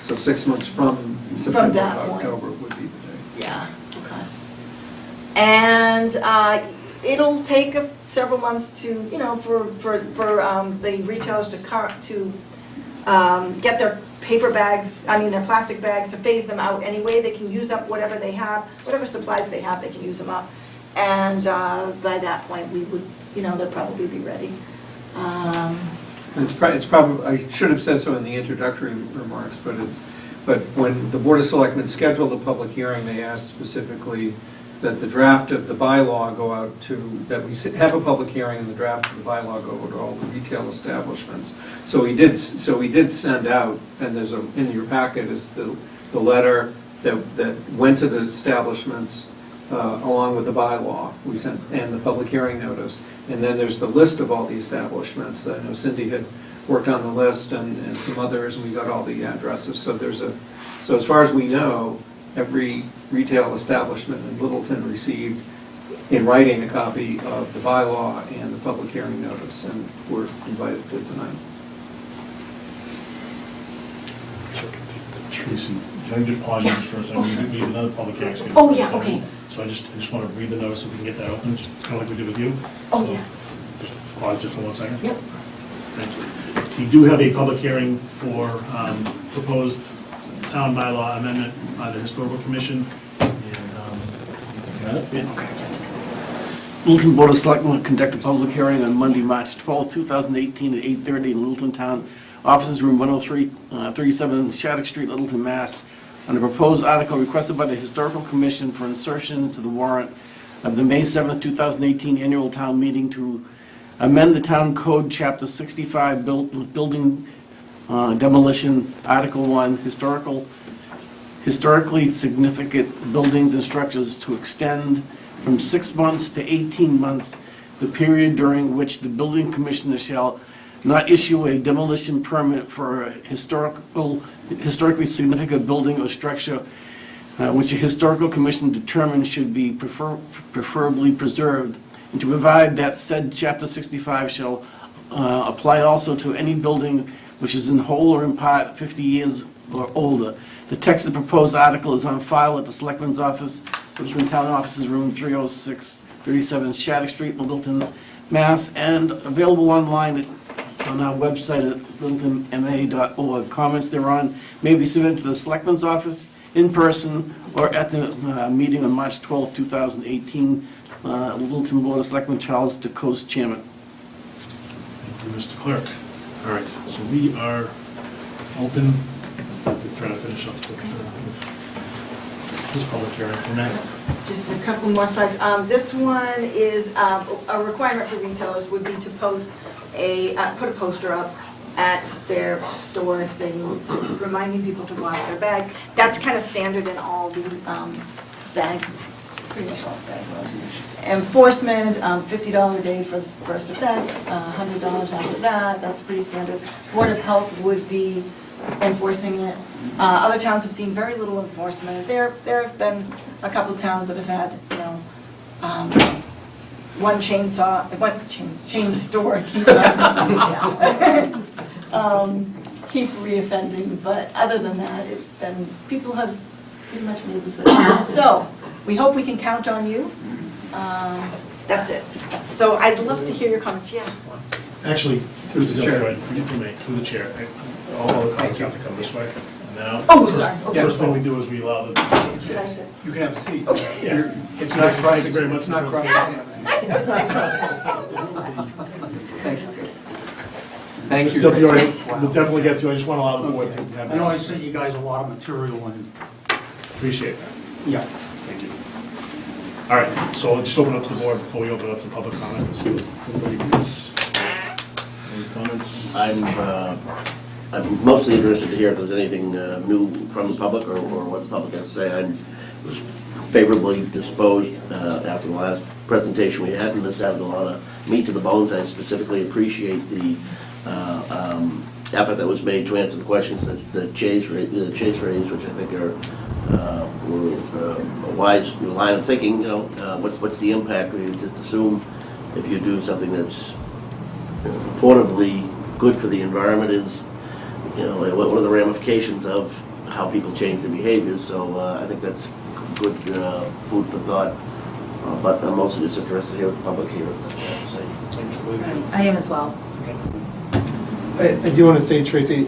[SPEAKER 1] So 6 months from September
[SPEAKER 21] that
[SPEAKER 1] or
[SPEAKER 21] point.
[SPEAKER 1] October would be the day.
[SPEAKER 21] Yeah, okay. And it'll take several months to, you know, for the retailers to get their paper bags, their plastic bags, to phase them out anyway. They can use up whatever they have, whatever supplies they have, they can use them up. And by that point, we would, you know, they'll probably be ready.
[SPEAKER 1] It's probably, I should have said so in the introductory remarks, but when the Board of Selectmen scheduled the public hearing, they asked specifically that the draft of the bylaw go out that we have a public hearing and the draft of the bylaw go to all the retail establishments. So we did send out, and there's in your packet is the letter that went to the establishments along with the bylaw we sent, and the public hearing notice. And then there's the list of all the establishments. I know Cindy had worked on the list and some others, and we got all the addresses. So so as far as we know, every retail establishment in Littleton received in writing a copy of the bylaw and the public hearing notice, and we're invited to tonight.
[SPEAKER 4] Tracy, can I just pause you just for a second? We have another public hearing scheduled.
[SPEAKER 21] Oh, yeah, okay.
[SPEAKER 4] So I just want to read the notice so we can get that open, just kind of like we did with you.
[SPEAKER 21] Oh,
[SPEAKER 4] So,
[SPEAKER 21] yeah.
[SPEAKER 4] Just pause just for 1 second.
[SPEAKER 21] Yep.
[SPEAKER 4] Thank you. We do have a public hearing for proposed town bylaw amendment by the Historical Commission. And, got it?
[SPEAKER 8] Yeah. Littleton Board of Selectmen will conduct a public hearing on Monday, March 12, 2018 at 8:30 in Littleton Town Offices, Room 103, 37 Shattuck Street, Littleton, Mass. on a proposed article requested by the Historical Commission for insertion into the warrant of the May 7th, 2018 annual town meeting to amend the town code, chapter 65, building demolition, Article 1, historically significant buildings and structures to extend from 6 months to 18 months, the period during which the building commissioner shall not issue a demolition permit for a historically significant building or structure which a historical commission determines should be preferably preserved, and to provide that said Chapter 65 shall apply also to any building which is in whole or in part 50 years or older. The text of the proposed article is on file at the Selectman's Office, Littleton Town Offices, Room 306, 37 Shattuck Street, Littleton, Mass., and available online on our website at littletonma.org. Comments thereon may be submitted to the Selectman's Office in person or at the meeting on March 12, 2018. Littleton Board of Selectmen, Charles DeCoste, Chairman.
[SPEAKER 4] Thank you, Mr. Clerk. All right, so we are open to try to finish up with this public hearing for now.
[SPEAKER 21] Just a couple more slides. This one is, a requirement for retailers would be to post put a poster up at their stores saying, reminding people to wash their bags. That's kind of standard in all the bag, pretty much all bag laws. Enforcement, $50 a day for the first offense, $100 after that, that's pretty standard. Board of Health would be enforcing it. Other towns have seen very little enforcement. There have been a couple of towns that have had, one chain store keep reoffending, but other than that, it's been, people have pretty much made the switch. So, we hope we can count on you. That's it. So I'd love to hear your comments, yeah.
[SPEAKER 4] Actually, through the chair, through the chair, all the comments have to come this way. Now,
[SPEAKER 21] Oh, sorry. Okay.
[SPEAKER 4] First thing we do is we allow the.
[SPEAKER 1] You can have a seat.
[SPEAKER 4] Yeah.
[SPEAKER 1] It's not
[SPEAKER 4] Thank
[SPEAKER 1] cross,
[SPEAKER 4] you very much.
[SPEAKER 1] it's not cross. Thank you.
[SPEAKER 4] You'll be all right. We'll definitely get to, I just want to allow the board to have.
[SPEAKER 5] I know I sent you guys a lot of material and,
[SPEAKER 4] Appreciate that.
[SPEAKER 5] yeah.
[SPEAKER 4] Thank you. All right, so I'll just open up to the board before we open up to public comment. Let's see if anybody has any comments.
[SPEAKER 6] I'm mostly interested to hear if there's anything new from the public or what the public has to say. I was favorably disposed after the last presentation we had, and this added a lot of meat to the bones. I specifically appreciate the effort that was made to answer the questions that Chase raised, which I think are were a wise line of thinking. What's the impact? We just assume if you do something that's purportedly good for the environment is, what are the ramifications of how people change their behaviors? So I think that's good food for thought. But I'm mostly just interested to hear what the public here has to say.
[SPEAKER 3] I am as well.
[SPEAKER 10] I do want to say, Tracy,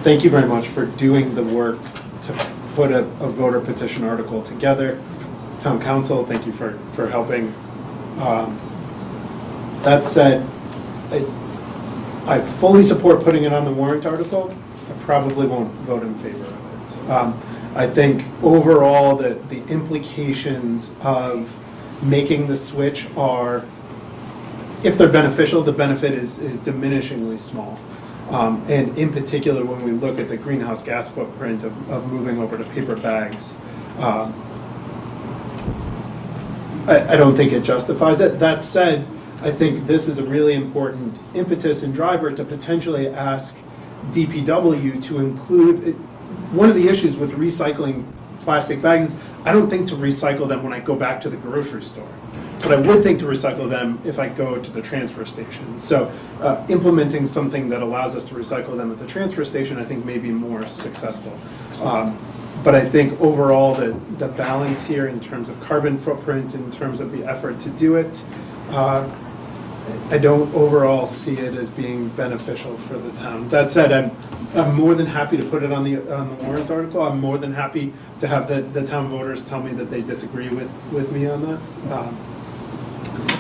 [SPEAKER 10] thank you very much for doing the work to put a voter petition article together. Town council, thank you for helping. That said, I fully support putting it on the warrant article. I probably won't vote in favor of it. I think overall the implications of making the switch are, if they're beneficial, the benefit is diminishingly small. And in particular, when we look at the greenhouse gas footprint of moving over to paper bags, I don't think it justifies it. That said, I think this is a really important impetus and driver to potentially ask DPW to include. One of the issues with recycling plastic bags is I don't think to recycle them when I go back to the grocery store, but I would think to recycle them if I go to the transfer station. So implementing something that allows us to recycle them at the transfer station, I think, may be more successful. But I think overall the balance here in terms of carbon footprint, in terms of the effort to do it, I don't overall see it as being beneficial for the town. That said, I'm more than happy to put it on the warrant article. I'm more than happy to have the town voters tell me that they disagree with me on that.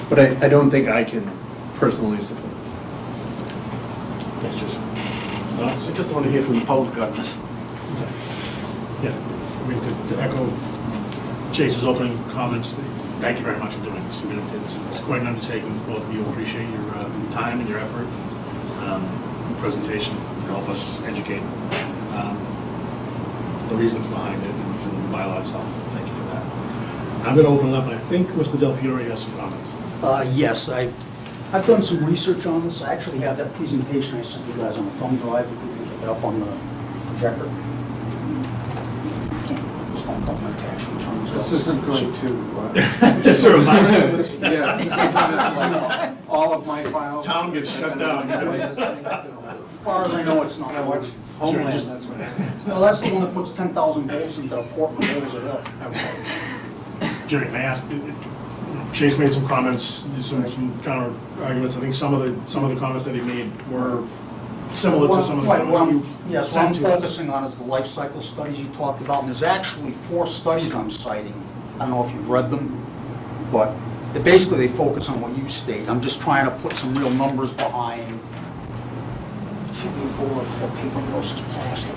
[SPEAKER 10] But I don't think I can personally support it.
[SPEAKER 4] Thanks, Jason. thoughts?
[SPEAKER 8] I just want to hear from the public on this.
[SPEAKER 4] Yeah, I mean, to echo Chase's opening comments, thank you very much for doing this. I mean, it's quite an undertaking. Both of you appreciate your time and your effort, and presentation to help us educate the reasons behind it and the bylaw itself. Thank you for that. I'm going to open it up, and I think Mr. Del Fiore has some comments.
[SPEAKER 5] Yes, I've done some research on this. I actually have that presentation I sent you guys on a thumb drive. If you can pick it up on the projector. Just don't dump my tax returns.
[SPEAKER 1] This isn't going to...
[SPEAKER 4] Just a reminder.
[SPEAKER 1] Yeah. All of my files.
[SPEAKER 4] Town gets shut down.
[SPEAKER 5] As far as I know, it's not much.
[SPEAKER 1] Homeland, that's what it is.
[SPEAKER 5] Well, that's the one that puts 10,000 volts into a port and rolls it up.
[SPEAKER 4] Jerry, can I ask, Chase made some comments, some counter arguments. I think some of the comments that he made were similar to some of the comments that you
[SPEAKER 5] Yes, what I'm
[SPEAKER 4] sent to us.
[SPEAKER 5] focusing on is the life cycle studies you talked about, and there's actually 4 studies I'm citing. I don't know if you've read them, but basically they focus on what you state. I'm just trying to put some real numbers behind. Should be full of paper versus plastic.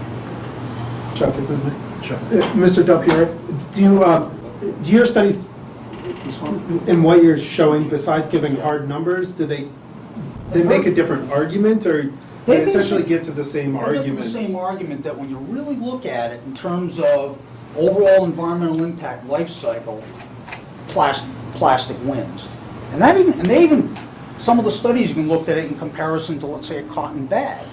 [SPEAKER 10] Chuck, if I may.
[SPEAKER 4] Sure.
[SPEAKER 10] Mr. Del Piero, do your studies, in what you're showing, besides giving hard numbers, do they make a different argument, or they essentially get to the same
[SPEAKER 5] They get to
[SPEAKER 10] argument?
[SPEAKER 5] the same argument that when you really look at it in terms of overall environmental impact, life cycle, plastic wins. And they even, some of the studies even looked at it in comparison to, let's say, a cotton bag.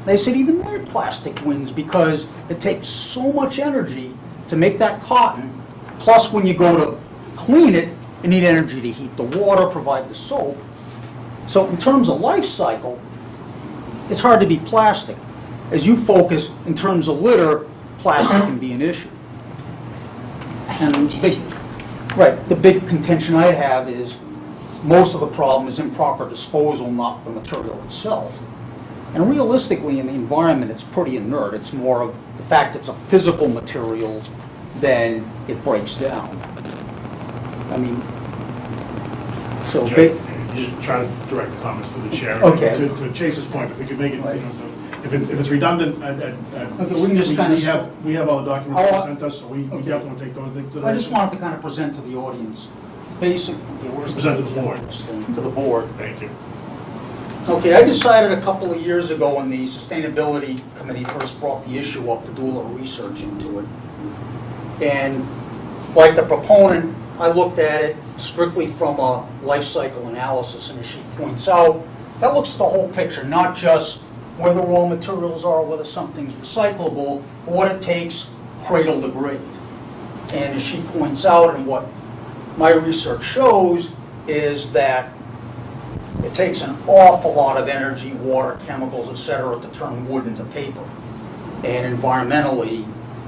[SPEAKER 5] They said even their plastic wins because it takes so much energy to make that cotton, plus when you go to clean it, you need energy to heat the water, provide the soap. So in terms of life cycle, it's hard to be plastic. As you focus in terms of litter, plastic can be an issue. And the big contention I have is most of the problem is improper disposal, not the material itself. And realistically, in the environment, it's pretty inert. It's more of the fact it's a physical material than it breaks down. I mean, so...
[SPEAKER 4] You try to direct the comments to the chair.
[SPEAKER 5] Okay.
[SPEAKER 4] To Chase's point, if we could make it, you know, so if it's redundant,
[SPEAKER 5] Okay, we can just kind of...
[SPEAKER 4] we have all the documents that you sent us, so we definitely take those into consideration.
[SPEAKER 5] I just wanted to kind of present to the audience, basically, where's the...
[SPEAKER 4] Present to the board.
[SPEAKER 5] To the board.
[SPEAKER 4] Thank you.
[SPEAKER 5] Okay, I decided a couple of years ago when the Sustainability Committee first brought the issue up to do a little research into it. And like the proponent, I looked at it strictly from a life cycle analysis, and as she points out, that looks at the whole picture, not just where the raw materials are, whether something's recyclable, but what it takes cradle to grave. And as she points out, and what my research shows, is that it takes an awful lot of energy, water, chemicals, etc., to turn wood into paper. And environmentally,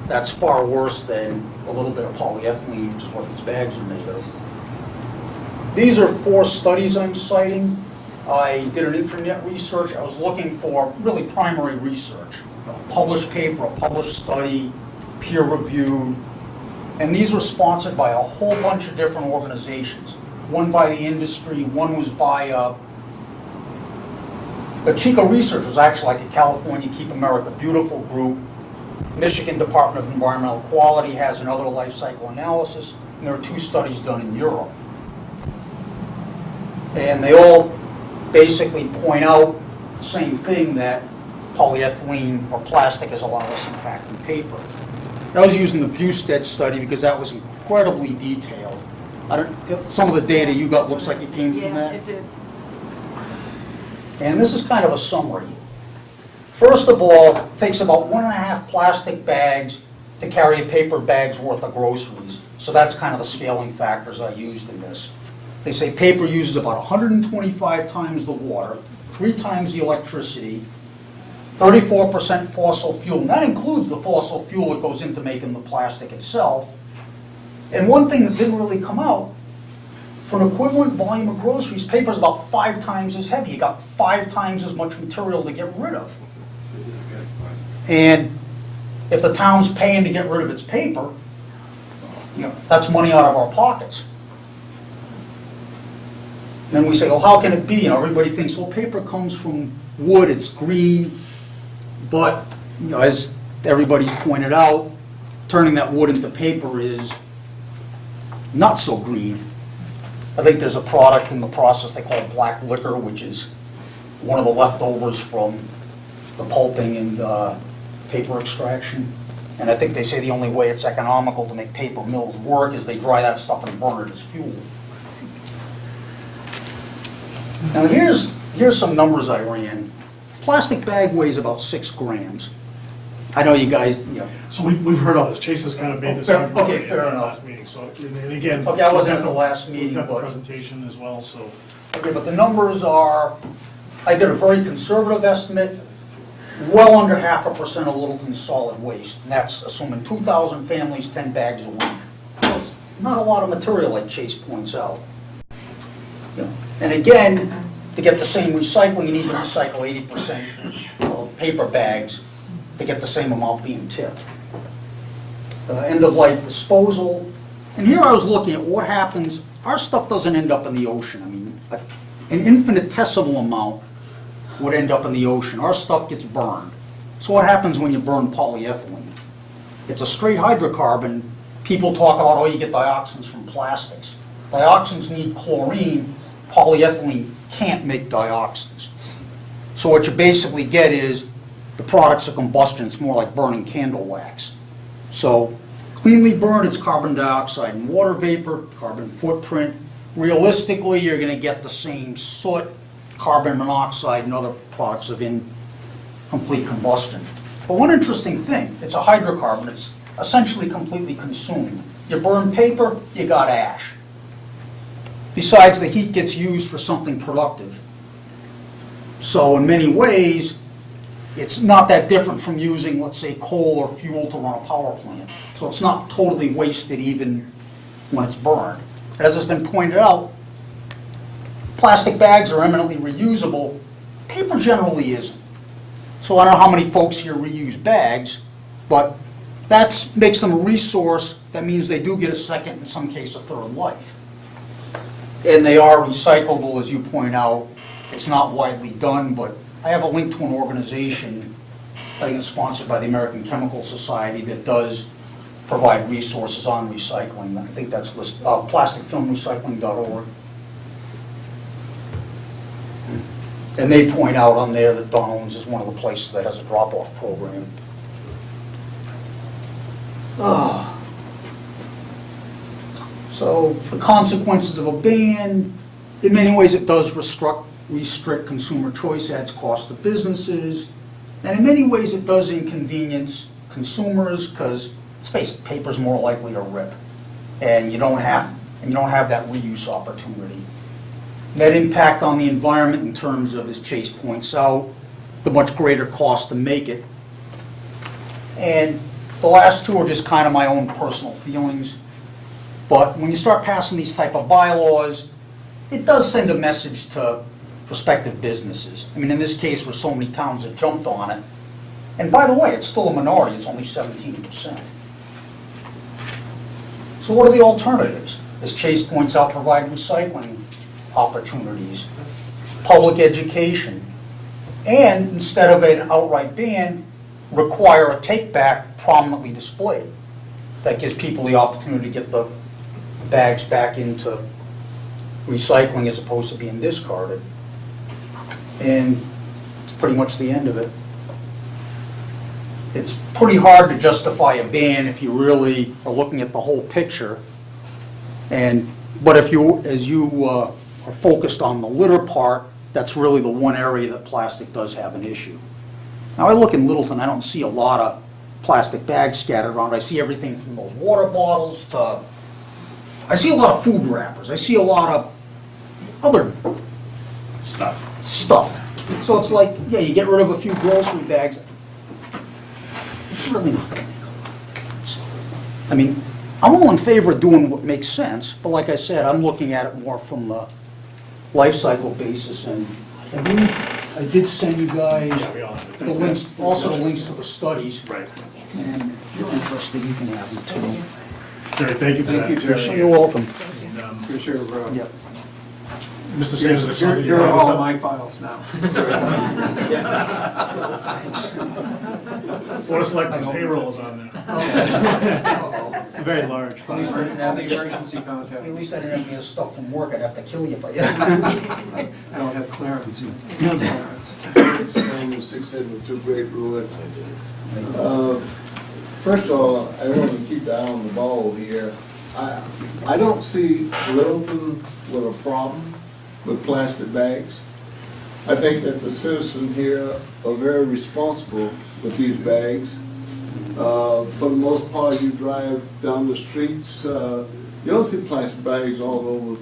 [SPEAKER 5] that's far worse than a little bit of polyethylene, which is what these bags are made of. These are 4 studies I'm citing. I did an internet research. I was looking for really primary research, a published paper, a published study, peer-reviewed. And these were sponsored by a whole bunch of different organizations. One by the industry, one was by the Chico Research was actually like a California Keep America Beautiful group. Michigan Department of Environmental Quality has another life cycle analysis, and there are 2 studies done in Europe. And they all basically point out the same thing, that polyethylene or plastic has a lot less impact than paper. And I was using the Bustad study because that was incredibly detailed. Some of the data you got looks like it came from that.
[SPEAKER 21] Yeah, it did.
[SPEAKER 5] And this is kind of a summary. First of all, it takes about 1.5 plastic bags to carry a paper bag's worth of groceries. So that's kind of the scaling factors I used in this. They say paper uses about 125 times the water, 3 times the electricity, 34% fossil fuel, and that includes the fossil fuel that goes into making the plastic itself. And one thing that didn't really come out, for an equivalent volume of groceries, paper is about 5 times as heavy. You got 5 times as much material to get rid of. And if the town's paying to get rid of its paper, you know, that's money out of our pockets. And then we say, well, how can it be? You know, everybody thinks, well, paper comes from wood, it's green. But, you know, as everybody's pointed out, turning that wood into paper is not so green. I think there's a product in the process they call black liquor, which is one of the leftovers from the pulping and paper extraction. And I think they say the only way it's economical to make paper mills work is they dry that stuff and burn it as fuel. Now here's some numbers I ran. Plastic bag weighs about 6 grams. I know you guys, you know.
[SPEAKER 4] So we've heard all this. Chase has kind of made this
[SPEAKER 5] Fair-
[SPEAKER 4] argument
[SPEAKER 5] okay,
[SPEAKER 4] in
[SPEAKER 5] fair
[SPEAKER 4] the
[SPEAKER 5] enough.
[SPEAKER 4] last meeting, so, and again.
[SPEAKER 5] Okay, I wasn't at the last meeting,
[SPEAKER 4] We've got the
[SPEAKER 5] but-
[SPEAKER 4] presentation as well, so.
[SPEAKER 5] Okay, but the numbers are, I did a very conservative estimate, well under 0.5% of Littleton's solid waste. And that's assuming 2,000 families, 10 bags a week. So it's not a lot of material, like Chase points out. You know, and again, to get the same recycling, you need to recycle 80% of paper bags to get the same amount being tipped. End-of-life disposal. And here I was looking at what happens, our stuff doesn't end up in the ocean. I mean, an infinitesimal amount would end up in the ocean. Our stuff gets burned. So what happens when you burn polyethylene? It's a straight hydrocarbon. People talk about, oh, you get dioxins from plastics. Dioxins need chlorine. Polyethylene can't make dioxins. So what you basically get is the products of combustion. It's more like burning candle wax. So cleanly burned, it's carbon dioxide and water vapor, carbon footprint. Realistically, you're going to get the same soot, carbon monoxide, and other products of incomplete combustion. But one interesting thing, it's a hydrocarbon. It's essentially completely consumed. You burn paper, you got ash. Besides, the heat gets used for something productive. So in many ways, it's not that different from using, let's say, coal or fuel to run a power plant. So it's not totally wasted even when it's burned. As has been pointed out, plastic bags are eminently reusable. Paper generally isn't. So I don't know how many folks here reuse bags, but that makes them a resource. That means they do get a second, in some case, a third life. And they are recyclable, as you point out. It's not widely done, but I have a link to an organization, I think it's sponsored by the American Chemical Society, that does provide resources on recycling. I think that's plasticfilmrecycling.org. And they point out on there that Donalds is one of the places that has a drop-off program. So the consequences of a ban, in many ways it does restrict consumer choice, adds cost to businesses, and in many ways it does inconvenience consumers because, let's face it, paper's more likely to rip, and you don't have that reuse opportunity. Net impact on the environment in terms of, as Chase points out, the much greater cost to make it. And the last two are just kind of my own personal feelings. But when you start passing these type of bylaws, it does send a message to prospective businesses. I mean, in this case, where so many towns have jumped on it. And by the way, it's still a minority, it's only 17%. So what are the alternatives? As Chase points out, provide recycling opportunities, public education, and instead of an outright ban, require a take-back prominently displayed. That gives people the opportunity to get the bags back into recycling as opposed to being discarded. And it's pretty much the end of it. It's pretty hard to justify a ban if you really are looking at the whole picture. But if you, as you are focused on the litter part, that's really the one area that plastic does have an issue. Now I look in Littleton, I don't see a lot of plastic bags scattered around. I see everything from those water bottles to, I see a lot of food wrappers. I see a lot of other stuff. So it's like, yeah, you get rid of a few grocery bags. It's really not going to make a lot of difference. I mean, I'm all in favor of doing what makes sense, but like I said, I'm looking at it more from the life cycle basis. And I did send you guys the links, also the links to the studies.
[SPEAKER 4] Right.
[SPEAKER 5] And if you're interested, you can have them too.
[SPEAKER 4] Jerry, thank you for that.
[SPEAKER 1] Thank you, Jerry.
[SPEAKER 5] You're welcome.
[SPEAKER 1] Appreciate it.
[SPEAKER 5] Yep.
[SPEAKER 4] Mr. Sims, there's something you
[SPEAKER 1] You're
[SPEAKER 4] have to
[SPEAKER 1] all
[SPEAKER 4] say?
[SPEAKER 1] of my files now.
[SPEAKER 4] Board of Selectmen's payroll is on there. It's a very large
[SPEAKER 5] At least I
[SPEAKER 4] file.
[SPEAKER 5] didn't have
[SPEAKER 1] The emergency contact.
[SPEAKER 5] At least I didn't have any stuff from work, I'd have to kill you if I did.
[SPEAKER 1] I don't have clearance.
[SPEAKER 11] Same as 672 Great Road. First of all, I want to keep the eye on the ball here. I don't see Littleton with a problem with plastic bags. I think that the citizens here are very responsible with these bags. For the most part, you drive down the streets, you don't see plastic bags all over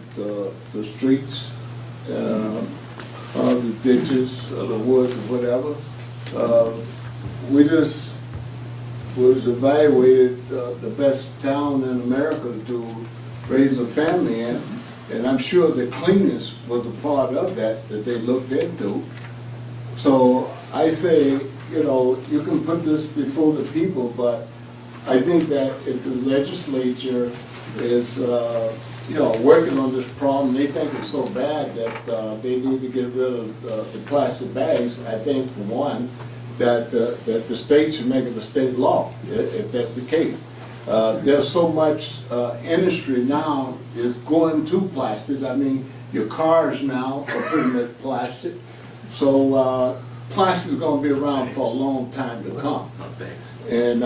[SPEAKER 11] the streets, the ditches, the woods, whatever. We just was evaluated the best town in America to raise a family in, and I'm sure the cleanness was a part of that they looked into. So I say, you know, you can put this before the people, but I think that if the legislature is, you know, working on this problem, they think it's so bad that they need to get rid of the plastic bags, I think, for one, that the state should make it a state law, if that's the case. There's so much industry now is going to plastic. I mean, your cars now are pretty much plastic. So plastic is going to be around for a long time to come. And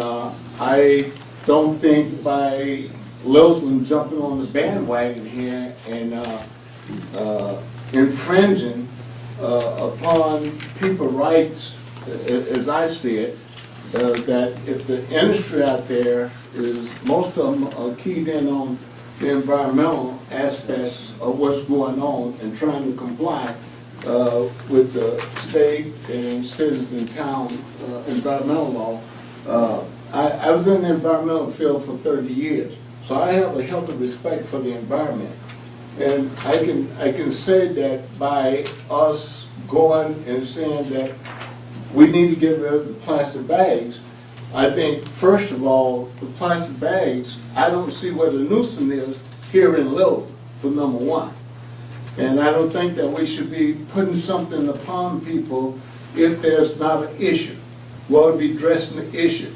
[SPEAKER 11] I don't think by Littleton jumping on the bandwagon here and infringing upon people's rights, as I see it, that if the industry out there is, most of them are keyed in on the environmental aspects of what's going on and trying to comply with the state and citizen town environmental law. I was in the environmental field for 30 years, so I have a healthy respect for the environment. And I can say that by us going and saying that we need to get rid of the plastic bags, I think, first of all, the plastic bags, I don't see what the nuisance is here in Littleton, for number one. And I don't think that we should be putting something upon people if there's not an issue. We ought to be addressing the issue.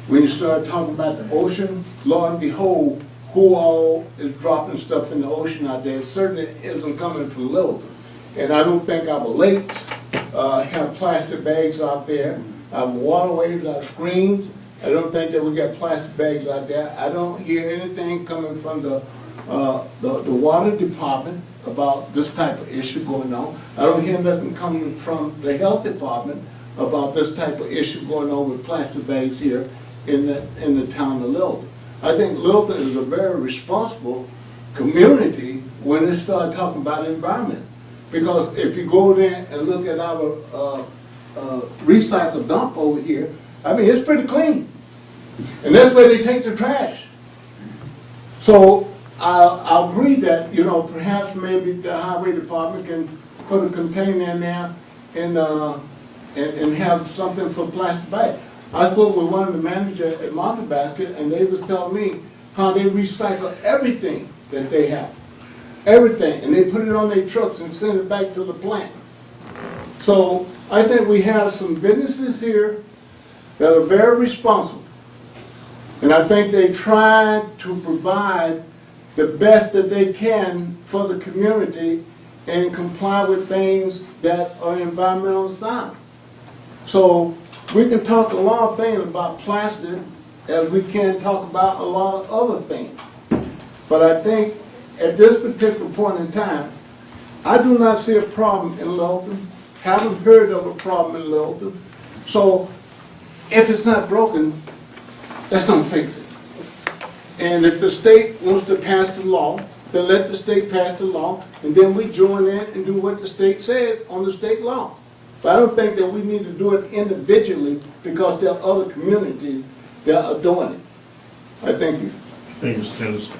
[SPEAKER 11] When you start talking about the ocean, lo and behold, who all is dropping stuff in the ocean out there? It certainly isn't coming from Littleton. And I don't think our lakes have plastic bags out there. Our waterways, our streams, I don't think that we got plastic bags out there. I don't hear anything coming from the water department about this type of issue going on. I don't hear nothing coming from the health department about this type of issue going on with plastic bags here in the town of Littleton. I think Littleton is a very responsible community when they start talking about environment. Because if you go there and look at our recycle dump over here, I mean, it's pretty clean. And that's where they take the trash. So I agree that, you know, perhaps maybe the highway department can put a container in there and have something for plastic bags. I spoke with one of the managers at Market Basket, and they was telling me how they recycle everything that they have. Everything, and they put it on their trucks and send it back to the plant. So I think we have some businesses here that are very responsible. And I think they try to provide the best that they can for the community and comply with things that are environmental sound. So we can talk a lot of things about plastic as we can talk about a lot of other things. But I think at this particular point in time, I do not see a problem in Littleton, haven't heard of a problem in Littleton. So if it's not broken, let's don't fix it. And if the state wants to pass the law, then let the state pass the law, and then we join in and do what the state said on the state law. But I don't think that we need to do it individually because there are other communities that are doing it. I thank you.
[SPEAKER 4] Thank you, Mr. Sanders.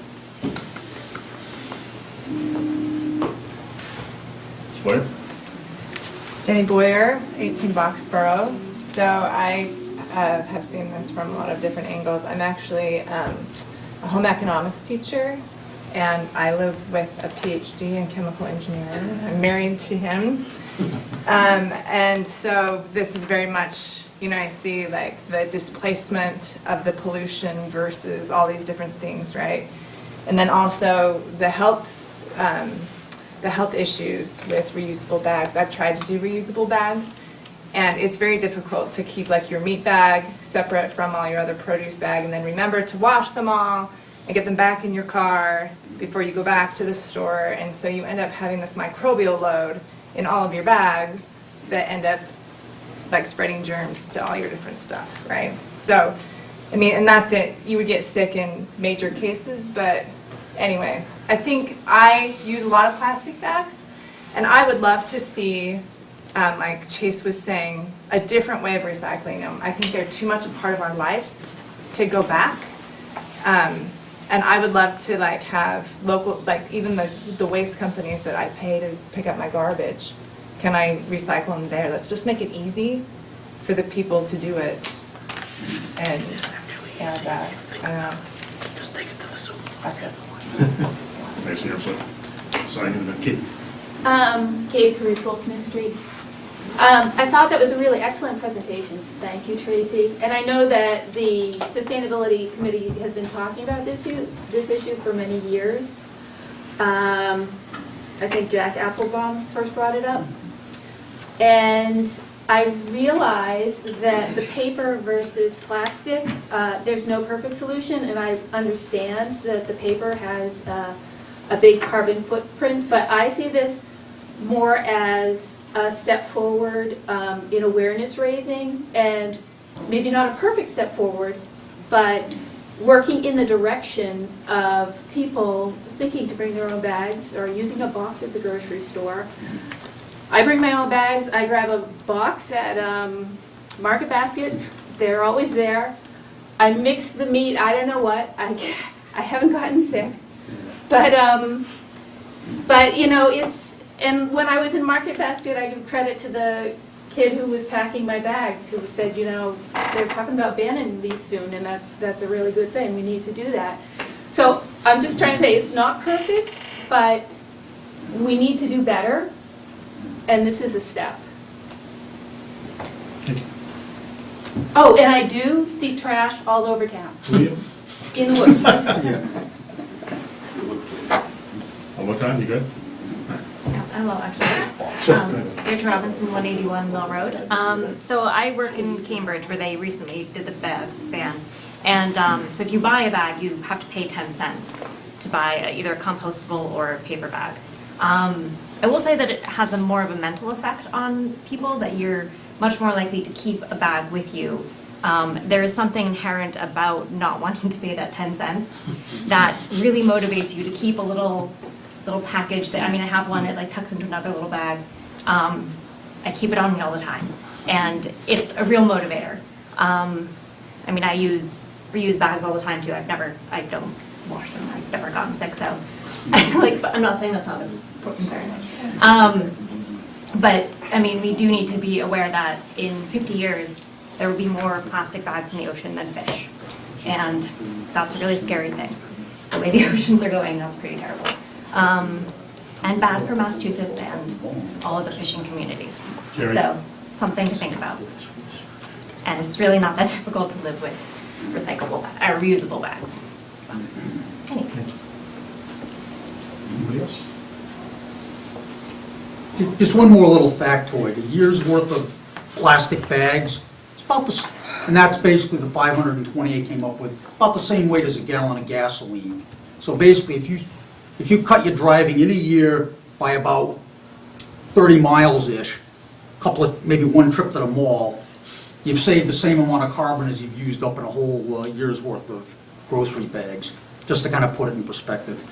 [SPEAKER 4] Boyer?
[SPEAKER 7] Jenny Boyer, 18 Boxborough. So I have seen this from a lot of different angles. I'm actually a home economics teacher, and I live with a PhD in chemical engineering. I'm married to him. And so this is very much you know, I see like the displacement of the pollution versus all these different things, right? And then also the health issues with reusable bags. I've tried to do reusable bags, and it's very difficult to keep like your meat bag separate from all your other produce bag, and then remember to wash them all and get them back in your car before you go back to the store. And so you end up having this microbial load in all of your bags that end up like spreading germs to all your different stuff, right? So, I mean, and that's it. You would get sick in major cases, but anyway, I think I use a lot of plastic bags, and I would love to see, like Chase was saying, a different way of recycling them. I think they're too much a part of our lives to go back. And I would love to like have local, like even the waste companies that I pay to pick up my garbage, can I recycle them there? Let's just make it easy for the people to do it. And yeah, that, I don't know.
[SPEAKER 4] Just take it to the soup.
[SPEAKER 7] Okay.
[SPEAKER 4] Nice to hear. Sorry, Kate.
[SPEAKER 18] Kate Carrico, Smith Street. I thought that was a really excellent presentation. Thank you, Tracy. And I know that the Sustainability Committee has been talking about this issue for many years. I think Jack Applebaum first brought it up. And I realized that the paper versus plastic, there's no perfect solution, and I understand that the paper has a big carbon footprint, but I see this more as a step forward in awareness raising, and maybe not a perfect step forward, but working in the direction of people thinking to bring their own bags or using a box at the grocery store. I bring my own bags. I grab a box at Market Basket. They're always there. I mix the meat. I don't know what. I haven't gotten sick, but you know, it's. And when I was in Market Basket, I give credit to the kid who was packing my bags, who said, you know, they're talking about banning these soon, and that's a really good thing. We need to do that. So I'm just trying to say it's not perfect, but we need to do better, and this is a step.
[SPEAKER 4] Thank you.
[SPEAKER 18] Oh, and I do see trash all over town. In the woods.
[SPEAKER 4] One more time, you good?
[SPEAKER 9] Hello, actually. Rich Robinson, 181 Mill Road. So I work in Cambridge, where they recently did the bag ban. And so if you buy a bag, you have to pay 10 cents to buy either a compostable or a paper bag. I will say that it has more of a mental effect on people, that you're much more likely to keep a bag with you. There is something inherent about not wanting to pay that 10 cents that really motivates you to keep a little package that, I mean, I have one, it like tucks into another little bag. I keep it on me all the time, and it's a real motivator. I mean, I use reused bags all the time too. I don't wash them. I've never gotten sick, so like, but I'm not saying that's not important. But I mean, we do need to be aware that in 50 years there will be more plastic bags in the ocean than fish, and that's a really scary thing. The way the oceans are going, that's pretty terrible. And bad for Massachusetts and all of the fishing communities.
[SPEAKER 4] Jerry.
[SPEAKER 9] So, something to think about. And it's really not that difficult to live with reusable bags. So, anyway.
[SPEAKER 4] Anybody else?
[SPEAKER 5] Just one more little factoid. A year's worth of plastic bags, it's about the, and that's basically the 528 came up with, about the same weight as a gallon of gasoline. So basically, if you cut your driving in a year by about 30 miles-ish, maybe one trip to the mall, you've saved the same amount of carbon as you've used up in a whole year's worth of grocery bags, just to kind of put it in perspective.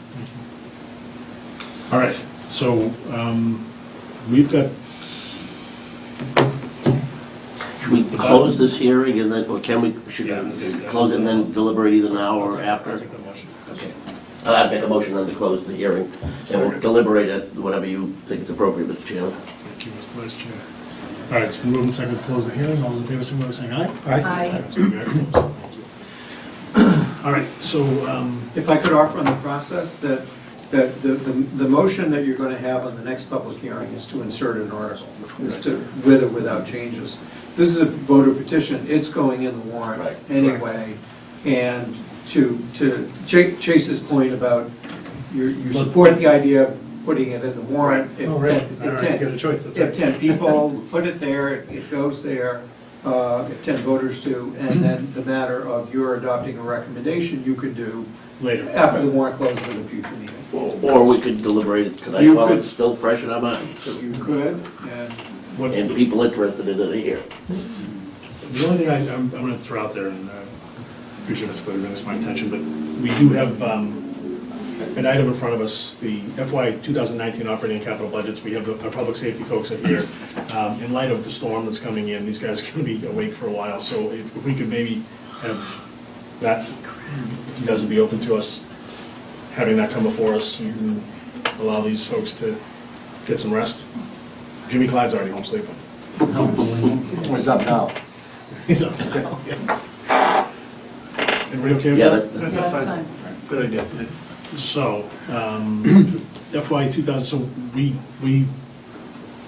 [SPEAKER 4] All right, so we've got.
[SPEAKER 6] Should we close this hearing and then, or can we, should we close it and then deliberate either now or after?
[SPEAKER 4] I'll take that motion.
[SPEAKER 6] Okay. I'd make a motion then to close the hearing, and we'll deliberate it whenever you think it's appropriate, Mr. Chairman.
[SPEAKER 4] Thank you, Mr. Vice Chair. All right, it's been moved and seconded to close the hearing. All those in favor, signify by saying aye.
[SPEAKER 3] Aye.
[SPEAKER 4] So we are closed. Thank you. All right, so,
[SPEAKER 1] If I could offer on the process that that the motion that you're going to have on the next public hearing is to insert an article, is to, with or without changes. This is a voter petition, it's going in the warrant
[SPEAKER 6] Right.
[SPEAKER 1] anyway. And to Chase's point about, you support the idea of putting it in the warrant. If
[SPEAKER 4] Oh, right.
[SPEAKER 1] 10
[SPEAKER 4] All right, you got a choice, that's
[SPEAKER 1] If
[SPEAKER 4] right.
[SPEAKER 1] 10 people put it there, it goes there, if 10 voters do, and then the matter of your adopting a recommendation, you could do
[SPEAKER 4] Later.
[SPEAKER 1] after the warrant closes at a future meeting.
[SPEAKER 6] Or we could deliberate it tonight
[SPEAKER 1] You
[SPEAKER 6] while
[SPEAKER 1] could-
[SPEAKER 6] it's still fresh in our minds.
[SPEAKER 1] You could, and
[SPEAKER 6] And people interested in it are here.
[SPEAKER 4] The only thing I'm going to throw out there, and appreciate Mr. Cleary bringing this to my attention, but we do have an item in front of us, the FY 2019 operating and capital budgets. We have our public safety folks are here. In light of the storm that's coming in, these guys are going to be awake for a while, so if we could maybe have that, if you guys would be open to us having that come before us and allow these folks to get some rest. Jimmy Clyde's already home sleeping.
[SPEAKER 16] What's up now?
[SPEAKER 4] He's up now, yeah. Everybody okay with
[SPEAKER 6] Yeah,
[SPEAKER 4] that?
[SPEAKER 3] That's fine.
[SPEAKER 4] Good idea. So, FY 2000, so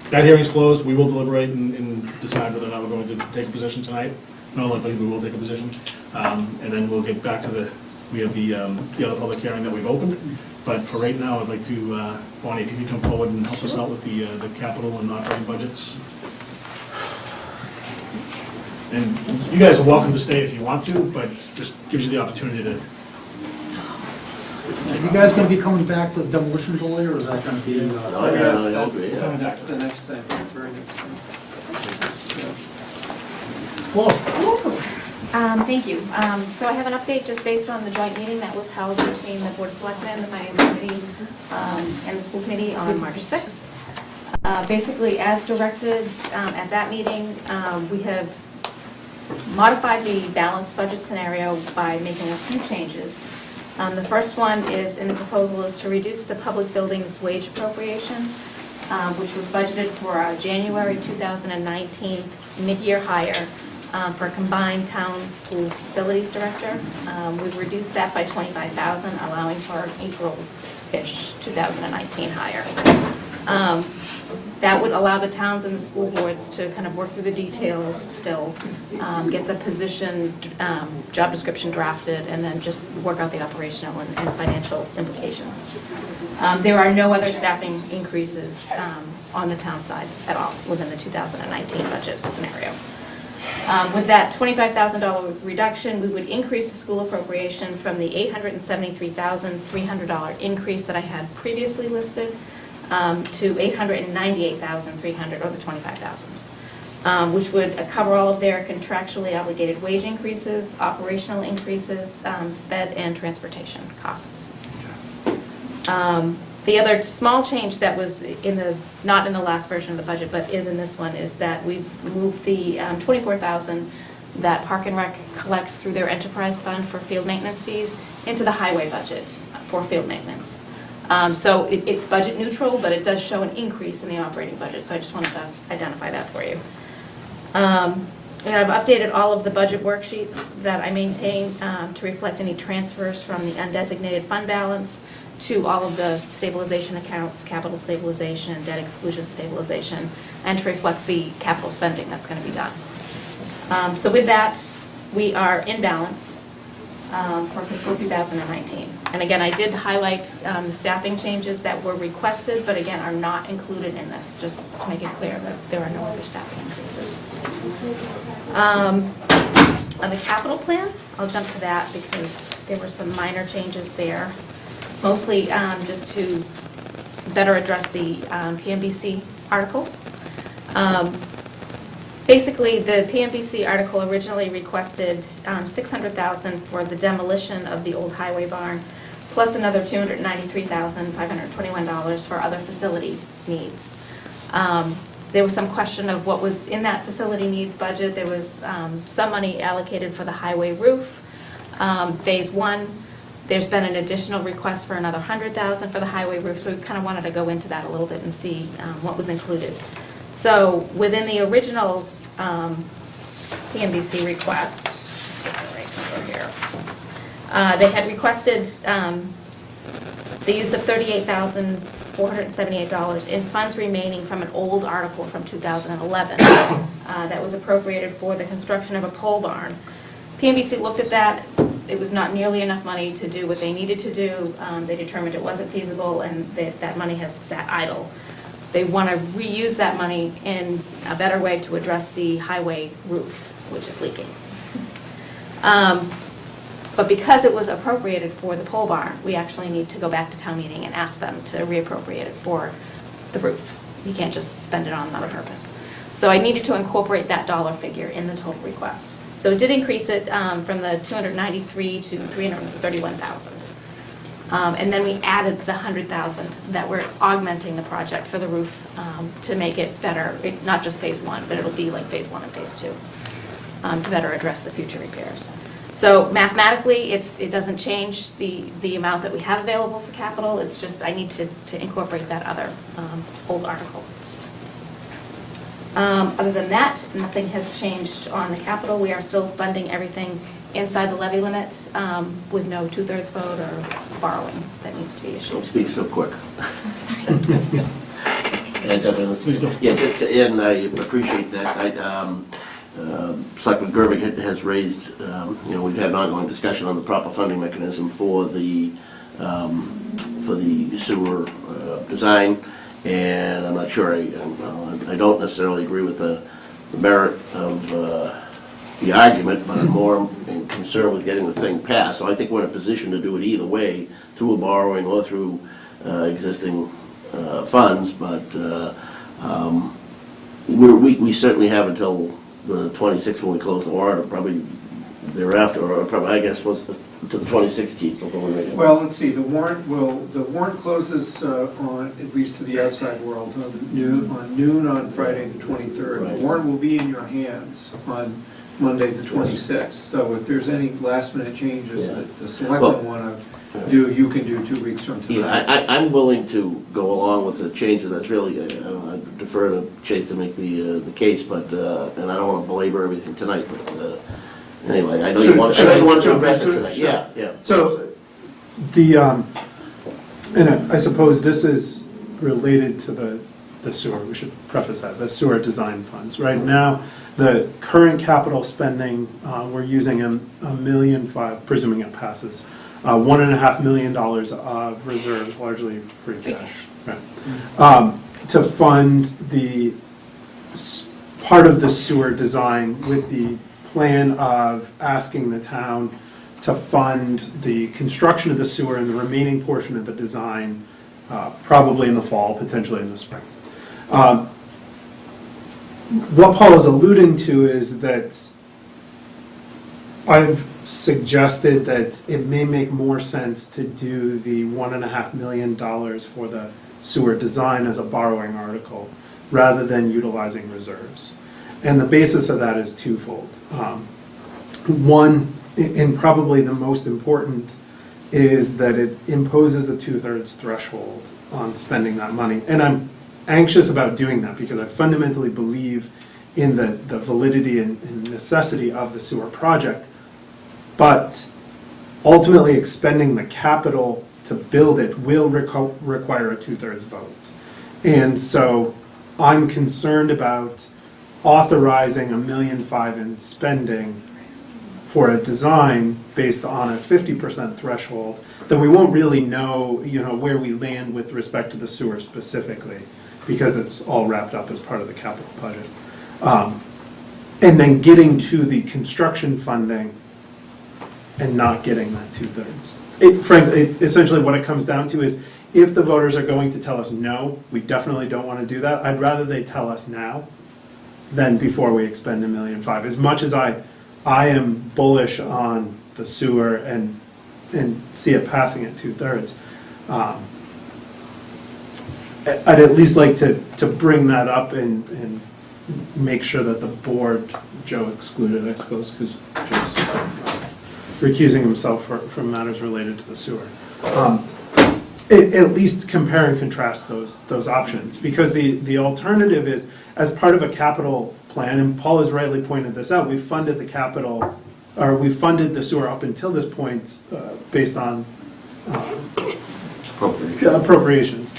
[SPEAKER 4] that hearing's closed, we will deliberate and decide whether or not we're going to take a position tonight. No, I believe we will take a position. And then we'll get back to we have the other public hearing that we've opened. But for right now, I'd like to, Bonnie, if you could come forward and help us out with the capital and operating budgets. And you guys are welcome to stay if you want to, but just gives you the opportunity to.
[SPEAKER 5] Are you guys gonna be coming back to the demolition delay, or is that gonna be?
[SPEAKER 6] Oh, yeah, yeah.
[SPEAKER 1] that's the next thing, very next thing.
[SPEAKER 9] Thank you. So I have an update just based on the joint meeting that was held between the Board of Selectmen, the Finance Committee, and the School Committee on March 6th. Basically, as directed at that meeting, we have modified the balanced budget scenario by making a few changes. The first one is, in the proposal, is to reduce the public buildings wage appropriation, which was budgeted for a January 2019 mid-year hire for a combined town schools facilities director. We've reduced that by $25,000, allowing for an April-ish 2019 hire. That would allow the towns and the school boards to kind of work through the details still, get the position, job description drafted, and then just work out the operational and financial implications. There are no other staffing increases on the town side at all within the 2019 budget scenario. With that $25,000 reduction, we would increase the school appropriation from the $873,300 increase that I had previously listed to $898,300, or the $25,000, which would cover all of their contractually obligated wage increases, operational increases, sped, and transportation costs. The other small change that was not in the last version of the budget, but is in this one, is that we've moved the $24,000 that Park and Rec collects through their enterprise fund for field maintenance fees into the highway budget for field maintenance. So it's budget neutral, but it does show an increase in the operating budget, so I just wanted to identify that for you. And I've updated all of the budget worksheets that I maintain to reflect any transfers from the undesignated fund balance to all of the stabilization accounts, capital stabilization, debt exclusion stabilization, and to reflect the capital spending that's going to be done. So with that, we are in balance for fiscal 2019. And again, I did highlight the staffing changes that were requested, but again, are not included in this, just to make it clear that there are no other staffing increases. On the capital plan, I'll jump to that because there were some minor changes there, mostly just to better address the PMBC article. Basically, the PMBC article originally requested $600,000 for the demolition of the old highway barn, plus another $293,521 for other facility needs. There was some question of what was in that facility needs budget. There was some money allocated for the highway roof. Phase 1, there's been an additional request for another $100,000 for the highway roof, so we kind of wanted to go into that a little bit and see what was included. So within the original PMBC request, right over here, they had requested the use of $38,478 in funds remaining from an old article from 2011 that was appropriated for the construction of a pole barn. PMBC looked at that. It was not nearly enough money to do what they needed to do. They determined it wasn't feasible, and that money has sat idle. They want to reuse that money in a better way to address the highway roof, which is leaking. But because it was appropriated for the pole barn, we actually need to go back to town meeting and ask them to reappropriate it for the roof. You can't just spend it on another purpose. So I needed to incorporate that dollar figure in the total request. So it did increase it from the 293 to 331,000. And then we added the 100,000 that we're augmenting the project for the roof to make it better, not just phase one, but it'll be like phase one and phase two to better address the future repairs. So mathematically, it doesn't change the amount that we have available for capital. It's just I need to incorporate that other old article. Other than that, nothing has changed on the capital. We are still funding everything inside the levy limit with no 2/3 vote or borrowing that needs to be issued.
[SPEAKER 6] Don't speak so quick.
[SPEAKER 9] Sorry.
[SPEAKER 6] Please don't. Yeah, and I appreciate that. Selectman Gervig has raised, we've had an ongoing discussion on the proper funding mechanism for the sewer design, and I'm not sure, I don't necessarily agree with the merit of the argument, but I'm more concerned with getting the thing passed. So I think we're in a position to do it either way, through a borrowing or through existing funds, but we certainly have until the 26th when we close the warrant, or probably thereafter, or probably, I guess, was to the 26th, Keith, before we make it.
[SPEAKER 1] Well, let's see, the warrant closes on, at least to the outside world, on noon on Friday the 23rd.
[SPEAKER 6] Right.
[SPEAKER 1] The warrant will be in your hands on Monday the 26th. So if there's any last minute changes that the selectmen want to do, you can do 2 weeks from tonight.
[SPEAKER 6] Yeah, I'm willing to go along with the change, and that's really, I defer to Chase to make the case, but, and I don't want to belabor everything tonight, but anyway, I know you want to address it tonight. Yeah.
[SPEAKER 10] So, and I suppose this is related to the sewer, we should preface that, the sewer design funds. Right now, the current capital spending, we're using $1.5 million, presuming it passes, $1.5 million of reserves, largely free cash, right, to fund the part of the sewer design with the plan of asking the town to fund the construction of the sewer and the remaining portion of the design, probably in the fall, potentially in the spring. What Paul is alluding to is that I've suggested that it may make more sense to do the $1.5 million for the sewer design as a borrowing article rather than utilizing reserves. And the basis of that is twofold. One, and probably the most important, is that it imposes a 2/3 threshold on spending that money. And I'm anxious about doing that because I fundamentally believe in the validity and necessity of the sewer project. But ultimately expending the capital to build it will require a 2/3 vote. And so I'm concerned about authorizing $1.5 million in spending for a design based on a 50% threshold that we won't really know, where we land with respect to the sewer specifically, because it's all wrapped up as part of the capital budget. And then getting to the construction funding and not getting that 2/3. Frankly, essentially what it comes down to is if the voters are going to tell us no, we definitely don't want to do that, I'd rather they tell us now than before we expend $1.5 million. As much as I am bullish on the sewer and see it passing at 2/3, I'd at least like to bring that up and make sure that the board, Joe excluded, I suppose, because Joe's recusing himself from matters related to the sewer. At least compare and contrast those options, because the alternative is, as part of a capital plan, and Paul has rightly pointed this out, we've funded the capital, or we've funded the sewer up until this point based on appropriations.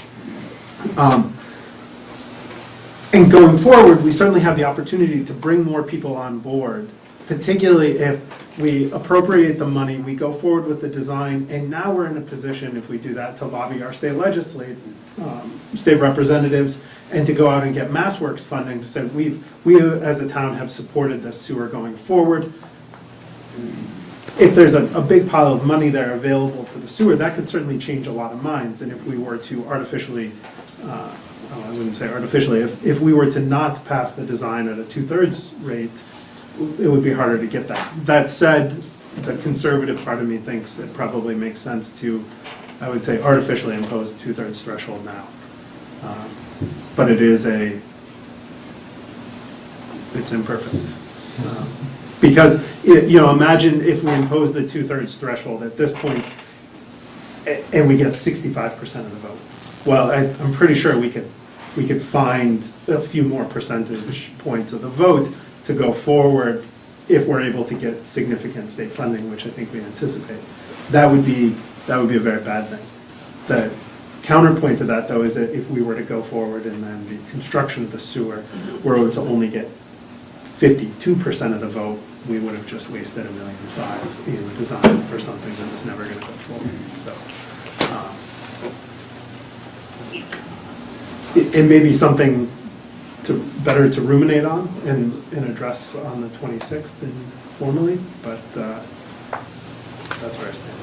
[SPEAKER 10] And going forward, we certainly have the opportunity to bring more people on board, particularly if we appropriate the money, we go forward with the design, and now we're in a position, if we do that, to lobby our state state representatives, and to go out and get MassWorks funding to say, we as a town have supported this sewer going forward. If there's a big pile of money there available for the sewer, that could certainly change a lot of minds, and if we were to artificially, I wouldn't say artificially, if we were to not pass the design at a 2/3 rate, it would be harder to get that. That said, the conservative part of me thinks it probably makes sense to, I would say, artificially impose a 2/3 threshold now. But it's imperfect. Because, imagine if we impose the 2/3 threshold at this point, and we get 65% of the vote. Well, I'm pretty sure we could find a few more percentage points of the vote to go forward if we're able to get significant state funding, which I think we anticipate. That would be a very bad thing. The counterpoint to that, though, is that if we were to go forward and then the construction of the sewer were to only get 52% of the vote, we would have just wasted $1.5 million in design for something that was never going to go forward. So, it may be something better to ruminate on and address on the 26th informally, but that's where I stand.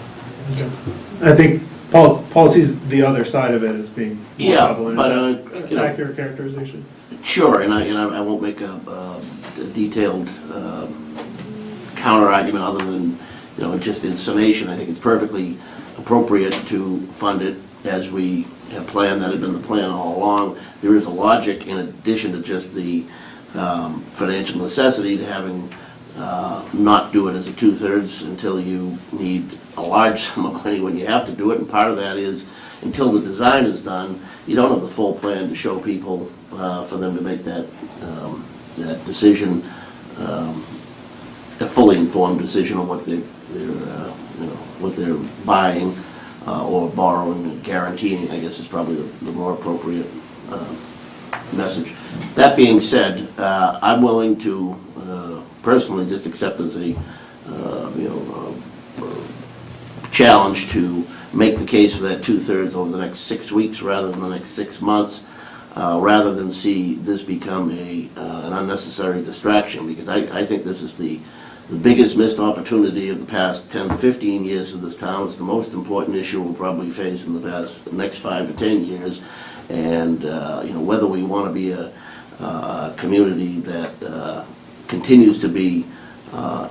[SPEAKER 10] I think Paul sees the other side of it as being more prevalent.
[SPEAKER 6] But,
[SPEAKER 10] Is that accurate characterization?
[SPEAKER 6] Sure, and I won't make a detailed counter-argument other than, just in summation, I think it's perfectly appropriate to fund it as we have planned. That had been the plan all along. There is a logic in addition to just the financial necessity to having not do it as a 2/3 until you need a large sum of money when you have to do it. And part of that is, until the design is done, you don't have the full plan to show people for them to make that decision, a fully informed decision on what they're buying or borrowing and guaranteeing, I guess is probably the more appropriate message. That being said, I'm willing to personally just accept as a challenge to make the case for that 2/3 over the next 6 weeks rather than the next 6 months, rather than see this become an unnecessary distraction, because I think this is the biggest missed opportunity of the past 10 to 15 years of this town. It's the most important issue we'll probably face in the next 5 to 10 years. And, whether we want to be a community that continues to be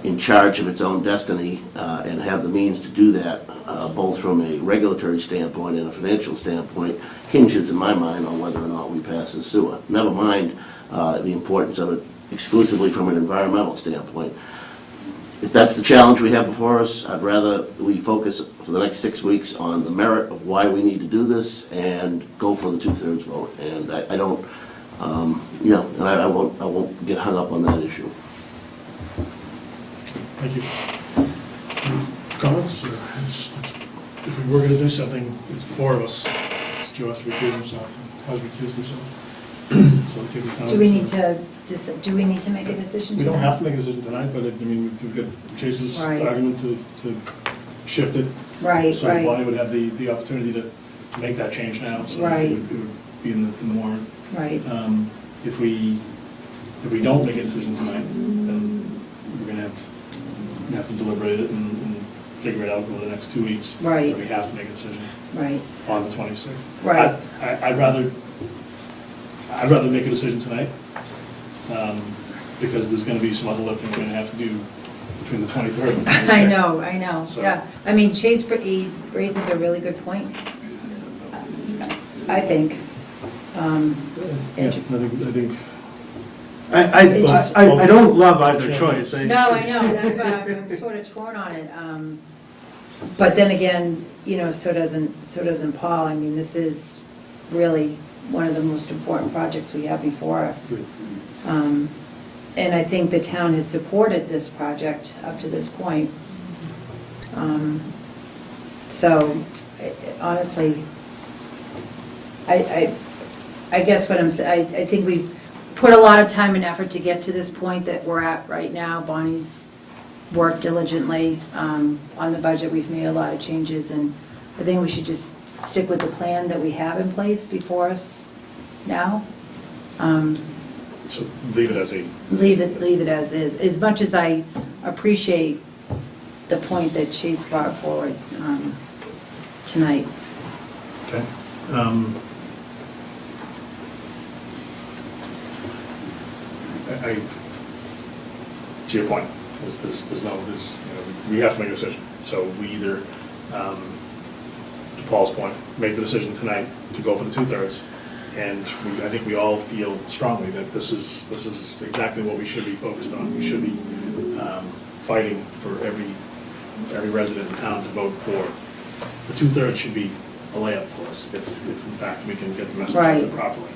[SPEAKER 6] in charge of its own destiny and have the means to do that, both from a regulatory standpoint and a financial standpoint, hinges in my mind on whether or not we pass the sewer. Never mind the importance of it exclusively from an environmental standpoint. If that's the challenge we have before us, I'd rather we focus for the next 6 weeks on the merit of why we need to do this and go for the 2/3 vote. And I don't, and I won't get hung up on that issue.
[SPEAKER 4] Thank you. Comments? If we were going to do something, it's the four of us. Joe has to recuse himself, has recused himself. So give me comments.
[SPEAKER 3] Do we need to make a decision
[SPEAKER 4] We
[SPEAKER 3] tonight?
[SPEAKER 4] don't have to make a decision tonight, but we've got Chase's argument to shift it.
[SPEAKER 3] Right,
[SPEAKER 4] So
[SPEAKER 3] right.
[SPEAKER 4] Bonnie would have the opportunity to make that change now, so
[SPEAKER 3] Right.
[SPEAKER 4] it would be in the warrant.
[SPEAKER 3] Right.
[SPEAKER 4] If we don't make a decision tonight, then we're gonna have to deliberate it and figure it out over the next 2 weeks.
[SPEAKER 3] Right.
[SPEAKER 4] But we have to make a decision
[SPEAKER 3] Right.
[SPEAKER 4] on the 26th.
[SPEAKER 3] Right.
[SPEAKER 4] I'd rather make a decision tonight, because there's gonna be some other lifting we're gonna have to do between the 23rd and the 26th.
[SPEAKER 3] I know,
[SPEAKER 4] So-
[SPEAKER 3] yeah. I mean, Chase he raises a really good point, I think.
[SPEAKER 4] Yeah, I think.
[SPEAKER 10] I don't love either choice.
[SPEAKER 3] No, I know, that's why I'm sort of torn on it. But then again, so doesn't Paul. I mean, this is really one of the most important projects we have before us. And I think the town has supported this project up to this point. So honestly, I guess what I think we've put a lot of time and effort to get to this point that we're at right now. Bonnie's worked diligently on the budget. We've made a lot of changes, and I think we should just stick with the plan that we have in place before us now.
[SPEAKER 4] So leave it as a.
[SPEAKER 3] Leave it as is. As much as I appreciate the point that Chase brought forward tonight.
[SPEAKER 4] Okay. To your point, there's no, we have to make a decision. So we either, to Paul's point, make the decision tonight to go for the 2/3. And I think we all feel strongly that this is exactly what we should be focused on. We should be fighting for every resident in town to vote for. The 2/3 should be a layup for us if in fact we can get the message out there properly.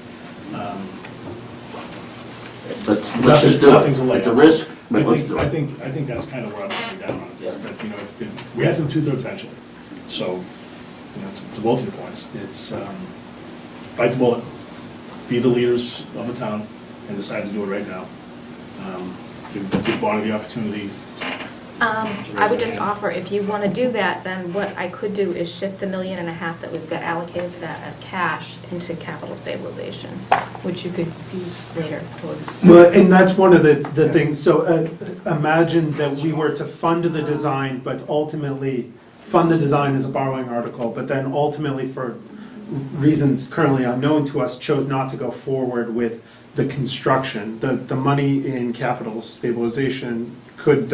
[SPEAKER 6] But let's just do
[SPEAKER 4] Nothing's a
[SPEAKER 6] it.
[SPEAKER 4] layup.
[SPEAKER 6] It's a risk, but let's do
[SPEAKER 4] I
[SPEAKER 6] it.
[SPEAKER 4] think that's kind of where I'm coming down on it, is that, if we had to do 2/3 eventually. So, to both your points, it's bite the bullet, be the leaders of the town, and decide to do it right now. Give Bonnie the opportunity.
[SPEAKER 18] I would just offer, if you want to do that, then what I could do is shift the $1.5 million that we've got allocated for that as cash into capital stabilization, which you could use later towards.
[SPEAKER 10] Well, and that's one of the things, so imagine that we were to fund the design, but ultimately, fund the design as a borrowing article, but then ultimately, for reasons currently unknown to us, chose not to go forward with the construction. The money in capital stabilization could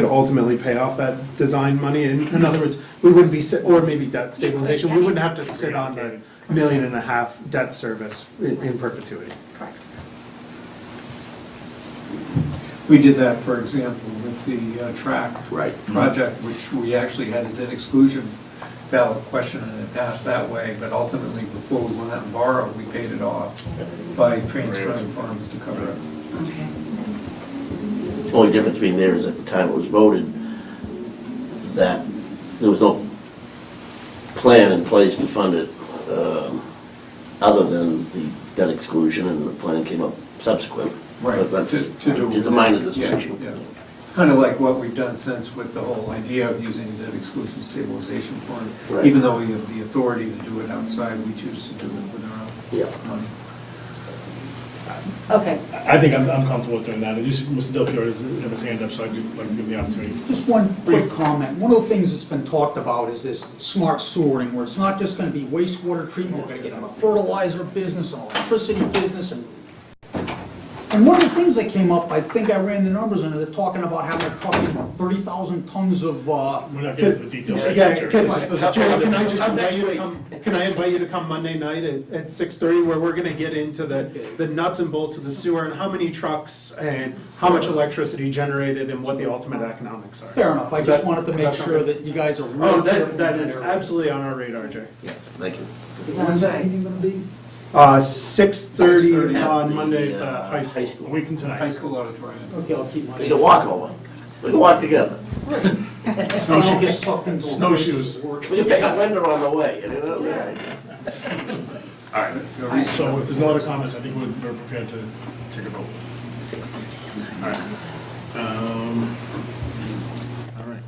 [SPEAKER 10] ultimately pay off that design money. In other words, we wouldn't be, or maybe debt stabilization, we wouldn't have to sit on the $1.5 million debt service in perpetuity.
[SPEAKER 18] Correct.
[SPEAKER 1] We did that, for example, with the track
[SPEAKER 6] Mm-hmm.
[SPEAKER 1] project, which we actually had a debt exclusion ballot question, and it passed that way, but ultimately, before we went out and borrowed, we paid it off by transferring funds to cover it.
[SPEAKER 3] Okay.
[SPEAKER 6] The only difference being there is at the time it was voted, that there was no plan in place to fund it, other than the debt exclusion, and the plan came up subsequent.
[SPEAKER 1] Right.
[SPEAKER 6] But that's,
[SPEAKER 1] To do
[SPEAKER 6] it's a minor distinction.
[SPEAKER 1] Yeah, yeah. It's kind of like what we've done since with the whole idea of using the debt exclusion stabilization fund.
[SPEAKER 6] Right.
[SPEAKER 1] Even though we have the authority to do it outside, we choose to do it with our own money.
[SPEAKER 3] Okay.
[SPEAKER 4] I think I'm comfortable with doing that. And Mr. Del Fiore has his hand up, so I'd like to give him the opportunity.
[SPEAKER 5] Just one quick comment. One of the things that's been talked about is this smart sewering, where it's not just gonna be wastewater treatment, we're gonna get in a fertilizer business, an electricity business, and one of the things that came up, I think I ran the numbers on it, they're talking about having a truck with about 30,000 tons of,
[SPEAKER 4] We're not getting into the details.
[SPEAKER 10] Yeah,
[SPEAKER 4] Jerry.
[SPEAKER 10] can
[SPEAKER 4] This is-
[SPEAKER 10] can I just invite you to come, can I invite you to come Monday night at 6:30, where we're gonna get into the nuts and bolts of the sewer, and how many trucks, and how much electricity generated, and what the ultimate economics are.
[SPEAKER 5] fair enough, I
[SPEAKER 10] Is
[SPEAKER 5] just
[SPEAKER 10] that-
[SPEAKER 5] wanted to
[SPEAKER 10] is
[SPEAKER 5] make
[SPEAKER 10] that
[SPEAKER 5] sure
[SPEAKER 10] something?
[SPEAKER 5] that you guys are
[SPEAKER 10] Oh,
[SPEAKER 5] really careful.
[SPEAKER 10] that
[SPEAKER 5] in
[SPEAKER 10] is
[SPEAKER 5] area.
[SPEAKER 10] absolutely on our radar, Jay.
[SPEAKER 6] Yeah, thank you.
[SPEAKER 5] When's that meeting gonna be?
[SPEAKER 10] 6:30
[SPEAKER 6] At
[SPEAKER 10] on
[SPEAKER 6] the,
[SPEAKER 10] Monday,
[SPEAKER 4] High school, a week from tonight.
[SPEAKER 1] High school auditorium.
[SPEAKER 5] Okay, I'll keep my.
[SPEAKER 6] We can walk over. We can walk together.
[SPEAKER 5] I don't get sucked into a
[SPEAKER 4] Snowshoes.
[SPEAKER 5] crisis at work.
[SPEAKER 6] We can pick up Linda on the way. Yeah.
[SPEAKER 4] All right. So if there's no other comments, I think we're prepared to take a vote.
[SPEAKER 3] 6:30.
[SPEAKER 4] All right. All right.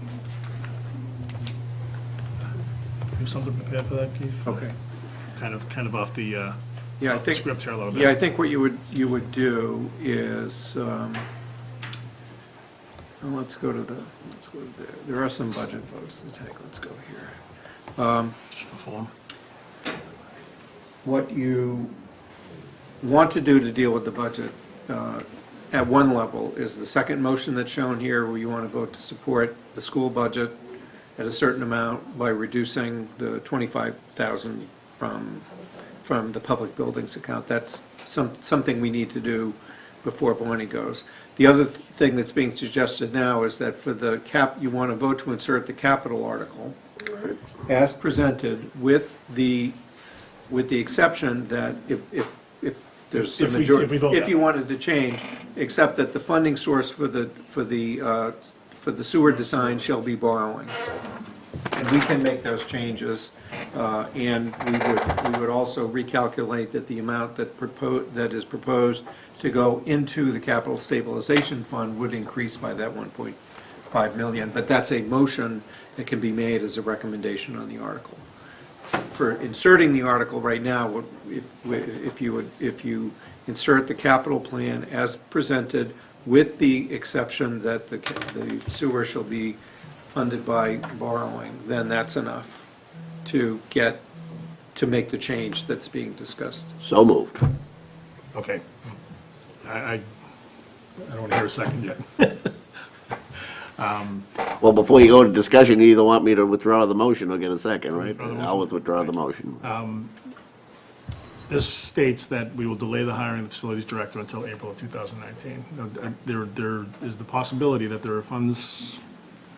[SPEAKER 4] You have something prepared for that, Keith?
[SPEAKER 1] Okay.
[SPEAKER 4] Kind of off the
[SPEAKER 1] Yeah, I
[SPEAKER 4] off the
[SPEAKER 1] think,
[SPEAKER 4] script here a little bit.
[SPEAKER 1] yeah, I think what you would do is, well, let's go to there are some budget votes to take, let's go here.
[SPEAKER 4] Just for form.
[SPEAKER 1] What you want to do to deal with the budget at one level is the second motion that's shown here, where you want to vote to support the school budget at a certain amount by reducing the 25,000 from the public buildings account. That's something we need to do before Bonnie goes. The other thing that's being suggested now is that for the you want to vote to insert the capital article as presented with the exception that if there's a
[SPEAKER 4] If we
[SPEAKER 1] majority,
[SPEAKER 4] vote
[SPEAKER 1] if
[SPEAKER 4] that.
[SPEAKER 1] you wanted to change, except that the funding source for the sewer design shall be borrowing. And we can make those changes, and we would also recalculate that the amount that is proposed to go into the capital stabilization fund would increase by that 1.5 million, but that's a motion that can be made as a recommendation on the article. For inserting the article right now, if you insert the capital plan as presented with the exception that the sewer shall be funded by borrowing, then that's enough to make the change that's being discussed.
[SPEAKER 6] So moved.
[SPEAKER 4] Okay. I don't want to hear a second yet.
[SPEAKER 6] Well, before you go to discussion, you either want me to withdraw the motion or get a second, right?
[SPEAKER 4] Withdraw the motion.
[SPEAKER 6] I'll withdraw the motion.
[SPEAKER 4] This states that we will delay the hiring of the facilities director until April of 2019. There is the possibility that there are funds,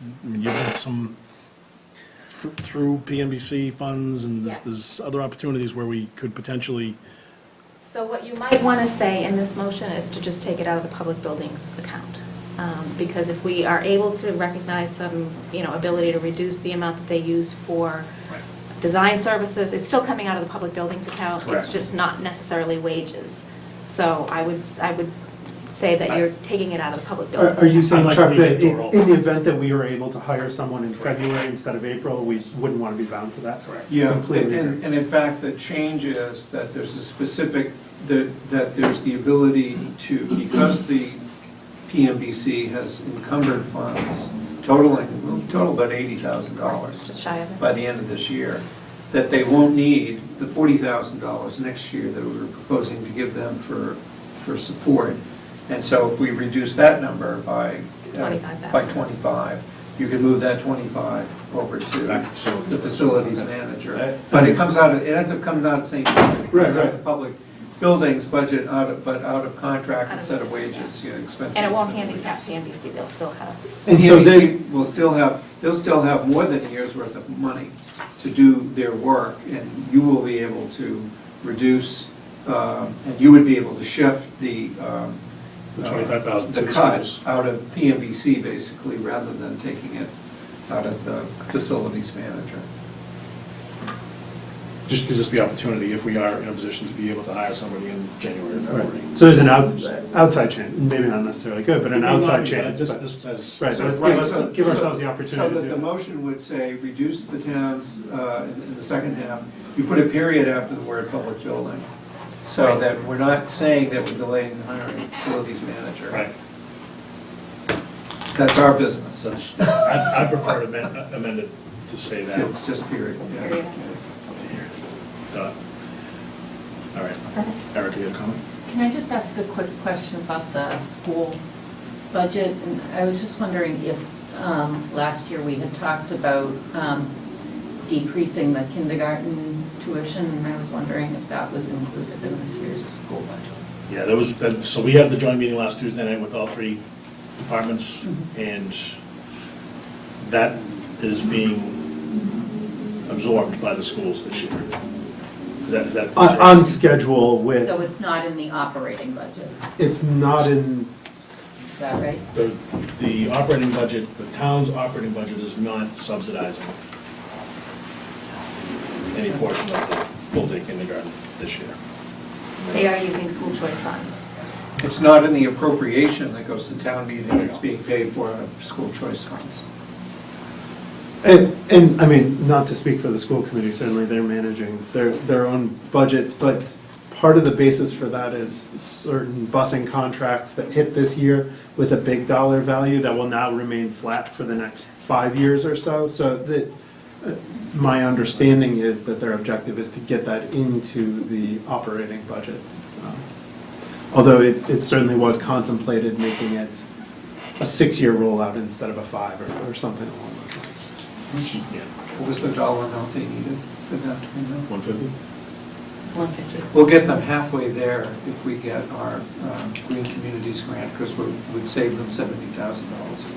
[SPEAKER 4] I mean, you've had some, through PNBC funds, and
[SPEAKER 18] Yes.
[SPEAKER 4] there's other opportunities where we could potentially,
[SPEAKER 18] So what you might want to say in this motion is to just take it out of the public buildings account. Because if we are able to recognize some, ability to reduce the amount that they use for design services, it's still coming out of the public buildings account.
[SPEAKER 4] Correct.
[SPEAKER 18] It's just not necessarily wages. So I would say that you're taking it out of the public buildings.
[SPEAKER 10] Are you
[SPEAKER 18] account.
[SPEAKER 10] saying,
[SPEAKER 4] I'd like
[SPEAKER 10] Chuck,
[SPEAKER 4] to leave
[SPEAKER 10] that
[SPEAKER 4] it
[SPEAKER 10] in
[SPEAKER 4] to
[SPEAKER 10] the event that we were able to hire someone in February instead of April, we wouldn't want to be bound to that? Correct.
[SPEAKER 1] Yeah,
[SPEAKER 10] Completely.
[SPEAKER 1] and in fact, the change is that there's a specific, that there's the ability to, because the PMBC has encumbered funds total about $80,000
[SPEAKER 18] Just shy of it.
[SPEAKER 1] by the end of this year, that they won't need the $40,000 next year that we were proposing to give them for support. And so if we reduce that number by 25, you can move that 25 over to the facilities manager. But it ends up coming out of the same budget.
[SPEAKER 10] Right,
[SPEAKER 1] It's out of
[SPEAKER 10] right.
[SPEAKER 1] the public buildings budget, but out of contract instead of wages, expenses.
[SPEAKER 18] And it won't handicap PNBC, they'll still have.
[SPEAKER 10] And so they,
[SPEAKER 1] They'll still have more than a year's worth of money to do their work, and you will be able to reduce, and you would be able to shift the
[SPEAKER 4] 25,000 to
[SPEAKER 1] the
[SPEAKER 4] the
[SPEAKER 1] cut
[SPEAKER 4] schools.
[SPEAKER 1] out of PMBC basically, rather than taking it out of the facilities manager.
[SPEAKER 4] just gives us the opportunity, if we are in a position to be able to hire somebody in January or February.
[SPEAKER 10] so there's an outside chance, maybe not necessarily good, but an
[SPEAKER 4] It may not
[SPEAKER 10] outside
[SPEAKER 4] be, but
[SPEAKER 10] chance.
[SPEAKER 4] This
[SPEAKER 10] but-
[SPEAKER 4] this says.
[SPEAKER 10] Right, so let's
[SPEAKER 1] Right,
[SPEAKER 10] give ourselves the opportunity
[SPEAKER 1] So
[SPEAKER 10] to
[SPEAKER 1] that the
[SPEAKER 10] do that.
[SPEAKER 1] motion would say, reduce the towns, in the second half, you put a period after the word public building, so that we're not saying that we're delaying the hiring of facilities manager.
[SPEAKER 4] Right.
[SPEAKER 1] That's our business.
[SPEAKER 4] That's, I prefer to amend it to say that.
[SPEAKER 1] It's just period, yeah.
[SPEAKER 18] Period.
[SPEAKER 4] Done. All right. Erica, you have a comment?
[SPEAKER 12] Can I just ask a quick question about the school budget? And I was just wondering if last year we had talked about decreasing the kindergarten tuition, and I was wondering if that was included in this year's school budget.
[SPEAKER 4] Yeah, there was, so we had the joint meeting last Tuesday night with all three departments, and that is being absorbed by the schools this year. Is that?
[SPEAKER 10] On schedule with,
[SPEAKER 12] So it's not in the operating budget,
[SPEAKER 10] it's not in,
[SPEAKER 12] is that right?
[SPEAKER 4] The operating budget, the town's operating budget is not subsidizing any portion of the full-day kindergarten this year.
[SPEAKER 18] They are using school choice funds.
[SPEAKER 1] It's not in the appropriation that goes to town meeting, it's being paid for out of school choice funds.
[SPEAKER 10] and, I mean, not to speak for the school committee, certainly they're managing their own budget, but part of the basis for that is certain busing contracts that hit this year with a big dollar value that will now remain flat for the next 5 years or so. So my understanding is that their objective is to get that into the operating budget. Although it certainly was contemplated making it a 6-year rollout instead of a 5 or something along those lines.
[SPEAKER 4] Yeah.
[SPEAKER 1] What was the dollar amount they needed for that to be done?
[SPEAKER 4] 150?
[SPEAKER 12] 150.
[SPEAKER 1] We'll get them halfway there if we get our Green Communities grant, because we'd save them $70,000 a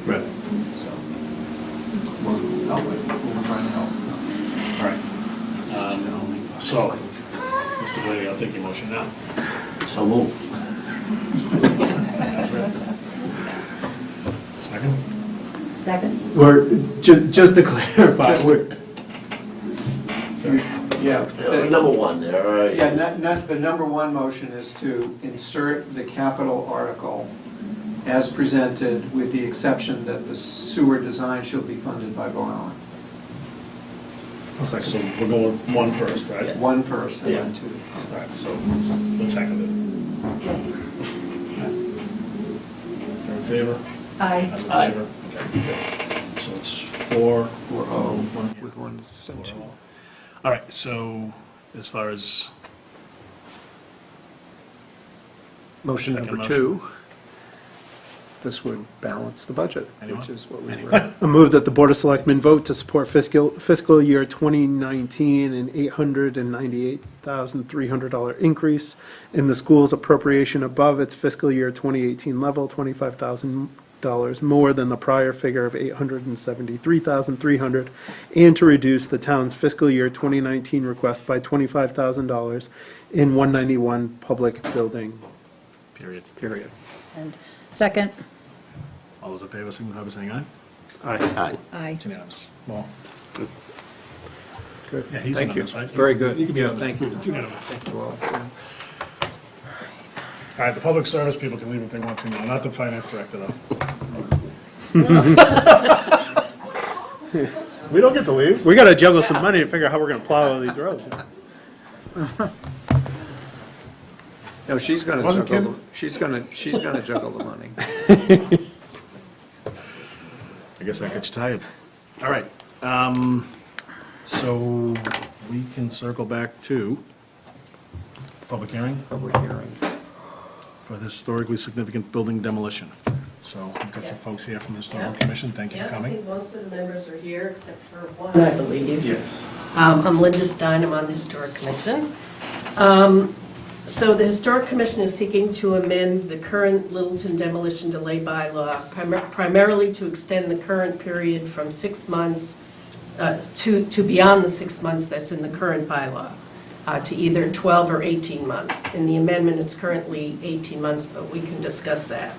[SPEAKER 1] year.
[SPEAKER 4] Right.
[SPEAKER 1] So, we're trying to help.
[SPEAKER 4] All right. So, Mr. Blady, I'll take your motion now.
[SPEAKER 6] So moved.
[SPEAKER 4] Second?
[SPEAKER 12] second?
[SPEAKER 10] Just to clarify, yeah.
[SPEAKER 6] Number one there, all right.
[SPEAKER 1] Yeah, the number one motion is to insert the capital article as presented, with the exception that the sewer design shall be funded by Bowen.
[SPEAKER 4] So we're going one first, right?
[SPEAKER 1] One first and then two.
[SPEAKER 4] All right, so one second. You're in favor?
[SPEAKER 12] Aye.
[SPEAKER 4] I'm in favor. Okay, good. So it's 4-0.
[SPEAKER 1] With one exception.
[SPEAKER 4] All right, so as far as
[SPEAKER 1] Motion
[SPEAKER 4] Second
[SPEAKER 1] number
[SPEAKER 4] motion.
[SPEAKER 1] 2, this would balance the budget,
[SPEAKER 4] Anyone?
[SPEAKER 1] which is what we were.
[SPEAKER 10] I move that the Board of Selectmen vote to support fiscal year 2019 an $898,300 increase in the school's appropriation above its fiscal year 2018 level, $25,000 more than the prior figure of $873,300, and to reduce the town's fiscal year 2019 request by $25,000 in 191 public building.
[SPEAKER 4] period.
[SPEAKER 3] And second?
[SPEAKER 4] All those in favor, signify by saying aye.
[SPEAKER 10] Aye.
[SPEAKER 3] Aye.
[SPEAKER 4] It's unanimous. Well,
[SPEAKER 1] Good.
[SPEAKER 4] yeah, he's
[SPEAKER 1] Thank you.
[SPEAKER 4] unanimous, right?
[SPEAKER 1] Very good.
[SPEAKER 4] You can be
[SPEAKER 1] Yeah,
[SPEAKER 4] on that.
[SPEAKER 1] thank you.
[SPEAKER 4] It's unanimous.
[SPEAKER 1] Thank you all.
[SPEAKER 4] All right, the public service people can leave if they want to now, not the finance director, though. We don't get to leave.
[SPEAKER 10] We gotta juggle some money to figure out how we're gonna plow all these roads.
[SPEAKER 1] No, she's gonna
[SPEAKER 4] Wasn't
[SPEAKER 1] juggle,
[SPEAKER 4] Kim?
[SPEAKER 1] she's gonna juggle the money.
[SPEAKER 4] I guess that gets you tired. All right, so we can circle back to public hearing
[SPEAKER 1] Public hearing.
[SPEAKER 4] for the historically significant building demolition. So we've got some folks here from the Historical Commission. Thank you for
[SPEAKER 2] Yeah, I
[SPEAKER 4] coming.
[SPEAKER 2] think most of the members are here, except for one, I believe.
[SPEAKER 4] Yes.
[SPEAKER 2] I'm Linda Stein, I'm on the Historic Commission. So the Historic Commission is seeking to amend the current Littleton demolition delay bylaw, primarily to extend the current period from 6 months to beyond the 6 months that's in the current bylaw, to either 12 or 18 months. In the amendment, it's currently 18 months, but we can discuss that.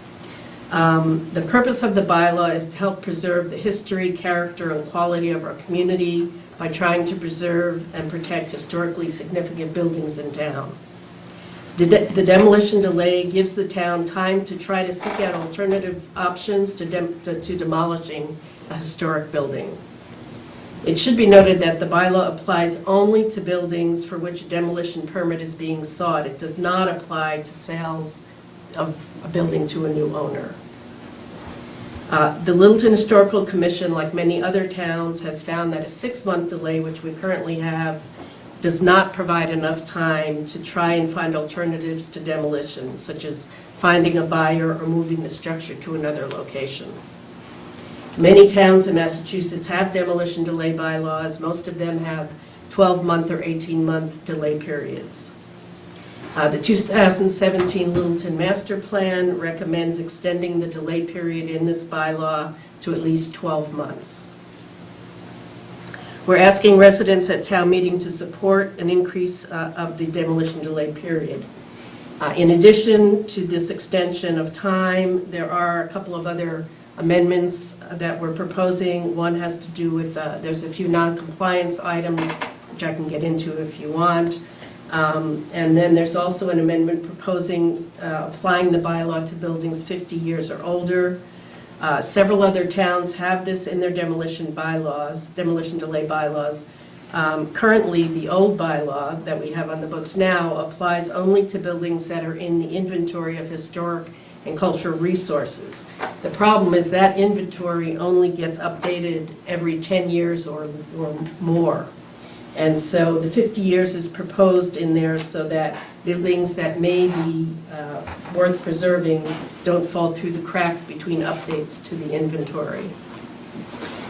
[SPEAKER 2] The purpose of the bylaw is to help preserve the history, character, and quality of our community by trying to preserve and protect historically significant buildings in town. The demolition delay gives the town time to try to seek out alternative options to demolishing a historic building. It should be noted that the bylaw applies only to buildings for which a demolition permit is being sought. It does not apply to sales of a building to a new owner. The Littleton Historical Commission, like many other towns, has found that a 6-month delay, which we currently have, does not provide enough time to try and find alternatives to demolition, such as finding a buyer or moving the structure to another location. Many towns in Massachusetts have demolition delay bylaws. Most of them have 12-month or 18-month delay periods. The 2017 Littleton Master Plan recommends extending the delay period in this bylaw to at least 12 months. We're asking residents at town meeting to support an increase of the demolition delay period. In addition to this extension of time, there are a couple of other amendments that we're proposing. One has to do with, there's a few non-compliance items, which I can get into if you want. And then there's also an amendment proposing applying the bylaw to buildings 50 years or older. Several other towns have this in their demolition bylaws, demolition delay bylaws. Currently, the old bylaw that we have on the books now applies only to buildings that are in the inventory of historic and cultural resources. The problem is that inventory only gets updated every 10 years or more. And so the 50 years is proposed in there so that buildings that may be worth preserving don't fall through the cracks between updates to the inventory.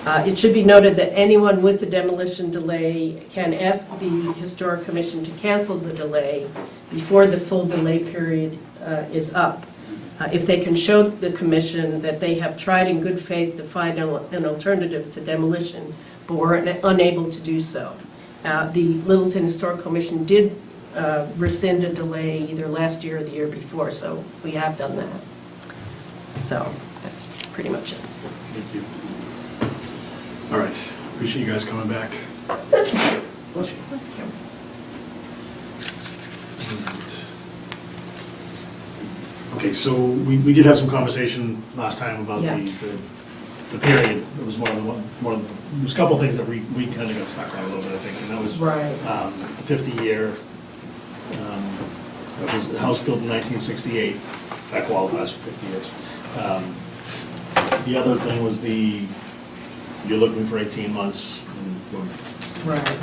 [SPEAKER 2] It should be noted that anyone with the demolition delay can ask the Historic Commission to cancel the delay before the full delay period is up, if they can show the Commission that they have tried in good faith to find an alternative to demolition, but were unable to do so. The Littleton Historical Commission did rescind a delay either last year or the year before, so we have done that. So that's pretty much it.
[SPEAKER 4] Thank you. All right, appreciate you guys coming back. Bless you. Okay, so we did have some conversation last time about
[SPEAKER 2] Yeah.
[SPEAKER 4] the period. It was there was a couple of things that we kind of got stuck on a little bit, I think, and that was
[SPEAKER 2] Right.
[SPEAKER 4] the 50-year, that was a house built in 1968, that qualifies for 50 years. The other thing was you're looking for 18 months.
[SPEAKER 2] Right.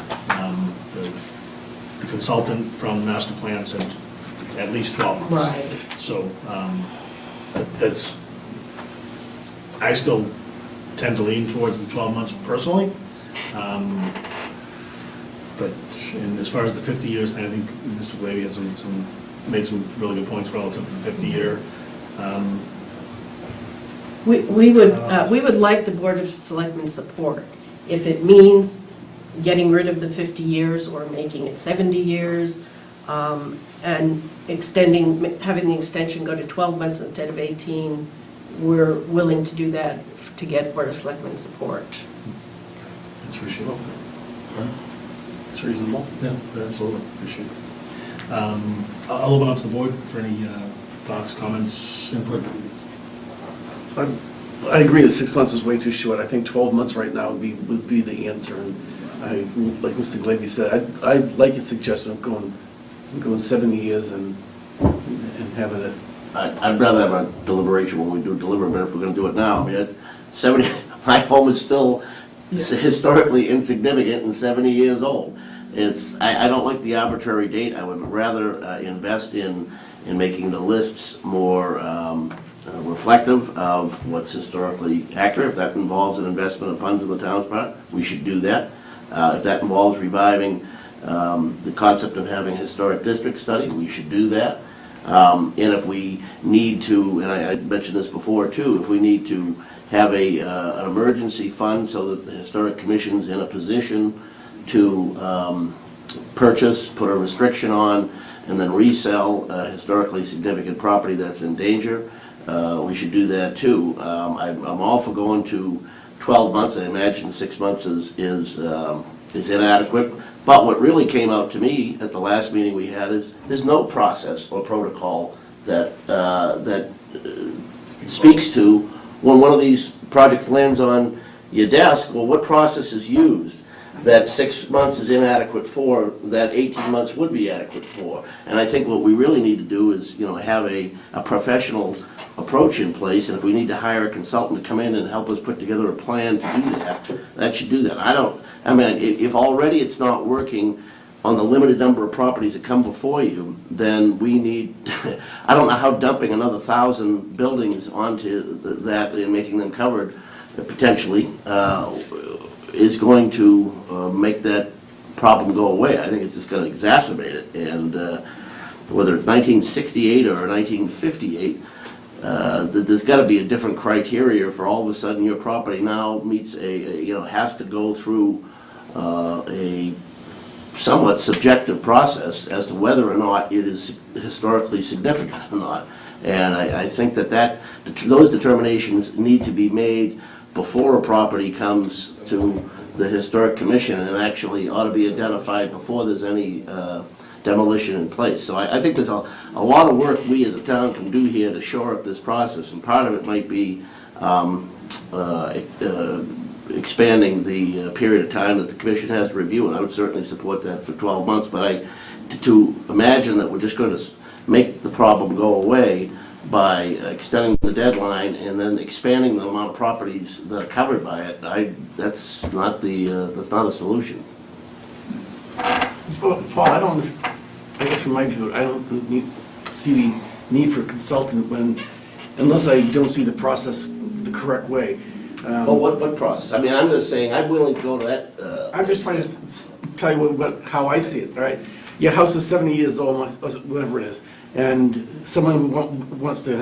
[SPEAKER 4] The consultant from master plan said at least 12 months.
[SPEAKER 2] Right.
[SPEAKER 4] So that's, I still tend to lean towards the 12 months personally. But and as far as the 50 years thing, I think Mr. Glavy has made some really good points relative to the 50-year.
[SPEAKER 2] We would like the Board of Selectmen support. If it means getting rid of the 50 years or making it 70 years, and having the extension go to 12 months instead of 18, we're willing to do that to get Board of Selectmen support.
[SPEAKER 4] That's reasonable. It's reasonable. Yeah, absolutely. Appreciate it. I'll open up to the board for any thoughts, comments, input.
[SPEAKER 8] I agree that 6 months is way too short. I think 12 months right now would be the answer. And like Mr. Glavy said, I like your suggestion of going 70 years and having it.
[SPEAKER 6] I'd rather have a deliberation when we do deliberate, but if we're gonna do it now, I mean, at 70, my home is still historically insignificant and 70 years old. I don't like the arbitrary date. I would rather invest in making the lists more reflective of what's historically accurate. If that involves an investment of funds in the town's part, we should do that. If that involves reviving the concept of having a historic district study, we should do that. And if we need to, and I mentioned this before too, if we need to have an emergency fund so that the Historic Commission's in a position to purchase, put a restriction on, and then resell a historically significant property that's in danger, we should do that too. I'm all for going to 12 months. I imagine 6 months is inadequate. But what really came out to me at the last meeting we had is there's no process or protocol that speaks to when one of these projects lands on your desk. Well, what process is used that 6 months is inadequate for, that 18 months would be adequate for? And I think what we really need to do is, have a professional approach in place, and if we need to hire a consultant to come in and help us put together a plan to do that, that should do that. If already it's not working on the limited number of properties that come before you, then we need, I don't know how dumping another 1,000 buildings onto that and making them covered potentially is going to make that problem go away. I think it's just going to exacerbate it. And whether it's 1968 or 1958, there's got to be a different criteria for all of a sudden your property now meets has to go through a somewhat subjective process as to whether or not it is historically significant or not. And I think that those determinations need to be made before a property comes to the Historic Commission, and actually ought to be identified before there's any demolition in place. So I think there's a lot of work we as a town can do here to shore up this process, and part of it might be expanding the period of time that the commission has to review, and I would certainly support that for 12 months, but to imagine that we're just going to make the problem go away by extending the deadline and then expanding the amount of properties that are covered by it, that's not a solution.
[SPEAKER 8] Well, Paul, I guess from my view, I don't see the need for a consultant unless I don't see the process the correct way.
[SPEAKER 6] Well, what process? I'm just saying, I'm willing to go to that.
[SPEAKER 8] I'm just trying to tell you how I see it, all right? Your house is 70 years old, whatever it is, and someone wants to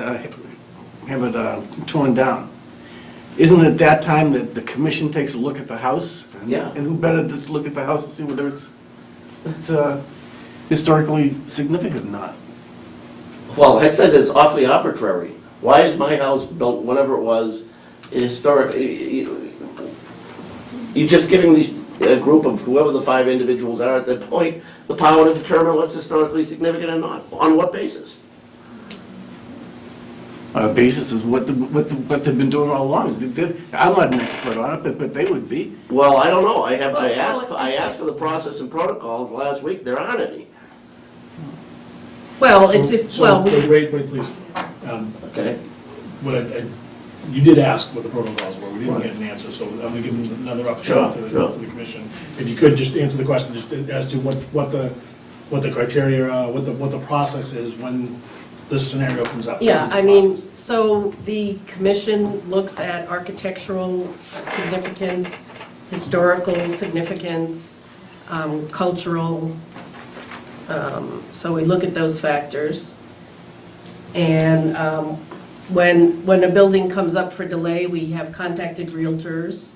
[SPEAKER 8] have it torn down. Isn't it that time that the commission takes a look at the house?
[SPEAKER 6] Yeah.
[SPEAKER 8] And who better to look at the house to see whether it's historically significant or not?
[SPEAKER 6] Well, I said it's awfully arbitrary. Why is my house built whenever it was historic? You're just giving these, a group of whoever the 5 individuals are at that point, the power to determine what's historically significant and not. On what basis?
[SPEAKER 8] Basis is what they've been doing all along. I'm not an expert on it, but they would be.
[SPEAKER 6] Well, I don't know. I asked for the process and protocols last week. There aren't any.
[SPEAKER 2] Well, it's if,
[SPEAKER 4] So,
[SPEAKER 2] well,
[SPEAKER 4] wait, please.
[SPEAKER 6] Okay.
[SPEAKER 4] You did ask what the protocols were, we didn't get an answer, so I'm gonna give them another opportunity
[SPEAKER 6] Sure.
[SPEAKER 4] to the commission. If you could just answer the question, just as to what the criteria, what the process is when this scenario comes up.
[SPEAKER 2] yeah,
[SPEAKER 4] What is the
[SPEAKER 2] I mean,
[SPEAKER 4] process?
[SPEAKER 2] so the commission looks at architectural significance, historical significance, cultural, so we look at those factors. And when a building comes up for delay, we have contacted realtors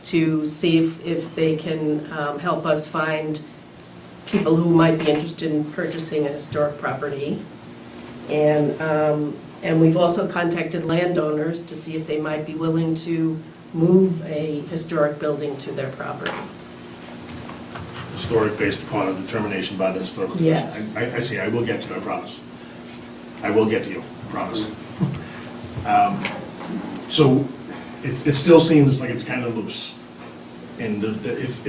[SPEAKER 2] to see if they can help us find people who might be interested in purchasing a historic property. And we've also contacted landowners to see if they might be willing to move a historic building to their property.
[SPEAKER 4] Historic based upon a determination by the historical commission.
[SPEAKER 2] Yes.
[SPEAKER 4] I see, I will get to you, I promise. I will get to you, I promise. So, it still seems like it's kind of loose. And if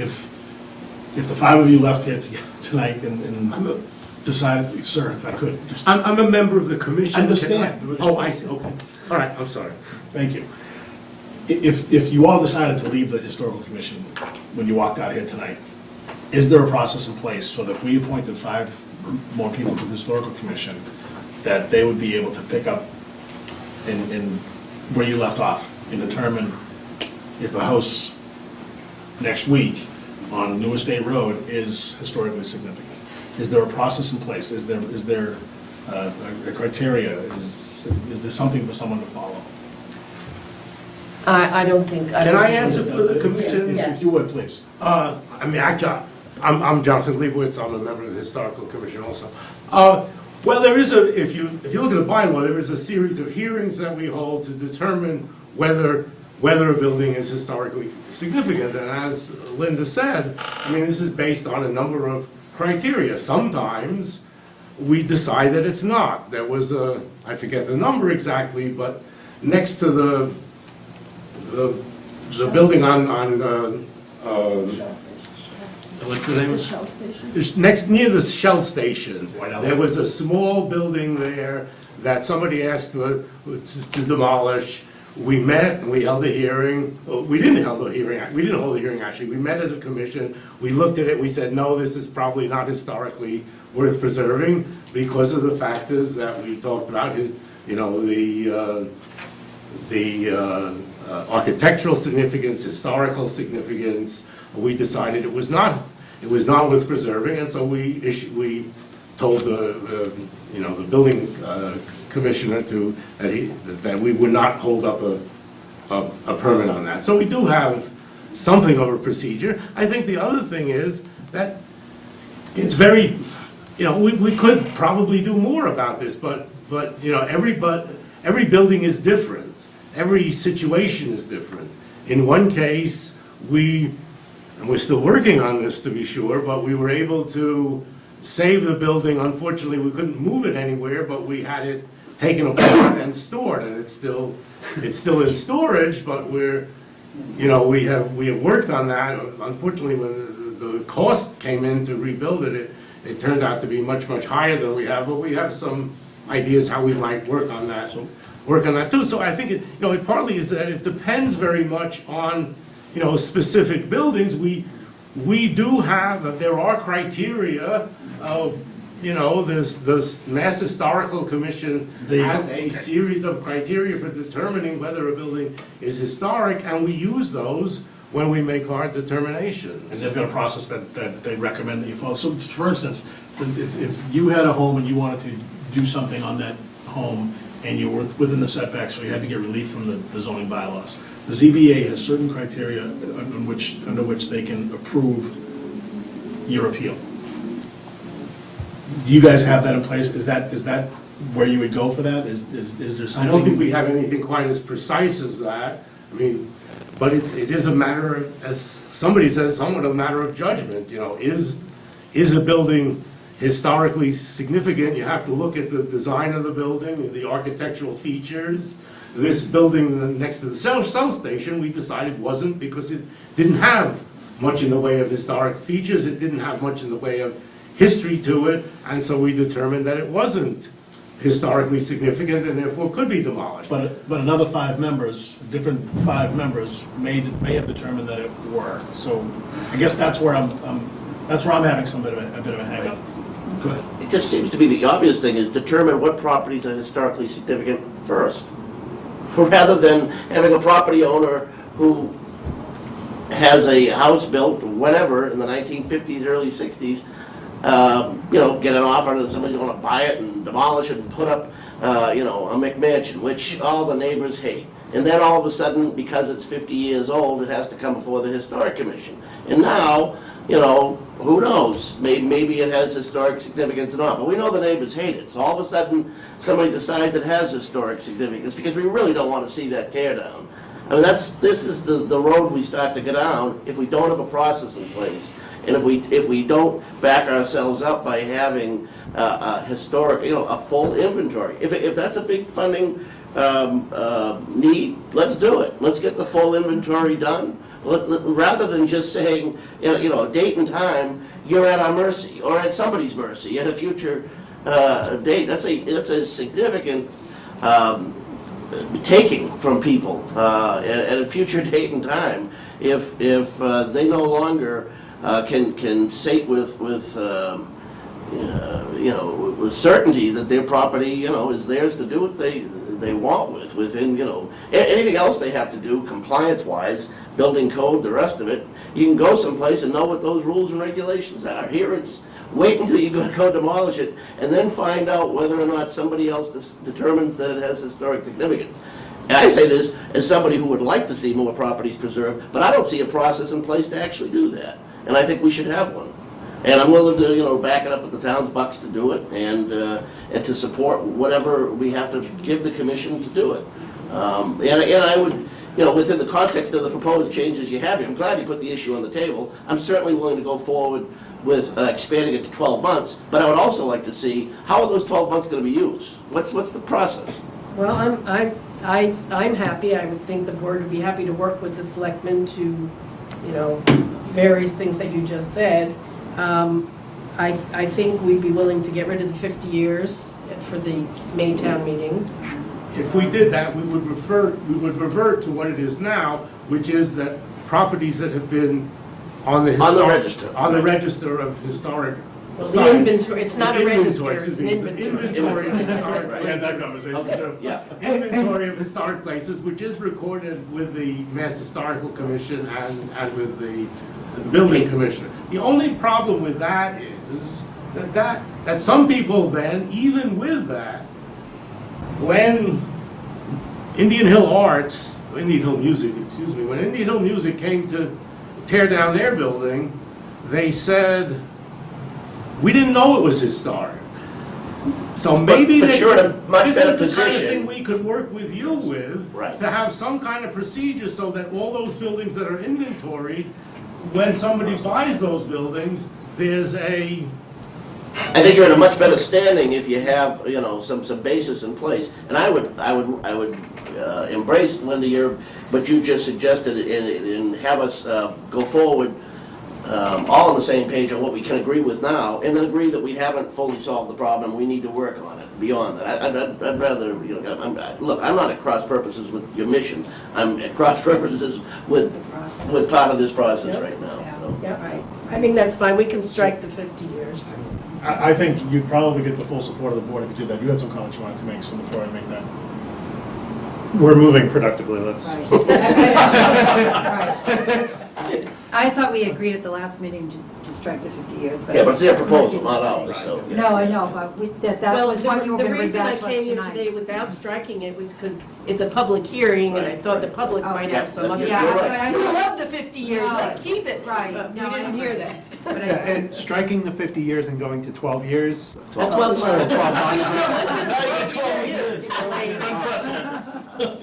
[SPEAKER 4] the 5 of you left here tonight and decided, sir, if I could, just.
[SPEAKER 15] I'm a member of the commission.
[SPEAKER 4] Understand.
[SPEAKER 15] Oh, I see, okay. All right, I'm sorry.
[SPEAKER 4] Thank you. If you all decided to leave the historical commission when you walked out here tonight, is there a process in place so that if we appointed 5 more people to the historical commission, that they would be able to pick up in where you left off and determine if a house next week on New Estate Road is historically significant? Is there a process in place? Is there a criteria? Is there something for someone to follow?
[SPEAKER 2] I don't think.
[SPEAKER 15] Can I answer for the commission?
[SPEAKER 4] If you would, please.
[SPEAKER 15] I mean, I'm Jonathan Leibowitz, I'm a member of the Historical Commission also. Well, there is if you look at the bylaw, there is a series of hearings that we hold to determine whether a building is historically significant. And as Linda said, I mean, this is based on a number of criteria. Sometimes we decide that it's not. There was I forget the number exactly, but next to the building on what's the name?
[SPEAKER 19] The Shell station.
[SPEAKER 15] It's next, near the Shell station, there was a small building there that somebody asked to demolish. We met, and we held a hearing. We didn't hold a hearing, actually. We met as a commission. We looked at it, we said, no, this is probably not historically worth preserving because of the factors that we talked about, you know, the architectural significance, historical significance. We decided it was not worth preserving, and so we told the building commissioner that we would not hold up a permit on that. So we do have something of a procedure. I think the other thing is that it's very, we could probably do more about this, but every building is different. Every situation is different. In one case, and we're still working on this to be sure, but we were able to save the building. Unfortunately, we couldn't move it anywhere, but we had it taken apart and stored, and it's still in storage, but we have worked on that. Unfortunately, when the cost came in to rebuild it turned out to be much, much higher than we have, but we have some ideas how we might work on that too. So I think it partly is that it depends very much on specific buildings. We do have, there are criteria, the Mass Historical Commission has a series of criteria for determining whether a building is historic, and we use those when we make our determinations.
[SPEAKER 4] And they've got a process that they recommend that you follow. So, for instance, if you had a home and you wanted to do something on that home, and you were within the setback, so you had to get relief from the zoning bylaws, the ZBA has certain criteria under which they can approve your appeal. Do you guys have that in place? Is that where you would go for that? Is there something?
[SPEAKER 15] I don't think we have anything quite as precise as that. I mean, But it is a matter of, as somebody says, somewhat a matter of judgment, is a building historically significant? You have to look at the design of the building, the architectural features. This building next to the Shell station, we decided wasn't, because it didn't have much in the way of historic features, it didn't have much in the way of history to it, and so we determined that it wasn't historically significant and therefore could be demolished.
[SPEAKER 4] But another 5 members, different 5 members may have determined that it were. So I guess that's where I'm having a bit of a hang up. Go ahead.
[SPEAKER 6] It just seems to be the obvious thing is determine what properties are historically significant first, rather than having a property owner who has a house built whenever in the 1950s, early 60s, get an offer that somebody's going to buy it and demolish it and put up, a McMansion, which all the neighbors hate. And then all of a sudden, because it's 50 years old, it has to come before the Historic Commission. And now, who knows? Maybe it has historic significance or not, but we know the neighbors hate it. So all of a sudden, somebody decides it has historic significance, because we really don't want to see that tear down. I mean, this is the road we start to go down if we don't have a process in place. And if we don't back ourselves up by having a historic, a full inventory. If that's a big funding need, let's do it. Let's get the full inventory done. Rather than just saying, a date and time, you're at our mercy, or at somebody's mercy at a future date. That's a significant taking from people at a future date and time. If they no longer can state with certainty that their property, is theirs to do what they want within, anything else they have to do compliance-wise, building code, the rest of it, you can go someplace and know what those rules and regulations are. Here it's wait until you go demolish it and then find out whether or not somebody else determines that it has historic significance. And I say this as somebody who would like to see more properties preserved, but I don't see a process in place to actually do that. And I think we should have one. And I'm willing to, back it up with the town's bucks to do it and to support whatever we have to give the commission to do it. And I would, within the context of the proposed changes you have here, I'm glad you put the issue on the table. I'm certainly willing to go forward with expanding it to 12 months, but I would also like to see how are those 12 months going to be used? What's the process?
[SPEAKER 2] Well, I'm happy. I would think the board would be happy to work with the selectmen to, various things that you just said. I think we'd be willing to get rid of the 50 years for the May town meeting.
[SPEAKER 15] If we did that, we would revert to what it is now, which is that properties that have been on the register of historic
[SPEAKER 2] Well,
[SPEAKER 15] sites.
[SPEAKER 2] the inventory, it's not a
[SPEAKER 15] The
[SPEAKER 2] register,
[SPEAKER 15] inventory,
[SPEAKER 2] it's
[SPEAKER 15] excuse
[SPEAKER 2] an
[SPEAKER 15] me, it's the
[SPEAKER 2] inventory.
[SPEAKER 15] inventory of historic
[SPEAKER 4] I had that
[SPEAKER 15] places.
[SPEAKER 4] conversation too.
[SPEAKER 6] Yeah.
[SPEAKER 15] Inventory of historic places, which is recorded with the Mass Historical Commission and with the Building Commissioner. The only problem with that is that some people then, even with that, when Indian Hill Music came to tear down their building, they said, we didn't know it was historic. So maybe
[SPEAKER 6] but you're in a much
[SPEAKER 15] this
[SPEAKER 6] better
[SPEAKER 15] is the kind of
[SPEAKER 6] position.
[SPEAKER 15] thing we could work with you with,
[SPEAKER 6] Right.
[SPEAKER 15] to have some kind of procedure so that all those buildings that are inventoried, when somebody buys those buildings, there's a
[SPEAKER 6] I think you're in a much better standing if you have, some basis in place. And I would embrace, Linda, what you just suggested and have us go forward all on the same page on what we can agree with now, and then agree that we haven't fully solved the problem, we need to work on it beyond that. I'd rather, look, I'm not at cross purposes with your mission, I'm at cross purposes with part of this process right now. so.
[SPEAKER 2] Yeah, right. I think that's fine. We can strike the 50 years.
[SPEAKER 4] I think you'd probably get the full support of the board if you did that. You had some comments you wanted to make, so before I make that. We're moving productively, let's.
[SPEAKER 3] I thought we agreed at the last meeting to strike the 50 years, but.
[SPEAKER 6] Yeah, but it's their proposal, not ours, so. yeah.
[SPEAKER 3] No, I know, but that was what you were going to bring back to us
[SPEAKER 2] The reason I came here
[SPEAKER 3] tonight.
[SPEAKER 2] today without striking it was because it's a public hearing, and I thought the public might have some other.
[SPEAKER 6] Yeah, you're right.
[SPEAKER 3] I
[SPEAKER 2] We
[SPEAKER 3] know.
[SPEAKER 2] love the 50 years,
[SPEAKER 3] No.
[SPEAKER 2] let's keep it.
[SPEAKER 3] Right.
[SPEAKER 2] But we
[SPEAKER 3] No, I
[SPEAKER 2] didn't hear
[SPEAKER 3] agree.
[SPEAKER 2] that.
[SPEAKER 3] But
[SPEAKER 10] And striking the 50 years and going to 12 years?
[SPEAKER 2] 12 months.
[SPEAKER 6] Now you get 12 years.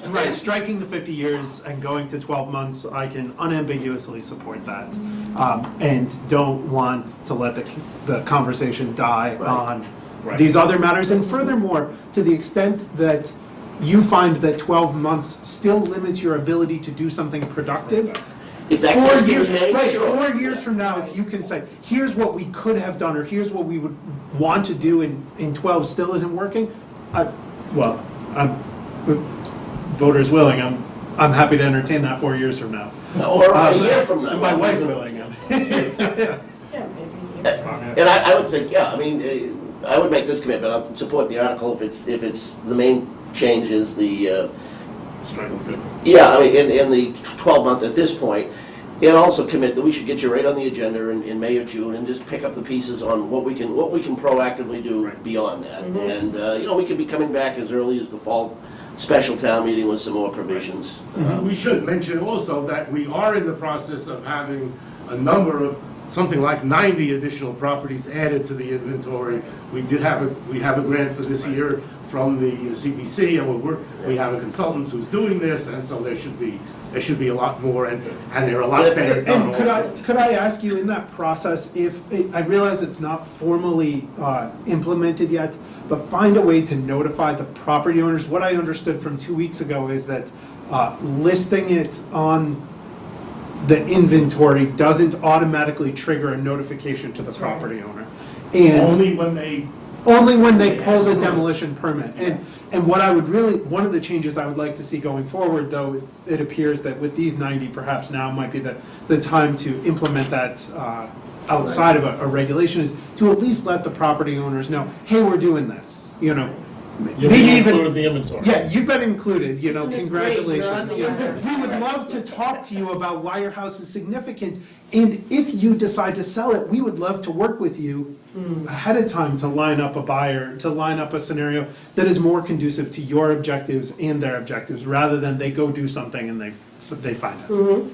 [SPEAKER 10] Right, striking the 50 years and going to 12 months, I can unambiguously support that. And don't want to let the conversation die on these other matters. And furthermore, to the extent that you find that 12 months still limits your ability to do something productive,
[SPEAKER 6] If that
[SPEAKER 10] 4
[SPEAKER 6] case
[SPEAKER 10] years,
[SPEAKER 6] is made,
[SPEAKER 10] right,
[SPEAKER 6] sure.
[SPEAKER 10] 4 years from now, if you can say, here's what we could have done, or here's what we would want to do in 12 still isn't working, voters willing, I'm happy to entertain that 4 years from now.
[SPEAKER 6] Or a year from now.
[SPEAKER 10] And my wife willing.
[SPEAKER 6] And I would think, yeah, I mean, I would make this commitment, I'll support the article if it's, the main change is the, yeah, I mean, in the 12-month at this point, and also commit that we should get you right on the agenda in May or June and just pick up the pieces on what we can proactively do beyond that. And, you know, we could be coming back as early as the fall special town meeting with some more provisions.
[SPEAKER 15] We should mention also that we are in the process of having a number of, something like 90 additional properties added to the inventory. We have a grant for this year from the CPC, and we have a consultant who's doing this, and so there should be a lot more, and they're a lot better done
[SPEAKER 10] And
[SPEAKER 15] also.
[SPEAKER 10] could I ask you in that process, if, I realize it's not formally implemented yet, but find a way to notify the property owners? What I understood from 2 weeks ago is that listing it on the inventory doesn't automatically trigger a notification to the property owner. And
[SPEAKER 15] Only when they
[SPEAKER 10] pull the demolition permit. And what I would really, one of the changes I would like to see going forward, though, it appears that with these 90, perhaps now might be the time to implement that outside of a regulation, is to at least let the property owners know, hey, we're doing this, you know.
[SPEAKER 4] You'll
[SPEAKER 10] Maybe
[SPEAKER 4] be
[SPEAKER 10] even-
[SPEAKER 4] included in the inventory.
[SPEAKER 10] Yeah, you've been included, you know,
[SPEAKER 2] Isn't this great? You're on
[SPEAKER 10] congratulations.
[SPEAKER 2] the
[SPEAKER 10] you know.
[SPEAKER 2] list.
[SPEAKER 10] We would love to talk to you about why your house is significant, and if you decide to sell it, we would love to work with you ahead of time to line up a buyer, to line up a scenario that is more conducive to your objectives and their objectives, rather than they go do something and they find out.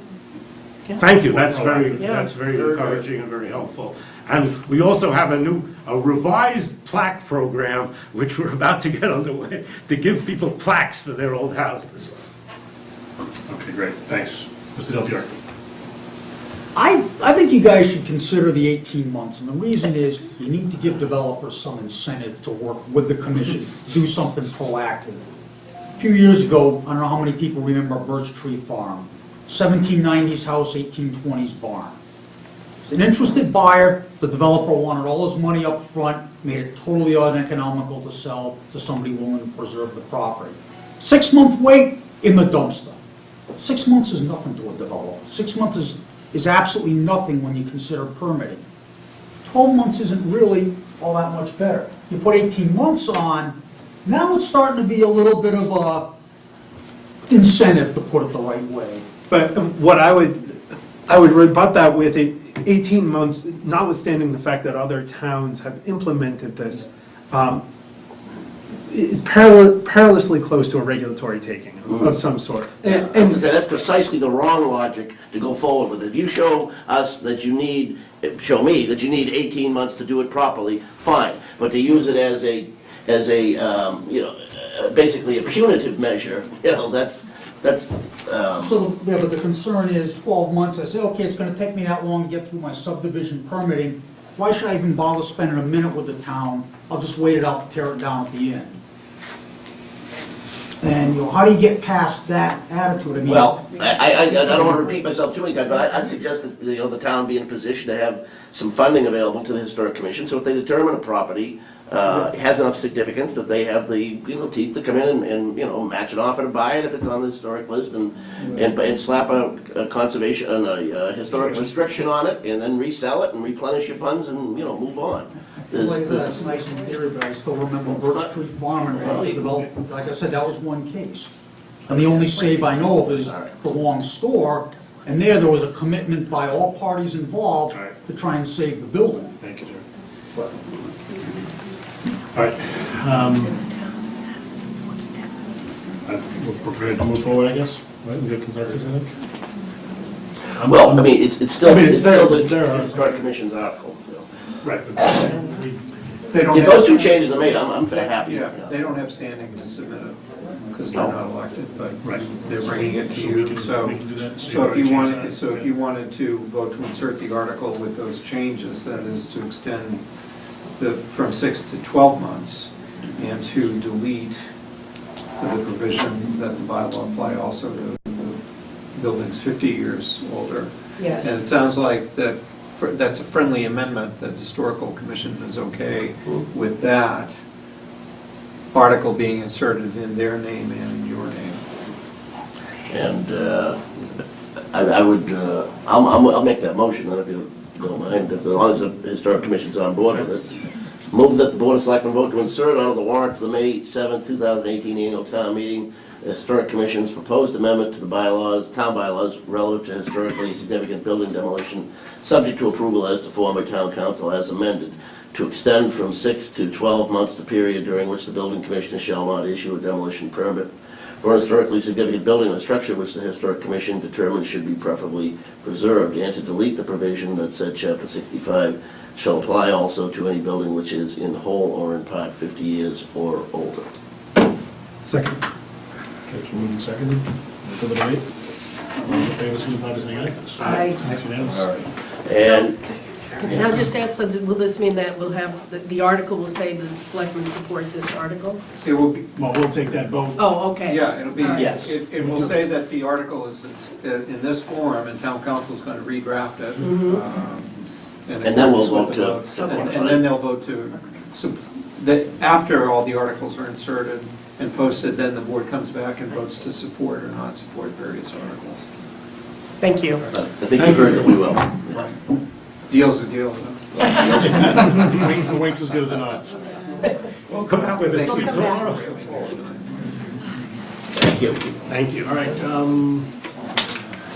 [SPEAKER 15] Thank you, that's very
[SPEAKER 2] Yeah.
[SPEAKER 15] encouraging and very helpful. And we also have a revised plaque program, which we're about to get underway, to give people plaques for their old houses.
[SPEAKER 4] Okay, great, thanks. Mr. Del Piero.
[SPEAKER 13] I think you guys should consider the 18 months, and the reason is you need to give developers some incentive to work with the commission, do something proactive. A few years ago, I don't know how many people remember Birch Tree Farm, 1790s house, 1820s barn. An interested buyer, the developer wanted all his money up front, made it totally uneconomical to sell to somebody willing to preserve the property. 6-month wait, in the dumpster. 6 months is nothing to a developer. 6 months is absolutely nothing when you consider permitting. 12 months isn't really all that much better. You put 18 months on, now it's starting to be a little bit of a incentive, to put it the right way.
[SPEAKER 10] But what I would rebut that with 18 months, notwithstanding the fact that other towns have implemented this, is perilously close to a regulatory taking of some sort.
[SPEAKER 6] And that's precisely the wrong logic to go forward with. If you show us that you need, show me that you need 18 months to do it properly, fine. But to use it as a you know, basically a punitive measure, you know, that's.
[SPEAKER 13] So, yeah, but the concern is 12 months, I say, okay, it's gonna take me that long to get through my subdivision permitting. Why should I even bother spending a minute with the town? I'll just wait it out, tear it down at the end. And, you know, how do you get past that attitude? I mean.
[SPEAKER 6] Well, I don't want to repeat myself too many times, but I'd suggest that, you know, the town be in a position to have some funding available to the Historic Commission, so if they determine a property has enough significance that they have the, you know, teeth to come in and, you know, match an offer to buy it if it's on the historic list, and slap a conservation, a historic restriction on it, and then resell it and replenish your funds and, you know, move on.
[SPEAKER 13] That's nice in theory, but I still remember Birch Tree Farm and developed, like I said, that was one case. And the only save I know of is the long store, and there was a commitment by all parties involved to try and save the building.
[SPEAKER 4] Thank you, Jerry.
[SPEAKER 13] But
[SPEAKER 4] All right. We're prepared to move forward, I guess, right? We have consensus, I think?
[SPEAKER 6] Well, I mean, it's still,
[SPEAKER 4] I mean,
[SPEAKER 6] it's still
[SPEAKER 4] it's there.
[SPEAKER 6] the Historic Commission's article, so.
[SPEAKER 4] Right, but
[SPEAKER 1] They don't
[SPEAKER 6] If
[SPEAKER 1] have-
[SPEAKER 6] those two changes are made, I'm happy.
[SPEAKER 1] Yeah, they don't have standing to submit it, because they're not elected, but they're bringing it to you, so. So if you wanted to vote to insert the article with those changes, that is to extend from 6 to 12 months, and to delete the provision that the bylaw apply also to the buildings 50 years older.
[SPEAKER 2] Yes.
[SPEAKER 1] And it sounds like that's a friendly amendment, that the Historical Commission is okay with that article being inserted in their name and in your name.
[SPEAKER 6] And I would, I'll make that motion, then if you don't mind, as long as the Historic Commission's on board with it. Move that the Board of Selectmen vote to insert onto the warrant for the May 7, 2018 annual town meeting, the Historic Commission's proposed amendment to the bylaws, town bylaws relative to historically significant building demolition, subject to approval as to form by town council as amended, to extend from 6 to 12 months the period during which the building commissioner shall not issue a demolition permit for a historically significant building or structure which the Historic Commission determines should be preferably preserved, and to delete the provision that said Chapter 65 shall apply also to any building which is in whole or in part 50 years or older.
[SPEAKER 4] Second. Okay, it's moved and seconded. For the debate. All in favor, signify by saying aye.
[SPEAKER 2] Aye.
[SPEAKER 4] That's unanimous.
[SPEAKER 6] And
[SPEAKER 2] Can I just ask, will this mean that we'll have, the article will say that the selectmen support this article?
[SPEAKER 1] It will be,
[SPEAKER 4] Well, we'll take that vote.
[SPEAKER 2] Oh, okay.
[SPEAKER 1] yeah, it'll be,
[SPEAKER 2] All right.
[SPEAKER 6] Yes.
[SPEAKER 1] it will say that the article is in this form, and town council's going to redraft it.
[SPEAKER 6] And then we'll vote
[SPEAKER 1] with
[SPEAKER 6] to-
[SPEAKER 1] the votes. And then they'll vote to, after all the articles are inserted and posted, then the board comes back and votes to support or not support various articles.
[SPEAKER 2] Thank you.
[SPEAKER 6] I think you heard that we will.
[SPEAKER 1] Right. Deal's a deal, though.
[SPEAKER 4] A wink's as good as a nod. Well, come back with it tomorrow.
[SPEAKER 6] Thank you.
[SPEAKER 4] Thank you. All right,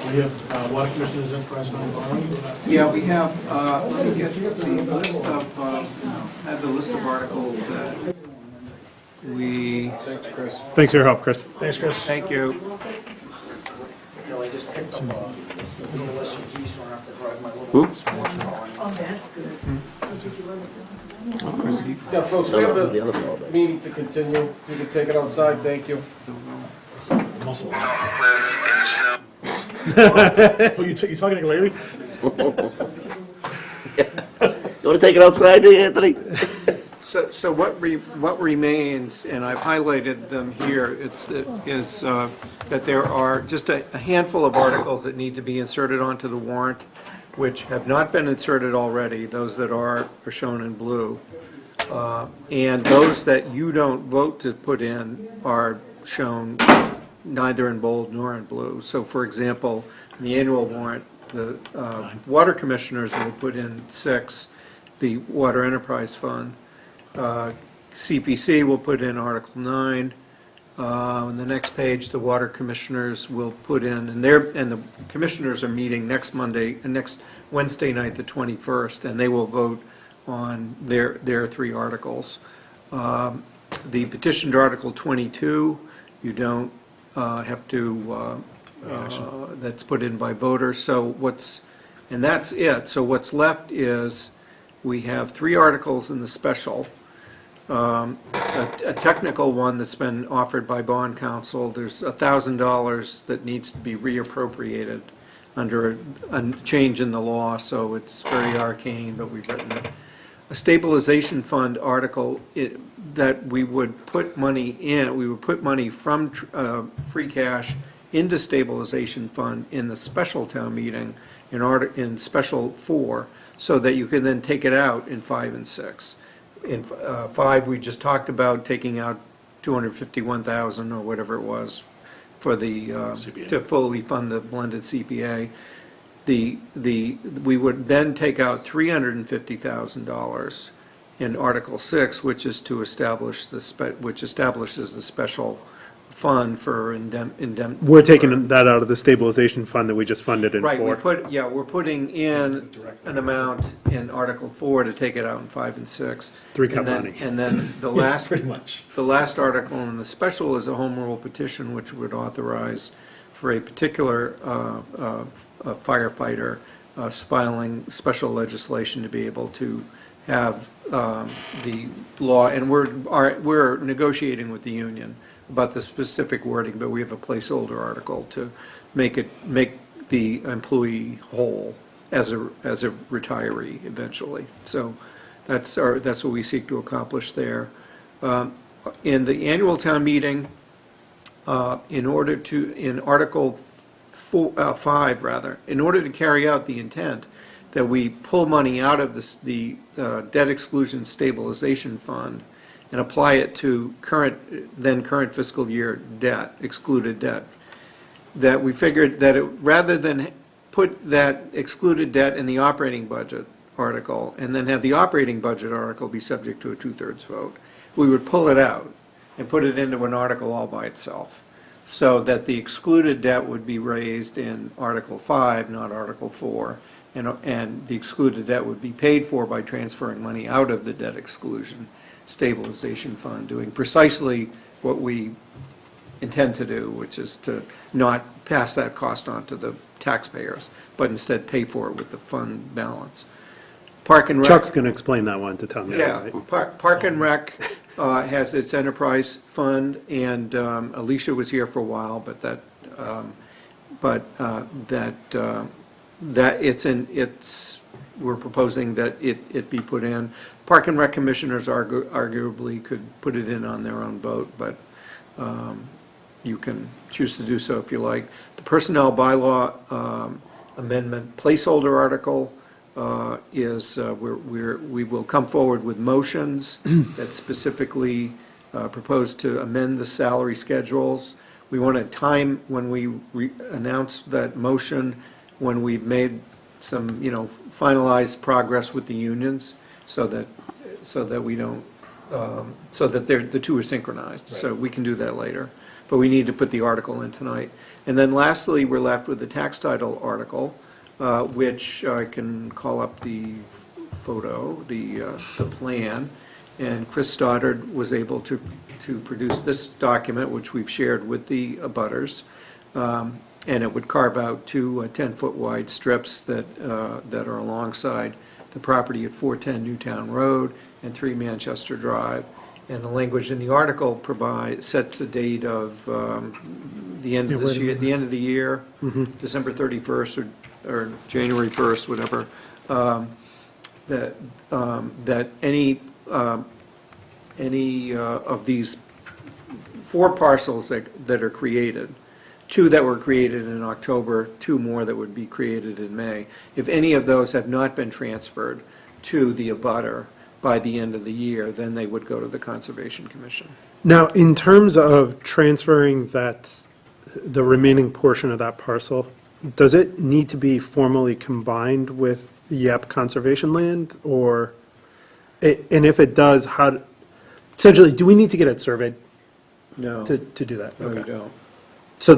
[SPEAKER 4] we have water commissioners and corresponding borrowing.
[SPEAKER 1] Yeah, we have, let me get the list of, I have the list of articles that we.
[SPEAKER 10] Thanks for your help, Chris.
[SPEAKER 4] Thanks, Chris.
[SPEAKER 1] Thank you.
[SPEAKER 5] You know, I just picked up a little list of keys, so I don't have to drive my little
[SPEAKER 6] Oops.
[SPEAKER 5] sports car.
[SPEAKER 2] Oh, that's good.
[SPEAKER 16] Yeah, folks, we have
[SPEAKER 6] The
[SPEAKER 16] a
[SPEAKER 6] other fellow.
[SPEAKER 16] meeting to continue. You can take it outside, thank you.
[SPEAKER 4] Muscles. Oh, you talking to Larry?
[SPEAKER 6] You want to take it outside, Anthony?
[SPEAKER 1] So what remains, and I've highlighted them here, is that there are just a handful of articles that need to be inserted onto the warrant, which have not been inserted already. Those that are shown in blue. And those that you don't vote to put in are shown neither in bold nor in blue. So for example, in the annual warrant, the water commissioners will put in 6, the Water Enterprise Fund. CPC will put in Article 9. On the next page, the water commissioners will put in, and the commissioners are meeting next Wednesday night, the 21st, and they will vote on their 3 articles. The petition to Article 22, you don't have to, that's put in by voters, and that's it. So what's left is, we have 3 articles in the special, a technical one that's been offered by bond counsel. There's $1,000 that needs to be reappropriated under a change in the law, so it's very arcane, but we've written it. A stabilization fund article that we would put money in, we would put money from free cash into stabilization fund in the special town meeting in special 4, so that you can then take it out in 5 and 6. In 5, we just talked about taking out $251,000 or whatever it was for the, to fully fund the blended CPA. We would then take out $350,000 in Article 6, which is to establish which establishes the special fund for indemnity.
[SPEAKER 10] We're taking that out of the stabilization fund that we just funded in 4.
[SPEAKER 1] Right, we're putting in an amount in Article 4 to take it out in 5 and 6.
[SPEAKER 10] 3-cut money.
[SPEAKER 1] And then the last,
[SPEAKER 4] pretty much.
[SPEAKER 1] the last article in the special is a home rule petition, which would authorize for a particular firefighter filing special legislation to be able to have the law, and we're negotiating with the union about the specific wording, but we have a placeholder article to make the employee whole as a retiree eventually. So that's what we seek to accomplish there. In the annual town meeting, in Article 5, in order to carry out the intent that we pull money out of the debt exclusion stabilization fund and apply it to current fiscal year debt, excluded debt, that we figured that rather than put that excluded debt in the operating budget article and then have the operating budget article be subject to a 2/3 vote, we would pull it out and put it into an article all by itself, so that the excluded debt would be raised in Article 5, not Article 4, and the excluded debt would be paid for by transferring money out of the debt exclusion stabilization fund, doing precisely what we intend to do, which is to not pass that cost on to the taxpayers, but instead pay for it with the fund balance. Park and Rec.
[SPEAKER 10] Chuck's going to explain that one to town meeting,
[SPEAKER 1] Yeah,
[SPEAKER 10] right?
[SPEAKER 1] Park and Rec has its enterprise fund, and Alicia was here for a while, but we're proposing that it be put in. Park and Rec commissioners arguably could put it in on their own vote, but you can choose to do so if you like. The personnel bylaw amendment placeholder article is we will come forward with motions that specifically propose to amend the salary schedules. We want a time when we announce that motion when we've made some, finalized progress with the unions, so that we don't, so that the two are synchronized. So we can do that later, but we need to put the article in tonight. And then lastly, we're left with the tax title article, which I can call up the photo, the plan, and Chris Stoddard was able to produce this document, which we've shared with the abutters, and it would carve out two 10-foot wide strips that are alongside the property at 410 Newtown Road and 3 Manchester Drive. And the language in the article sets a date of the end of this year, the end of the year, December 31st or January 1st, whatever, that any of these 4 parcels that are created, 2 that were created in October, 2 more that would be created in May, if any of those have not been transferred to the abutter by the end of the year, then they would go to the Conservation Commission.
[SPEAKER 10] Now, in terms of transferring the remaining portion of that parcel, does it need to be formally combined with YEP conservation land, or, and if it does, essentially, do we need to get it surveyed?
[SPEAKER 1] No.
[SPEAKER 10] To do that?
[SPEAKER 1] No, you
[SPEAKER 10] Okay.
[SPEAKER 1] don't.
[SPEAKER 10] So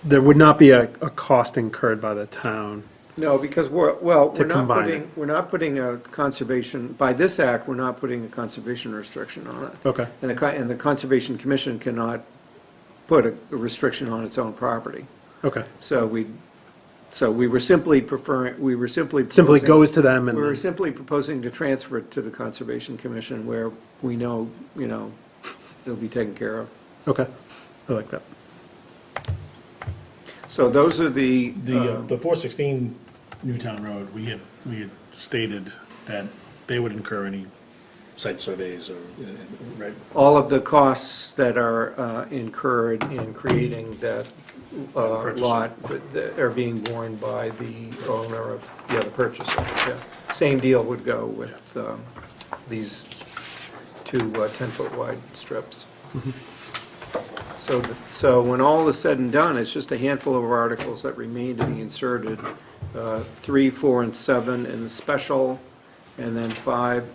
[SPEAKER 10] there would not be a cost incurred by the town?
[SPEAKER 1] No, because we're not putting a conservation, by this act, we're not putting a conservation restriction on it.
[SPEAKER 10] Okay.
[SPEAKER 1] And the Conservation Commission cannot put a restriction on its own property.
[SPEAKER 10] Okay.
[SPEAKER 1] So we were simply
[SPEAKER 10] Simply
[SPEAKER 1] proposing-
[SPEAKER 10] goes to them and
[SPEAKER 1] We were
[SPEAKER 10] then-
[SPEAKER 1] simply proposing to transfer it to the Conservation Commission where we know, it'll be taken care of.
[SPEAKER 10] Okay, I like that.
[SPEAKER 1] So those are the
[SPEAKER 4] 416 Newtown Road, we had stated that they would incur any site surveys or, right?
[SPEAKER 1] all of the costs that are incurred in creating that lot that are being borne by the owner of, the purchaser. Yeah. Same deal would go with these 2 10-foot wide strips. So when all is said and done, it's just a handful of articles that remain to be inserted, 3, 4, and 7 in the special, and then 5,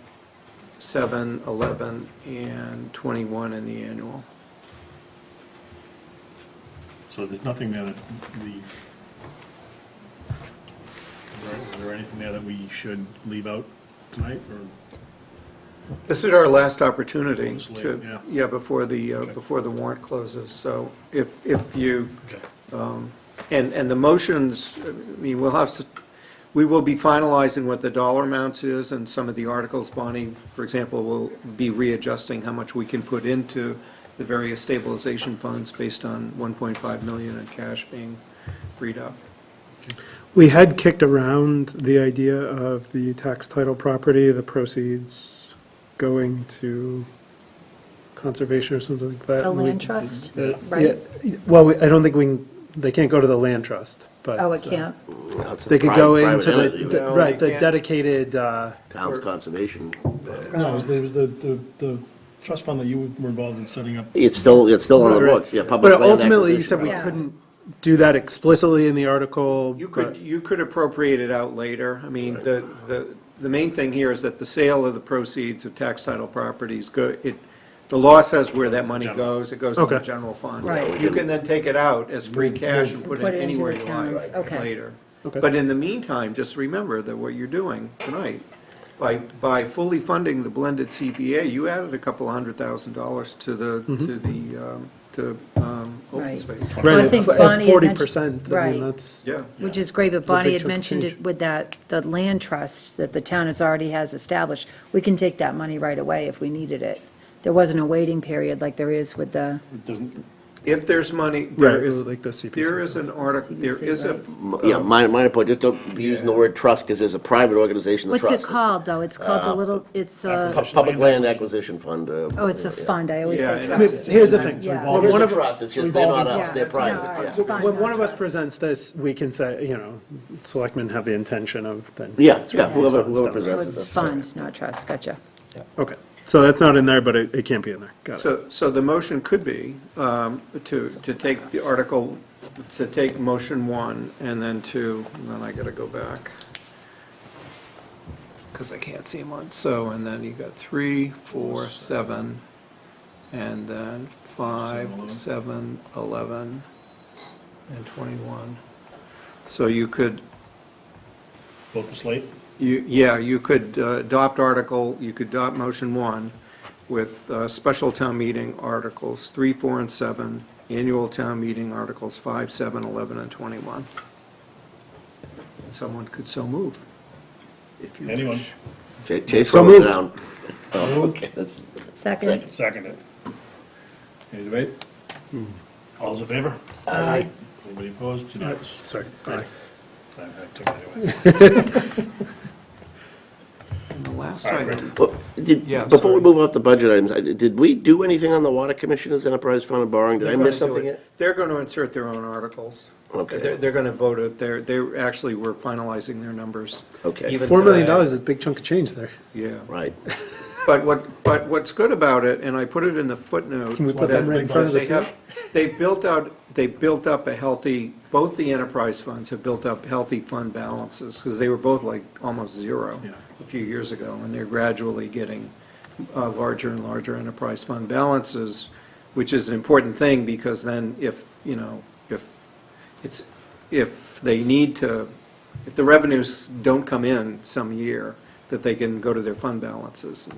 [SPEAKER 1] 7, 11, and 21 in the annual.
[SPEAKER 4] So there's nothing there that is there anything there that we should leave out tonight, or?
[SPEAKER 1] This is our last opportunity
[SPEAKER 4] On the slate,
[SPEAKER 1] to, before the warrant closes. So if you,
[SPEAKER 4] Okay.
[SPEAKER 1] and the motions, I mean, We will be finalizing what the dollar amounts is, and some of the articles, Bonnie, for example, will be readjusting how much we can put into the various stabilization funds based on 1.5 million in cash being freed up.
[SPEAKER 10] We had kicked around the idea of the tax title property, the proceeds going to conservation or something like that.
[SPEAKER 3] A
[SPEAKER 10] We-
[SPEAKER 3] land trust,
[SPEAKER 10] yeah,
[SPEAKER 3] right?
[SPEAKER 10] Well, I don't think they can't go to the land trust, but.
[SPEAKER 3] Oh, it can't?
[SPEAKER 10] They could go
[SPEAKER 6] Private
[SPEAKER 10] into
[SPEAKER 6] entity,
[SPEAKER 10] the,
[SPEAKER 6] right?
[SPEAKER 10] right, the
[SPEAKER 1] can't.
[SPEAKER 10] dedicated,
[SPEAKER 6] Town's conservation.
[SPEAKER 4] No, it was the trust fund that you were involved in setting up.
[SPEAKER 6] It's still on the
[SPEAKER 10] Right.
[SPEAKER 6] books, yeah, public
[SPEAKER 10] But
[SPEAKER 6] land
[SPEAKER 10] ultimately, you
[SPEAKER 6] acquisition.
[SPEAKER 10] said we
[SPEAKER 3] Yeah.
[SPEAKER 10] couldn't do that explicitly in the article.
[SPEAKER 1] You could appropriate it out later. I mean, the main thing here is that the sale of the proceeds of tax title properties the law says where that money goes, it goes to the
[SPEAKER 10] Okay.
[SPEAKER 1] general fund.
[SPEAKER 3] Right.
[SPEAKER 1] You can then take it out as free cash and put
[SPEAKER 3] Put
[SPEAKER 1] it
[SPEAKER 3] it into
[SPEAKER 1] anywhere
[SPEAKER 3] the
[SPEAKER 1] you
[SPEAKER 3] towns.
[SPEAKER 1] like
[SPEAKER 3] Okay.
[SPEAKER 1] later.
[SPEAKER 10] Okay.
[SPEAKER 1] But in the meantime, just remember that what you're doing tonight, by fully funding the blended CPA, you added a couple $100,000 to open
[SPEAKER 3] Right.
[SPEAKER 1] space.
[SPEAKER 3] Well, I
[SPEAKER 10] Right,
[SPEAKER 3] think
[SPEAKER 10] at
[SPEAKER 3] Bonnie had
[SPEAKER 10] 40%, I
[SPEAKER 3] Right.
[SPEAKER 10] mean, that's.
[SPEAKER 1] Yeah.
[SPEAKER 3] Which is great, but
[SPEAKER 10] It's a
[SPEAKER 3] Bonnie
[SPEAKER 10] big
[SPEAKER 3] had
[SPEAKER 10] chunk of
[SPEAKER 3] mentioned
[SPEAKER 10] change.
[SPEAKER 3] it with the land trust that the town already has established. We can take that money right away if we needed it. There wasn't a waiting period like there is with the,
[SPEAKER 4] It doesn't,
[SPEAKER 1] If there's money,
[SPEAKER 10] Right,
[SPEAKER 1] there
[SPEAKER 10] it was
[SPEAKER 1] is,
[SPEAKER 10] like the CPC.
[SPEAKER 1] there is an article, there
[SPEAKER 3] CPC,
[SPEAKER 1] is a.
[SPEAKER 3] right.
[SPEAKER 6] Yeah, minor point, just don't be using the word trust, because there's a private organization, the
[SPEAKER 3] what's
[SPEAKER 6] trust.
[SPEAKER 3] it called, though? It's called the little, it's,
[SPEAKER 6] Public Land Acquisition Fund.
[SPEAKER 3] oh, it's a fund, I always
[SPEAKER 1] Yeah,
[SPEAKER 3] say
[SPEAKER 1] and
[SPEAKER 10] I mean,
[SPEAKER 3] trust.
[SPEAKER 10] Here's the thing.
[SPEAKER 3] Yeah.
[SPEAKER 6] Well,
[SPEAKER 10] When one
[SPEAKER 6] there's
[SPEAKER 10] of,
[SPEAKER 6] a trust, it's just they're not us,
[SPEAKER 3] Yeah,
[SPEAKER 6] they're
[SPEAKER 3] no,
[SPEAKER 6] private,
[SPEAKER 3] it's
[SPEAKER 6] yeah.
[SPEAKER 3] fine.
[SPEAKER 10] when one of us presents this, we can say, selectmen have the intention of then.
[SPEAKER 6] Yeah,
[SPEAKER 10] it's
[SPEAKER 6] yeah,
[SPEAKER 10] really
[SPEAKER 6] whoever
[SPEAKER 10] fund
[SPEAKER 3] So
[SPEAKER 10] stuff.
[SPEAKER 6] presents it.
[SPEAKER 3] it's fund, not trust, gotcha.
[SPEAKER 10] Okay, so that's not in there, but it can't be in there. Got it.
[SPEAKER 1] So the motion could be to take the article, to take motion one, and then I gotta go back, because I can't see them on, and then you got 3, 4, 7, and then 5, 7, 11, and 21. So you could,
[SPEAKER 4] vote the slate.
[SPEAKER 1] you could adopt motion one with special town meeting articles 3, 4, and 7, annual town meeting articles 5, 7, 11, and 21. Someone could so move, if you wish.
[SPEAKER 4] Anyone?
[SPEAKER 6] Chase
[SPEAKER 10] So
[SPEAKER 6] wrote it
[SPEAKER 10] moved.
[SPEAKER 6] down. Oh, okay, that's,
[SPEAKER 3] Second?
[SPEAKER 4] Second it. Any debate? All's in favor?
[SPEAKER 3] Aye.
[SPEAKER 4] Anybody opposed? Unanimous.
[SPEAKER 10] Sorry. Aye.
[SPEAKER 4] I took it anyway.
[SPEAKER 1] And the last
[SPEAKER 4] All right,
[SPEAKER 1] item,
[SPEAKER 6] well,
[SPEAKER 1] Yeah,
[SPEAKER 6] before we
[SPEAKER 1] sorry.
[SPEAKER 6] move off the budget items, did we do anything on the Water Commissioner's Enterprise Fund and borrowing? Did I miss something yet?
[SPEAKER 1] they're going to insert their own articles.
[SPEAKER 6] Okay.
[SPEAKER 1] They're going to vote it, they're actually, we're finalizing their numbers.
[SPEAKER 6] Okay.
[SPEAKER 1] even
[SPEAKER 10] $4 million
[SPEAKER 1] today.
[SPEAKER 10] is a big chunk of change there.
[SPEAKER 1] Yeah.
[SPEAKER 6] Right.
[SPEAKER 1] But what's good about it, and I put it in the footnote.
[SPEAKER 10] Can we put them right in front of the
[SPEAKER 1] they
[SPEAKER 10] seal?
[SPEAKER 1] have- They built up a healthy, both the enterprise funds have built up healthy fund balances, because they were both like almost zero
[SPEAKER 4] Yeah.
[SPEAKER 1] a few years ago, and they're gradually getting larger and larger enterprise fund balances, which is an important thing, because then if the revenues don't come in some year, that they can go to their fund balances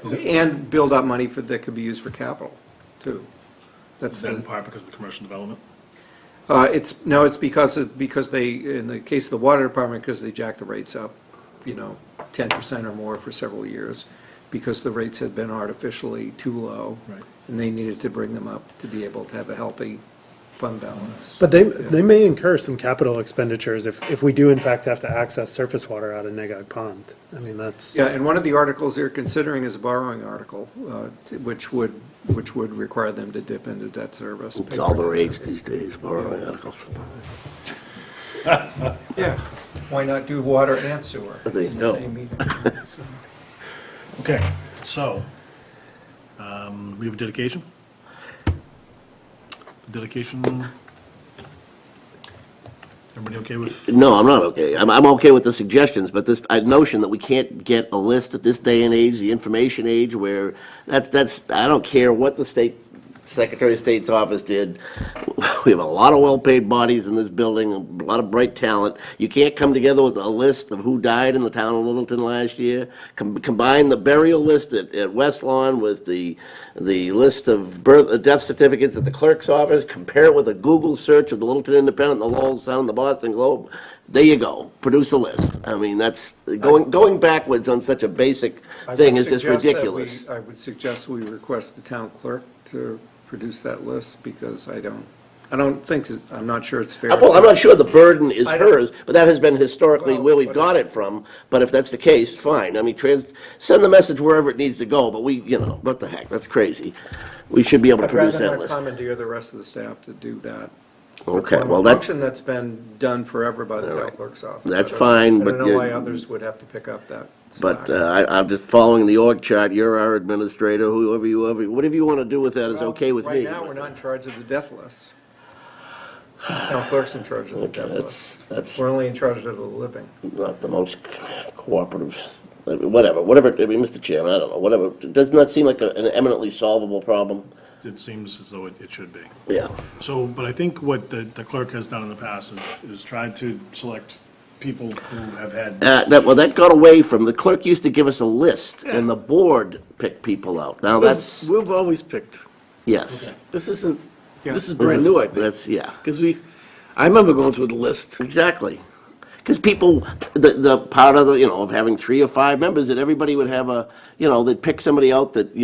[SPEAKER 1] and build up money that could be used for capital, too. That's
[SPEAKER 4] Is that in
[SPEAKER 1] the,
[SPEAKER 4] part because of the commercial development?
[SPEAKER 1] it's because they, in the case of the water department, because they jacked the rates up, 10% or more for several years, because the rates had been artificially too low.
[SPEAKER 4] Right.
[SPEAKER 1] And they needed to bring them up to be able to have a healthy fund balance.
[SPEAKER 10] But they may incur some capital expenditures if we do in fact have to access surface water out of Nagog Pond. I mean, that's.
[SPEAKER 1] Yeah, and one of the articles they're considering is a borrowing article, which would require them to dip into debt service.
[SPEAKER 6] It's all the rage these days, borrowing articles.
[SPEAKER 1] Yeah, why not do water and sewer
[SPEAKER 6] There you
[SPEAKER 1] in the
[SPEAKER 6] go.
[SPEAKER 1] same meeting? So-
[SPEAKER 4] Okay, so, we have a dedication? Dedication, everybody okay with?
[SPEAKER 6] No, I'm not okay. I'm okay with the suggestions, but this notion that we can't get a list at this day and age, the information age, where that's I don't care what the Secretary of State's office did. We have a lot of well-paid bodies in this building, a lot of bright talent. You can't come together with a list of who died in the town of Littleton last year. Combine the burial list at West Lawn with the list of death certificates at the clerk's office. Compare it with a Google search of the Littleton Independent, the Lowell Sun, the Boston Globe. there you go, produce a list. I mean, that's, going backwards on such a basic thing is just ridiculous.
[SPEAKER 1] I would suggest we request the town clerk to produce that list, because I don't think, I'm not sure it's fair.
[SPEAKER 6] Well, I'm not sure the burden is
[SPEAKER 1] I don't-
[SPEAKER 6] hers, but that has been historically
[SPEAKER 1] Well,
[SPEAKER 6] where we've got it from. But if that's the case, fine. I mean, send the message wherever it needs to go, but what the heck, that's crazy. We should be able to
[SPEAKER 1] I'd
[SPEAKER 6] produce
[SPEAKER 1] rather
[SPEAKER 6] that
[SPEAKER 1] not
[SPEAKER 6] list.
[SPEAKER 1] commandeer the rest of the staff to do that.
[SPEAKER 6] Okay,
[SPEAKER 1] Perform
[SPEAKER 6] well,
[SPEAKER 1] a
[SPEAKER 6] that,
[SPEAKER 1] function that's been done forever by the town clerk's office.
[SPEAKER 6] That's
[SPEAKER 1] I don't-
[SPEAKER 6] fine,
[SPEAKER 1] I
[SPEAKER 6] but
[SPEAKER 1] don't know
[SPEAKER 6] you're-
[SPEAKER 1] why others would have to pick up that
[SPEAKER 6] but
[SPEAKER 1] slack.
[SPEAKER 6] I'm just following the org chart. You're our administrator, whatever you want to do with that is
[SPEAKER 1] Well,
[SPEAKER 6] okay with me.
[SPEAKER 1] Right now, we're not in charge of the death list. Town clerk's in charge of the death list.
[SPEAKER 6] That's
[SPEAKER 1] We're only in charge of the living.
[SPEAKER 6] not the most cooperative, whatever, I mean, Mr. Chairman, I don't know, whatever. Doesn't that seem like an eminently solvable problem?
[SPEAKER 4] It seems as though it should be.
[SPEAKER 6] Yeah.
[SPEAKER 4] So, but I think what the clerk has done in the past is tried to select people who have had,
[SPEAKER 6] That got away from, the clerk used to give us a list, and the board picked people out. Now, that's,
[SPEAKER 8] We've always picked.
[SPEAKER 6] yes.
[SPEAKER 8] This is brand new, I think.
[SPEAKER 6] That's, yeah.
[SPEAKER 8] Because I remember going through the list.
[SPEAKER 6] Exactly. Because people, the part of of having 3 or 5 members, that everybody would have they'd pick somebody out that,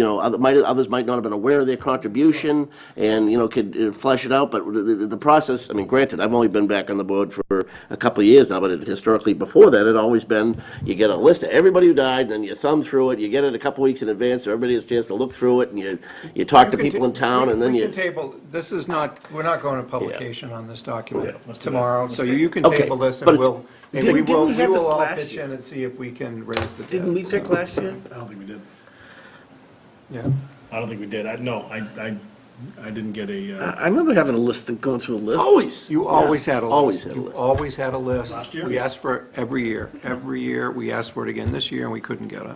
[SPEAKER 6] others might not have been aware of their contribution, and, could flesh it out, but the process, I mean, granted, I've only been back on the board for a couple of years now, but historically before that, it always been, you get a list of everybody who died, and then you thumb through it, you get it a couple weeks in advance, so everybody has a chance to look through it, and you talk to people in town, and then
[SPEAKER 1] We
[SPEAKER 6] you...
[SPEAKER 1] can table, we're not going to publication on this document
[SPEAKER 4] let's do that.
[SPEAKER 1] tomorrow, so you can
[SPEAKER 6] Okay,
[SPEAKER 1] table this,
[SPEAKER 6] but
[SPEAKER 1] and
[SPEAKER 6] it's-
[SPEAKER 1] we
[SPEAKER 8] Didn't we have this
[SPEAKER 1] will all
[SPEAKER 8] last
[SPEAKER 1] pitch
[SPEAKER 8] year?
[SPEAKER 1] in and see if we can raise the debt.
[SPEAKER 8] Didn't we pick last year?
[SPEAKER 4] I don't think we did.
[SPEAKER 1] Yeah.
[SPEAKER 4] I don't think we did. I didn't get a,
[SPEAKER 8] I remember having a list and going through a list.
[SPEAKER 6] Always.
[SPEAKER 1] You always had a list.
[SPEAKER 6] Always had a
[SPEAKER 1] You
[SPEAKER 6] list.
[SPEAKER 1] always had a list.
[SPEAKER 4] Last year?
[SPEAKER 1] We asked for it every year. Every year, we asked for it again this year, and we couldn't get it.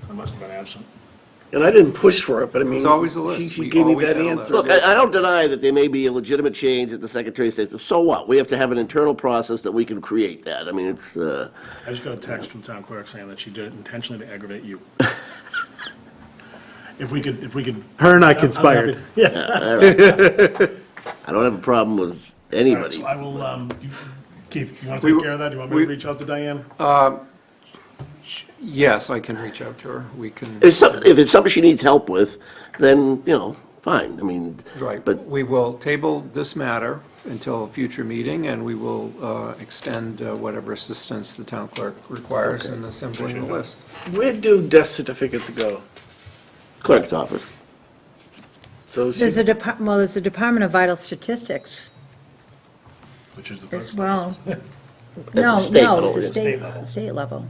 [SPEAKER 4] I must have been absent.
[SPEAKER 8] And I didn't push for it, but I mean.
[SPEAKER 1] There's always a list.
[SPEAKER 8] She
[SPEAKER 1] We
[SPEAKER 8] gave me
[SPEAKER 1] always
[SPEAKER 8] that
[SPEAKER 1] had a
[SPEAKER 8] answer.
[SPEAKER 1] list.
[SPEAKER 6] Look, I don't deny that there may be a legitimate change that the Secretary says, so what? We have to have an internal process that we can create that. I mean, it's,
[SPEAKER 4] I just got a text from town clerk saying that she did it intentionally to aggravate you. If we could.
[SPEAKER 10] Her and I
[SPEAKER 4] I'm
[SPEAKER 10] conspired.
[SPEAKER 4] happy- Yeah.
[SPEAKER 6] all right. I don't have a problem with
[SPEAKER 4] All right,
[SPEAKER 6] anybody.
[SPEAKER 4] so I will, Keith, you want to take care of that? Do you want me to reach out to Diane?
[SPEAKER 1] Yes, I can reach out to her. We can.
[SPEAKER 6] If it's something she needs help with, then, fine. I mean,
[SPEAKER 1] Right,
[SPEAKER 6] but
[SPEAKER 1] but we will table this matter until a future meeting, and we will extend whatever assistance the town clerk requires in assembling the list.
[SPEAKER 8] Where do death certificates go?
[SPEAKER 6] clerk's office.
[SPEAKER 8] So
[SPEAKER 3] There's a there's a Department of Vital Statistics
[SPEAKER 4] Which is the
[SPEAKER 3] as
[SPEAKER 4] first.
[SPEAKER 3] well.
[SPEAKER 6] the
[SPEAKER 3] No,
[SPEAKER 6] state
[SPEAKER 3] no,
[SPEAKER 6] level,
[SPEAKER 3] the
[SPEAKER 6] yeah.
[SPEAKER 3] state, state level.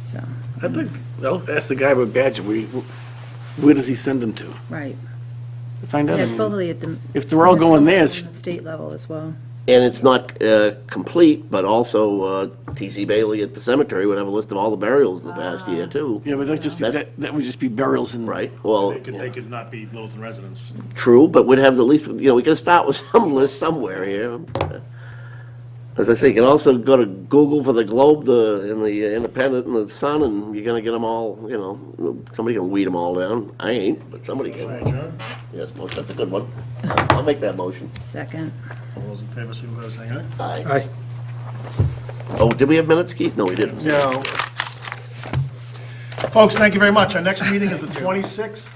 [SPEAKER 3] So,
[SPEAKER 8] I'd like, well, ask the guy with Badger, where does he send them to?
[SPEAKER 3] right.
[SPEAKER 8] To find out.
[SPEAKER 3] Yeah,
[SPEAKER 8] I
[SPEAKER 3] it's
[SPEAKER 8] mean,
[SPEAKER 3] supposedly at the.
[SPEAKER 8] if they're all going there,
[SPEAKER 3] municipal and State level as well.
[SPEAKER 6] And it's not complete, but also T.C. Bailey at the cemetery would have a list of all the burials the past year, too.
[SPEAKER 8] Yeah, but that would just be burials and.
[SPEAKER 6] Right, well,
[SPEAKER 4] They could not be Littleton residents.
[SPEAKER 6] true, but we'd have at least, we gotta start with some list somewhere here. As I say, you can also go to Google for the Globe, and the Independent, and the Sun, and you're gonna get them all, somebody can weed them all down. I ain't, but somebody
[SPEAKER 4] Should I
[SPEAKER 6] can.
[SPEAKER 4] adjourn?
[SPEAKER 6] Yes, that's a good one. I'll make that motion.
[SPEAKER 3] Second.
[SPEAKER 4] All those in favor, signify by saying aye.
[SPEAKER 6] Aye.
[SPEAKER 10] Aye.
[SPEAKER 6] Oh, did we have minutes, Keith? No, we didn't.
[SPEAKER 1] No,
[SPEAKER 4] Folks, thank you very much. Our next meeting is the 26th.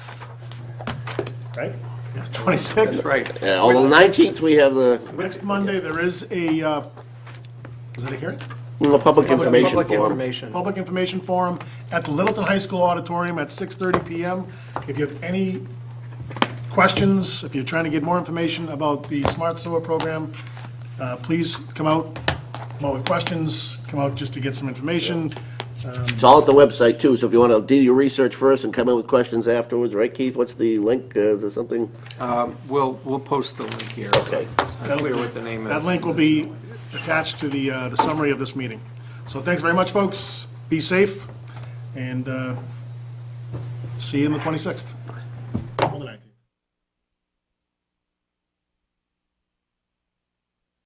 [SPEAKER 4] Right? Yeah, 26th.
[SPEAKER 1] that's right.
[SPEAKER 6] Yeah, on the 19th, we have the
[SPEAKER 4] Next Monday, there is a, is it a hearing?
[SPEAKER 6] public information
[SPEAKER 1] Public
[SPEAKER 6] forum.
[SPEAKER 1] information.
[SPEAKER 4] Public Information Forum at the Littleton High School Auditorium at 6:30 PM. If you have any questions, if you're trying to get more information about the Smart Sewer Program, please come out with questions, come out just to get some information.
[SPEAKER 6] It's all at the website, too, so if you want to do your research first and come in with questions afterwards, right, Keith? What's the link? Is there something?
[SPEAKER 1] We'll post the link here.
[SPEAKER 6] Okay.
[SPEAKER 1] I'm clear what the name is.
[SPEAKER 4] That link will be attached to the summary of this meeting. So thanks very much, folks. Be safe, and see you on the 26th.